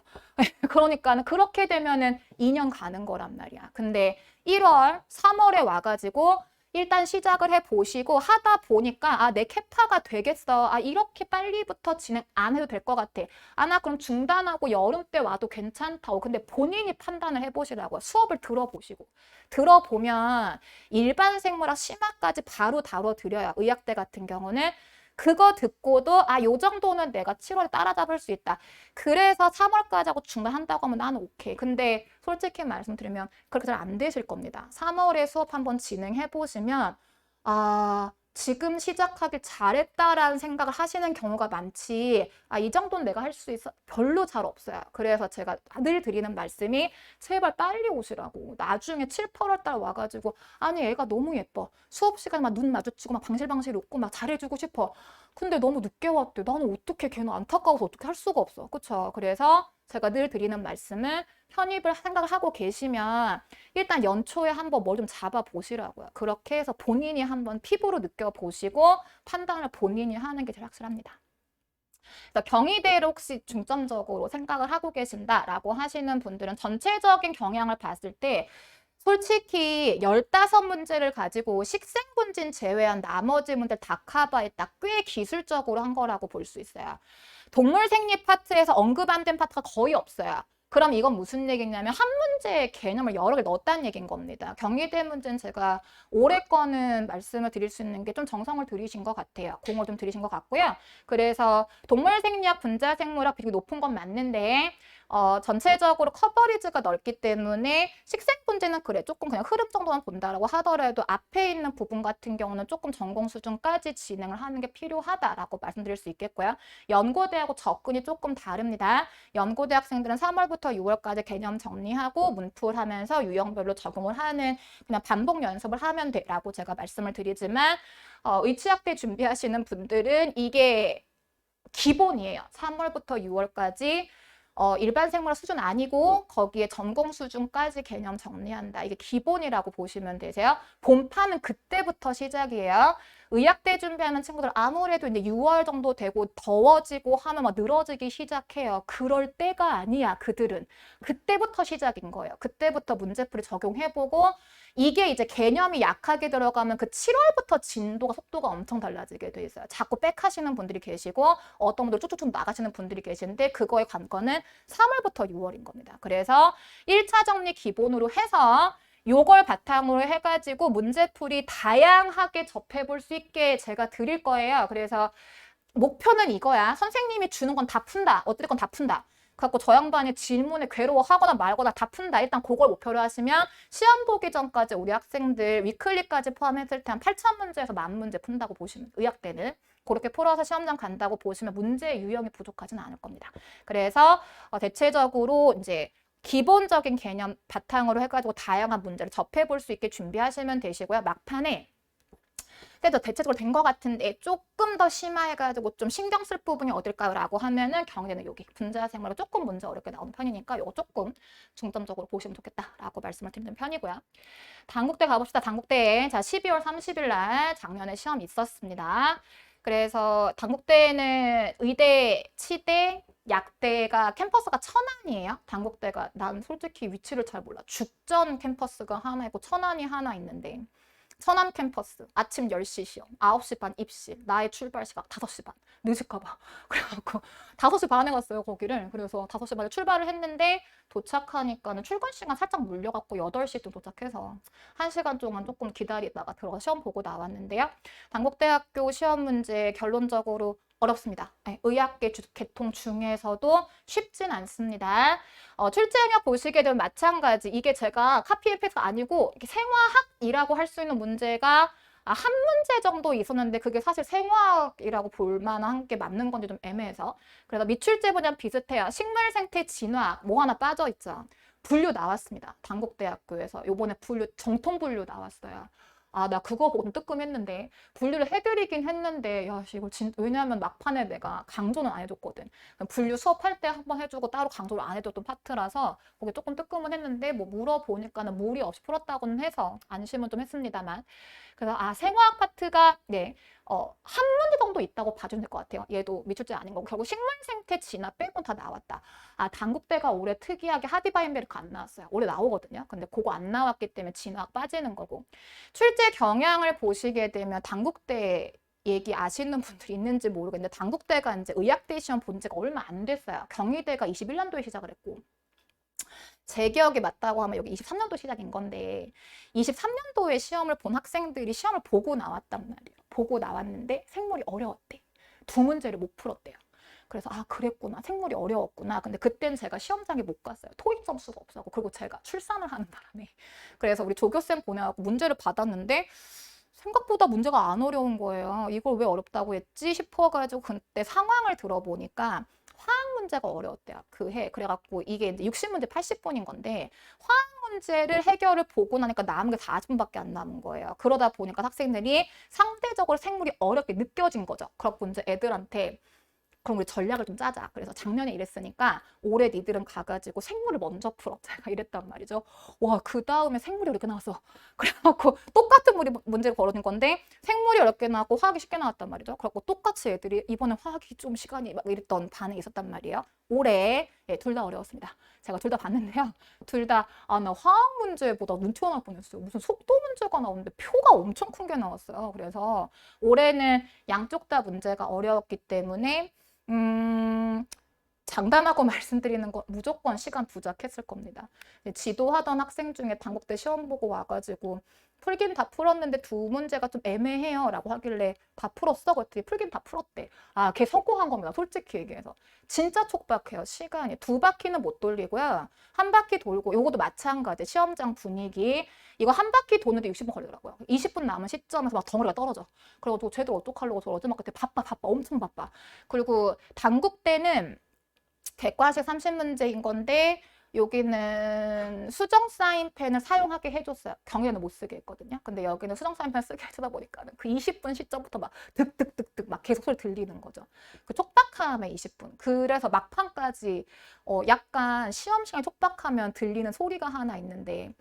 그러니까는 그렇게 되면은 2년 가는 거란 말이야. 근데 1월, 3월에 와가지고 일단 시작을 해보시고 하다 보니까 아, 내 캐파가 되겠어. 아, 이렇게 빨리부터 진행 안 해도 될 것 같아. 아, 나 그럼 중단하고 여름 때 와도 괜찮다고. 근데 본인이 판단을 해보시라고요. 수업을 들어보시고. 들어보면 일반 생물학 심화까지 바로 다뤄드려요. 의학대 같은 경우는. 그거 듣고도 아, 요 정도는 내가 7월에 따라잡을 수 있다. 그래서 3월까지 하고 중단한다고 하면 나는 오케이. 근데 솔직히 말씀드리면 그렇게 잘 안 되실 겁니다. 3월에 수업 한번 진행해 보시면 아, 지금 시작하길 잘했다라는 생각을 하시는 경우가 많지 아, 이 정도는 내가 할 수 있어 별로 잘 없어요. 그래서 제가 늘 드리는 말씀이 제발 빨리 오시라고. 나중에 7, 8월 달 와가지고 아니 애가 너무 예뻐. 수업 시간에 막 눈 마주치고 막 방실방실 웃고 막 잘해주고 싶어. 근데 너무 늦게 왔대. 나는 어떻게 걔는 안타까워서 어떻게 할 수가 없어. 그쵸? 그래서 제가 늘 드리는 말씀은 편입을 생각을 하고 계시면 일단 연초에 한번 뭘 좀 잡아보시라고요. 그렇게 해서 본인이 한번 피부로 느껴보시고 판단을 본인이 하는 게 제일 확실합니다. 그래서 경희대를 혹시 중점적으로 생각을 하고 계신다라고 하시는 분들은 전체적인 경향을 봤을 때 솔직히 15문제를 가지고 식생분진 제외한 나머지 문제를 다 커버했다. 꽤 기술적으로 한 거라고 볼 수 있어요. 동물 생리 파트에서 언급 안 된 파트가 거의 없어요. 그럼 이건 무슨 얘기냐면 한 문제의 개념을 여러 개 넣었다는 얘기인 겁니다. 경희대 문제는 제가 올해 거는 말씀을 드릴 수 있는 게 좀 정성을 들이신 것 같아요. 공을 좀 들이신 것 같고요. 그래서 동물 생리학, 분자 생물학 비중이 높은 건 맞는데 전체적으로 커버리지가 넓기 때문에 식생분지는 그래 조금 그냥 흐름 정도만 본다라고 하더라도 앞에 있는 부분 같은 경우는 조금 전공 수준까지 진행을 하는 게 필요하다라고 말씀드릴 수 있겠고요. 연고대하고 접근이 조금 다릅니다. 연고대 학생들은 3월부터 6월까지 개념 정리하고 문풀하면서 유형별로 적용을 하는 그냥 반복 연습을 하면 돼라고 제가 말씀을 드리지만 의치학대 준비하시는 분들은 이게 기본이에요. 3월부터 6월까지 일반 생물학 수준 아니고 거기에 전공 수준까지 개념 정리한다. 이게 기본이라고 보시면 되세요. 본판은 그때부터 시작이에요. 의학대 준비하는 친구들 아무래도 이제 6월 정도 되고 더워지고 하면 막 늘어지기 시작해요. 그럴 때가 아니야, 그들은. 그때부터 시작인 거예요. 그때부터 문제풀이 적용해보고 이게 이제 개념이 약하게 들어가면 그 7월부터 진도가 속도가 엄청 달라지게 돼 있어요. 자꾸 백하시는 분들이 계시고 어떤 분들 쭉쭉쭉 나가시는 분들이 계신데 그거의 관건은 3월부터 6월인 겁니다. 그래서 1차 정리 기본으로 해서 요걸 바탕으로 해가지고 문제풀이 다양하게 접해볼 수 있게 제가 드릴 거예요. 그래서 목표는 이거야. 선생님이 주는 건 다 푼다. 어쨌건 다 푼다. 그래갖고 저 양반이 질문에 괴로워하거나 말거나 다 푼다. 일단 그걸 목표로 하시면 시험 보기 전까지 우리 학생들 위클리까지 포함했을 때 한 8,000문제에서 10,000문제 푼다고 보시면 의학대는. 그렇게 풀어서 시험장 간다고 보시면 문제 유형이 부족하지는 않을 겁니다. 그래서 대체적으로 이제 기본적인 개념 바탕으로 해가지고 다양한 문제를 접해볼 수 있게 준비하시면 되시고요. 막판에 그래도 대체적으로 된 것 같은데 조금 더 심화해가지고 좀 신경 쓸 부분이 어딜까라고 하면은 경희대는 여기 분자 생물이 조금 문제 어렵게 나오는 편이니까 이거 조금 중점적으로 보시면 좋겠다라고 말씀을 드리는 편이고요. 단국대 가봅시다. 단국대에 자 12월 30일 날 작년에 시험 있었습니다. 그래서 단국대는 의대, 치대, 약대가 캠퍼스가 천안이에요. 단국대가 난 솔직히 위치를 잘 몰라. 죽전 캠퍼스가 하나 있고 천안이 하나 있는데 천안 캠퍼스 아침 10시 시험 9시 반 입시 나의 출발 시각 5시 반 늦을까 봐 그래갖고 5시 반에 갔어요 거기를. 그래서 5시 반에 출발을 했는데 도착하니까는 출근 시간 살짝 물려갖고 8시쯤 도착해서 1시간 동안 조금 기다리다가 들어가 시험 보고 나왔는데요. 단국대학교 시험 문제 결론적으로 어렵습니다. 네, 의학계 계통 중에서도 쉽진 않습니다. 출제 영역 보시게 되면 마찬가지. 이게 제가 카피앤페이스가 아니고 이렇게 생화학이라고 할 수 있는 문제가 한 문제 정도 있었는데 그게 사실 생화학이라고 볼 만한 게 맞는 건지 좀 애매해서. 그래서 미출제 분야 비슷해요. 식물생태 진화 뭐 하나 빠져 있죠. 분류 나왔습니다. 단국대학교에서 요번에 분류 정통 분류 나왔어요. 아, 나 그거 보고 좀 뜨끔했는데 분류를 해드리긴 했는데 야, 씨, 이거 왜냐하면 막판에 내가 강조는 안 해줬거든. 분류 수업할 때 한번 해주고 따로 강조를 안 해줬던 파트라서 거기 조금 뜨끔은 했는데 뭐 물어보니까는 무리 없이 풀었다고는 해서 안심은 좀 했습니다만. 그래서 아, 생화학 파트가 네, 한 문제 정도 있다고 봐주면 될 것 같아요. 얘도 미출제 아닌 거고 결국 식물 생태 진화 빼곤 다 나왔다. 아, 단국대가 올해 특이하게 하디바인베르크 안 나왔어요. 올해 나오거든요. 근데 그거 안 나왔기 때문에 진화학 빠지는 거고. 출제 경향을 보시게 되면 단국대 얘기 아시는 분들이 있는지 모르겠는데 단국대가 이제 의학대 시험 본 지가 얼마 안 됐어요. 경희대가 21년도에 시작을 했고 제 기억에 맞다고 하면 여기 23년도 시작인 건데 23년도에 시험을 본 학생들이 시험을 보고 나왔단 말이에요. 보고 나왔는데 생물이 어려웠대. 두 문제를 못 풀었대요. 그래서 아, 그랬구나. 생물이 어려웠구나. 근데 그땐 제가 시험장에 못 갔어요. 토익 점수가 없어서. 그리고 제가 출산을 하는 바람에. 그래서 우리 조교쌤 보내갖고 문제를 받았는데 생각보다 문제가 안 어려운 거예요. 이걸 왜 어렵다고 했지 싶어가지고 그때 상황을 들어보니까 화학 문제가 어려웠대요. 그 해. 그래갖고 이게 이제 60문제 80분인 건데 화학 문제를 해결을 보고 나니까 남은 게 40분밖에 안 남은 거예요. 그러다 보니까 학생들이 상대적으로 생물이 어렵게 느껴진 거죠. 그렇고 이제 애들한테 그럼 우리 전략을 좀 짜자. 그래서 작년에 이랬으니까 올해 니들은 가가지고 생물을 먼저 풀어. 제가 이랬단 말이죠. 와, 그 다음에 생물이 어렵게 나왔어. 그래갖고 똑같은 문제가 벌어진 건데 생물이 어렵게 나왔고 화학이 쉽게 나왔단 말이죠. 그래갖고 똑같이 애들이 이번에 화학이 좀 시간이 막 이랬던 반응이 있었단 말이에요. 올해 예, 둘 다 어려웠습니다. 제가 둘 다 봤는데요. 둘 다 아, 나 화학 문제보다 눈 튀어나올 뻔했어요. 무슨 속도 문제가 나오는데 표가 엄청 큰 게 나왔어요. 그래서 올해는 양쪽 다 문제가 어려웠기 때문에 장담하고 말씀드리는 건 무조건 시간 부족했을 겁니다. 지도하던 학생 중에 단국대 시험 보고 와가지고 풀긴 다 풀었는데 두 문제가 좀 애매해요 라고 하길래 다 풀었어? 그랬더니 풀긴 다 풀었대. 아, 걔 성공한 겁니다. 솔직히 얘기해서. 진짜 촉박해요. 시간이. 두 바퀴는 못 돌리고요. 한 바퀴 돌고 요것도 마찬가지. 시험장 분위기. 이거 한 바퀴 도는데 60분 걸리더라고요. 20분 남은 시점에서 막 덩어리가 떨어져. 그리고 쟤들 어떡하려고 저러지? 막 그때 바빠 엄청 바빠. 그리고 단국대는 객관식 30문제인 건데 여기는 수정 사인펜을 사용하게 해줬어요. 경희는 못 쓰게 했거든요. 근데 여기는 수정 사인펜 쓰게 해주다 보니까 그 20분 시점부터 막 득득득득 막 계속 소리 들리는 거죠. 그 촉박함의 20분. 그래서 막판까지 약간 시험 시간이 촉박하면 들리는 소리가 하나 있는데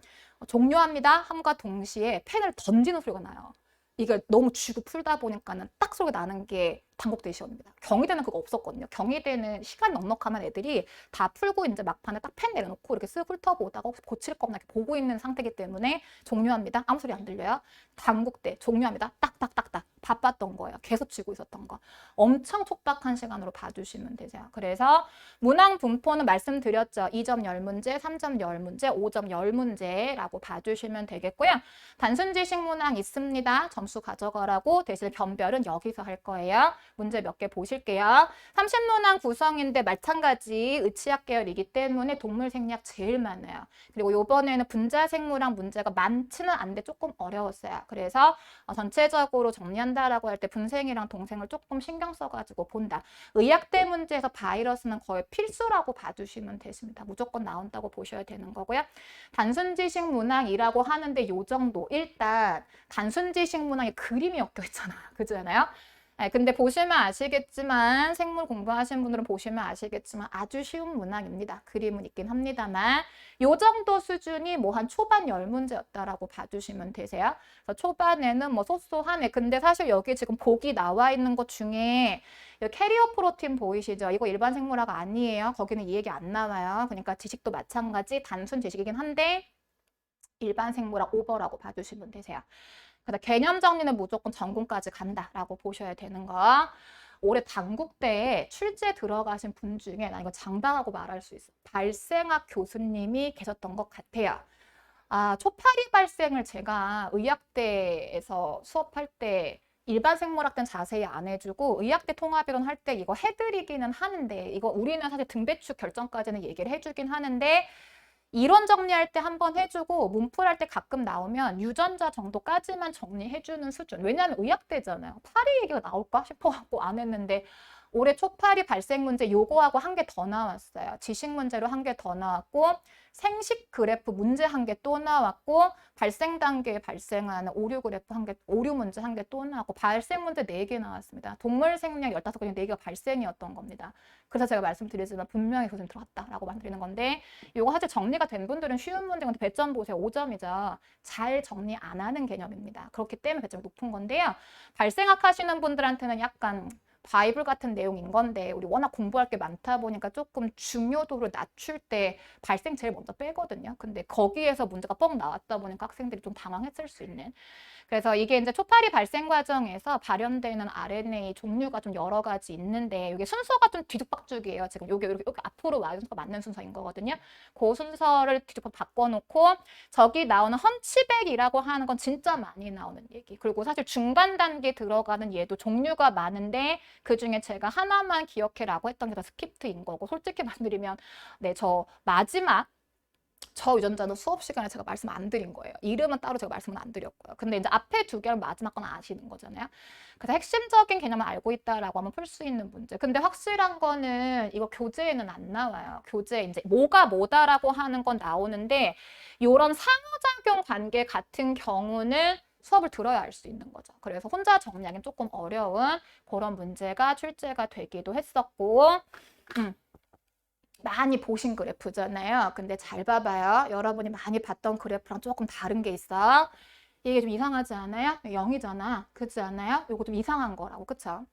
종료합니다 함과 동시에 펜을 던지는 소리가 나요. 이걸 너무 쥐고 풀다 보니까는 딱 소리가 나는 게 단국대 시험입니다. 경희대는 그거 없었거든요. 경희대는 시간이 넉넉하면 애들이 다 풀고 이제 막판에 딱 펜 내려놓고 이렇게 쓱 훑어보다가 혹시 고칠 거나 이렇게 보고 있는 상태이기 때문에 종료합니다. 아무 소리 안 들려요. 단국대 종료합니다. 딱딱딱딱 바빴던 거예요. 계속 쥐고 있었던 거. 엄청 촉박한 시간으로 봐주시면 되세요. 그래서 문항 분포는 말씀드렸죠. 2점 10문제, 3점 10문제, 5점 10문제라고 봐주시면 되겠고요. 단순 지식 문항 있습니다. 점수 가져가라고 대신 변별은 여기서 할 거예요. 문제 몇 개 보실게요. 30문항 구성인데 마찬가지 의치학 계열이기 때문에 동물 생략 제일 많아요. 그리고 이번에는 분자생물학 문제가 많지는 않은데 조금 어려웠어요. 그래서 전체적으로 정리한다라고 할 때 분생이랑 동생을 조금 신경 써가지고 본다. 의학대 문제에서 바이러스는 거의 필수라고 봐주시면 되십니다. 무조건 나온다고 보셔야 되는 거고요. 단순 지식 문항이라고 하는데 요 정도. 일단 단순 지식 문항에 그림이 엮여 있잖아. 그잖아요. 네, 근데 보시면 아시겠지만 생물 공부하신 분들은 보시면 아시겠지만 아주 쉬운 문항입니다. 그림은 있긴 합니다만 요 정도 수준이 뭐 한 초반 10문제였다라고 봐주시면 되세요. 그래서 초반에는 뭐 소소하네. 근데 사실 여기 지금 보기 나와 있는 것 중에 캐리어 프로틴 보이시죠? 이거 일반 생물학 아니에요. 거기는 이 얘기 안 나와요. 그러니까 지식도 마찬가지 단순 지식이긴 한데 일반 생물학 오버라고 봐주시면 되세요. 그래서 개념 정리는 무조건 전공까지 간다라고 보셔야 되는 거. 올해 단국대에 출제 들어가신 분 중에 나 이거 장담하고 말할 수 있어. 발생학 교수님이 계셨던 것 같아요. 아, 초파리 발생을 제가 의학대에서 수업할 때 일반 생물학 때는 자세히 안 해주고 의학대 통합이론 할 때 이거 해드리기는 하는데 이거 우리는 사실 등배축 결정까지는 얘기를 해주긴 하는데 이론 정리할 때 한번 해주고 문풀할 때 가끔 나오면 유전자 정도까지만 정리해주는 수준. 왜냐하면 의학대잖아요. 파리 얘기가 나올까 싶어갖고 안 했는데 올해 초파리 발생 문제 요거하고 한 개 더 나왔어요. 지식 문제로 한 개 더 나왔고 생식 그래프 문제 한 개 또 나왔고 발생 단계에 발생하는 오류 그래프 한 개, 오류 문제 한 개 또 나왔고 발생 문제 4개 나왔습니다. 동물 생명 15개 중에 4개가 발생이었던 겁니다. 그래서 제가 말씀드리지만 분명히 교수님 들어갔다라고 말씀드리는 건데 요거 사실 정리가 된 분들은 쉬운 문제 건데 배점 보세요. 5점이죠. 잘 정리 안 하는 개념입니다. 그렇기 때문에 배점이 높은 건데요. 발생학 하시는 분들한테는 약간 바이블 같은 내용인 건데 우리 워낙 공부할 게 많다 보니까 조금 중요도를 낮출 때 발생 제일 먼저 빼거든요. 근데 거기에서 문제가 뻥 나왔다 보니까 학생들이 좀 당황했을 수 있는. 그래서 이게 이제 초파리 발생 과정에서 발현되는 RNA 종류가 좀 여러 가지 있는데 이게 순서가 좀 뒤죽박죽이에요. 지금 요게 이렇게 앞으로 와는 순서가 맞는 순서인 거거든요. 그 순서를 뒤죽박 바꿔놓고 저기 나오는 험치백이라고 하는 건 진짜 많이 나오는 얘기. 그리고 사실 중간 단계 들어가는 얘도 종류가 많은데 그 중에 제가 하나만 기억해라고 했던 게 다 스크립트인 거고 솔직히 말씀드리면 네, 저 마지막 저 유전자는 수업 시간에 제가 말씀 안 드린 거예요. 이름은 따로 제가 말씀은 안 드렸고요. 근데 이제 앞에 2개는 마지막 건 아시는 거잖아요. 그래서 핵심적인 개념을 알고 있다라고 하면 풀 수 있는 문제. 근데 확실한 거는 이거 교재에는 안 나와요. 교재에 이제 뭐가 뭐다라고 하는 건 나오는데 이런 상호작용 관계 같은 경우는 수업을 들어야 알 수 있는 거죠. 그래서 혼자 정리하기는 조금 어려운 그런 문제가 출제가 되기도 했었고 많이 보신 그래프잖아요. 근데 잘 봐봐요. 여러분이 많이 봤던 그래프랑 조금 다른 게 있어. 이게 좀 이상하지 않아요? 0이잖아. 그렇지 않아요? 이거 좀 이상한 거라고. 그쵸?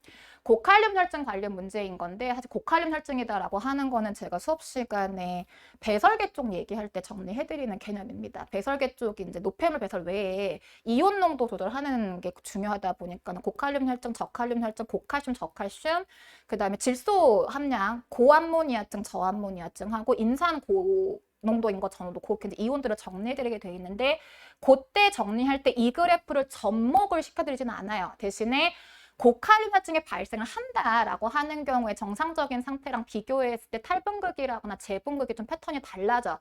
고칼륨 혈증 관련 문제인 건데 사실 고칼륨 혈증이다라고 하는 거는 제가 수업 시간에 배설계 쪽 얘기할 때 정리해드리는 개념입니다. 배설계 쪽이 이제 노폐물 배설 외에 이온 농도 조절하는 게 중요하다 보니까 고칼륨 혈증, 저칼륨 혈증, 고칼슘, 저칼슘, 그 다음에 질소 함량, 고암모니아증, 저암모니아증하고 인산 고 농도인 거 저도 그렇게 이제 이온들을 정리해드리게 돼 있는데 그때 정리할 때 이 그래프를 접목을 시켜드리지는 않아요. 대신에 고칼륨 혈증이 발생을 한다라고 하는 경우에 정상적인 상태랑 비교했을 때 탈분극이라거나 재분극이 좀 패턴이 달라져.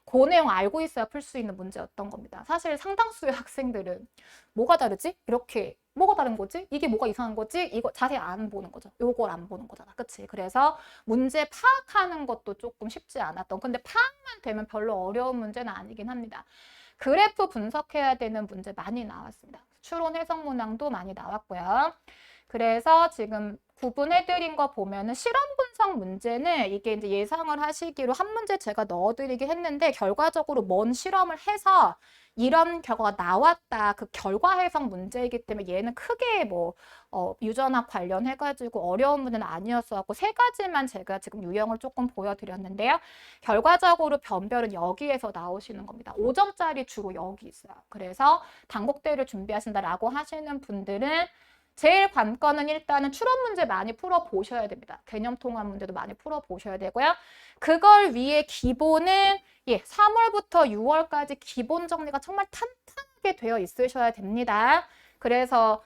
그 내용 알고 있어야 풀 수 있는 문제였던 겁니다. 사실 상당수의 학생들은 뭐가 다르지? 이렇게 뭐가 다른 거지? 이게 뭐가 이상한 거지? 이거 자세히 안 보는 거죠. 요걸 안 보는 거잖아. 그치? 그래서 문제 파악하는 것도 조금 쉽지 않았던. 근데 파악만 되면 별로 어려운 문제는 아니긴 합니다. 그래프 분석해야 되는 문제 많이 나왔습니다. 추론 해석 문항도 많이 나왔고요. 그래서 지금 구분해드린 거 보면은 실험 분석 문제는 이게 이제 예상을 하시기로 한 문제 제가 넣어드리긴 했는데 결과적으로 뭔 실험을 해서 이런 결과가 나왔다. 그 결과 해석 문제이기 때문에 얘는 크게 뭐 유전학 관련해가지고 어려운 문제는 아니었어갖고 3가지만 제가 지금 유형을 조금 보여드렸는데요. 결과적으로 변별은 여기에서 나오시는 겁니다. 5점짜리 주로 여기 있어요. 그래서 단국대를 준비하신다라고 하시는 분들은 제일 관건은 일단은 추론 문제 많이 풀어보셔야 됩니다. 개념 통합 문제도 많이 풀어보셔야 되고요. 그걸 위해 기본은 3월부터 6월까지 기본 정리가 정말 탄탄하게 되어 있으셔야 됩니다. 그래서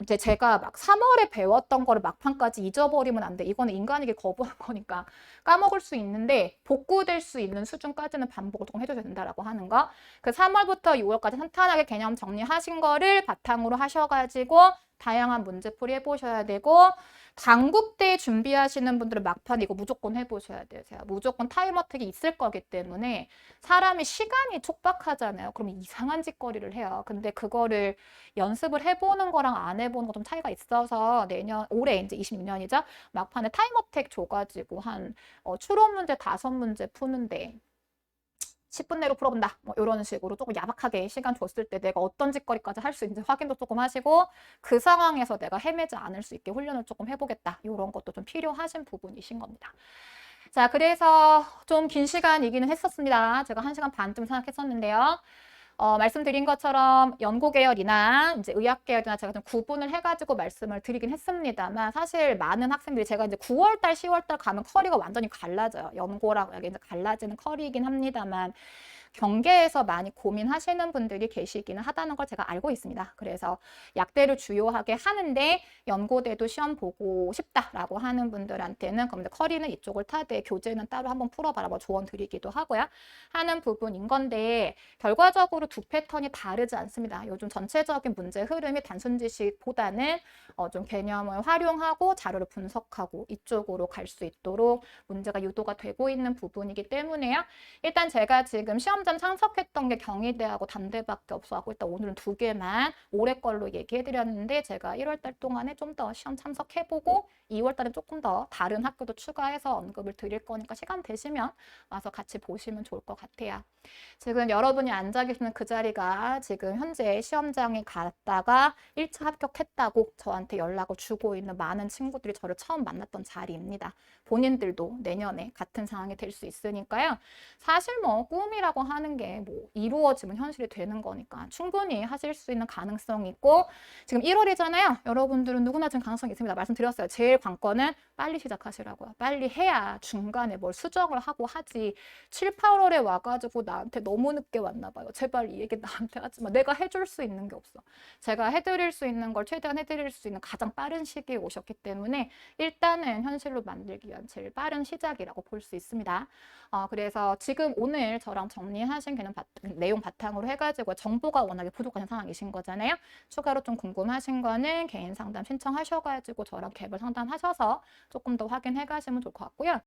이제 제가 막 3월에 배웠던 거를 막판까지 잊어버리면 안 돼. 이거는 인간에게 거부한 거니까 까먹을 수 있는데 복구될 수 있는 수준까지는 반복을 조금 해줘야 된다라고 하는 거. 그 3월부터 6월까지 탄탄하게 개념 정리하신 거를 바탕으로 하셔가지고 다양한 문제풀이 해보셔야 되고 단국대 준비하시는 분들은 막판 이거 무조건 해보셔야 돼요. 제가 무조건 타임어택이 있을 거기 때문에 사람이 시간이 촉박하잖아요. 그러면 이상한 짓거리를 해요. 근데 그거를 연습을 해보는 거랑 안 해보는 거 좀 차이가 있어서 올해 이제 26년이죠. 막판에 타임어택 줘가지고 한 추론 문제 5문제 푸는데 10분 내로 풀어본다. 뭐 이런 식으로 조금 야박하게 시간 줬을 때 내가 어떤 짓거리까지 할 수 있는지 확인도 조금 하시고 그 상황에서 내가 헤매지 않을 수 있게 훈련을 조금 해보겠다. 이런 것도 좀 필요하신 부분이신 겁니다. 자, 그래서 좀 긴 시간이기는 했었습니다. 제가 1시간 반쯤 생각했었는데요. 말씀드린 것처럼 연고 계열이나 이제 의학 계열이나 제가 좀 구분을 해가지고 말씀을 드리긴 했습니다만 사실 많은 학생들이 제가 이제 9월달, 10월달 가면 커리가 완전히 갈라져요. 연고랑 여기 이제 갈라지는 커리이긴 합니다만 경계에서 많이 고민하시는 분들이 계시기는 하다는 걸 제가 알고 있습니다. 그래서 약대를 주요하게 하는데 연고대도 시험 보고 싶다라고 하는 분들한테는 그럼 커리는 이쪽을 타되 교재는 따로 한번 풀어봐라 뭐 조언 드리기도 하고요. 하는 부분인 건데 결과적으로 두 패턴이 다르지 않습니다. 요즘 전체적인 문제 흐름이 단순 지식보다는 좀 개념을 활용하고 자료를 분석하고 이쪽으로 갈 수 있도록 문제가 유도가 되고 있는 부분이기 때문에요. 일단 제가 지금 시험장 참석했던 게 경희대하고 단대밖에 없어갖고 일단 오늘은 2개만 올해 걸로 얘기해드렸는데 제가 1월 달 동안에 좀 더 시험 참석해보고 2월 달에 조금 더 다른 학교도 추가해서 언급을 드릴 거니까 시간 되시면 와서 같이 보시면 좋을 것 같아요. 지금 여러분이 앉아 계시는 그 자리가 지금 현재 시험장에 갔다가 1차 합격했다고 저한테 연락을 주고 있는 많은 친구들이 저를 처음 만났던 자리입니다. 본인들도 내년에 같은 상황이 될 수 있으니까요. 사실 뭐 꿈이라고 하는 게 뭐 이루어지면 현실이 되는 거니까 충분히 하실 수 있는 가능성이 있고 지금 1월이잖아요. 여러분들은 누구나 지금 가능성이 있습니다. 말씀드렸어요. 제일 관건은 빨리 시작하시라고요. 빨리 해야 중간에 뭘 수정을 하고 하지. 7, 8월에 와가지고 나한테 너무 늦게 왔나 봐요. 제발 이 얘기 나한테 하지 마. 내가 해줄 수 있는 게 없어. 제가 해드릴 수 있는 걸 최대한 해드릴 수 있는 가장 빠른 시기에 오셨기 때문에 일단은 현실로 만들기 위한 제일 빠른 시작이라고 볼 수 있습니다. 그래서 지금 오늘 저랑 정리하신 내용 바탕으로 해가지고 정보가 워낙에 부족한 상황이신 거잖아요. 추가로 좀 궁금하신 거는 개인 상담 신청하셔가지고 저랑 개별 상담하셔서 조금 더 확인해 가시면 좋을 것 같고요.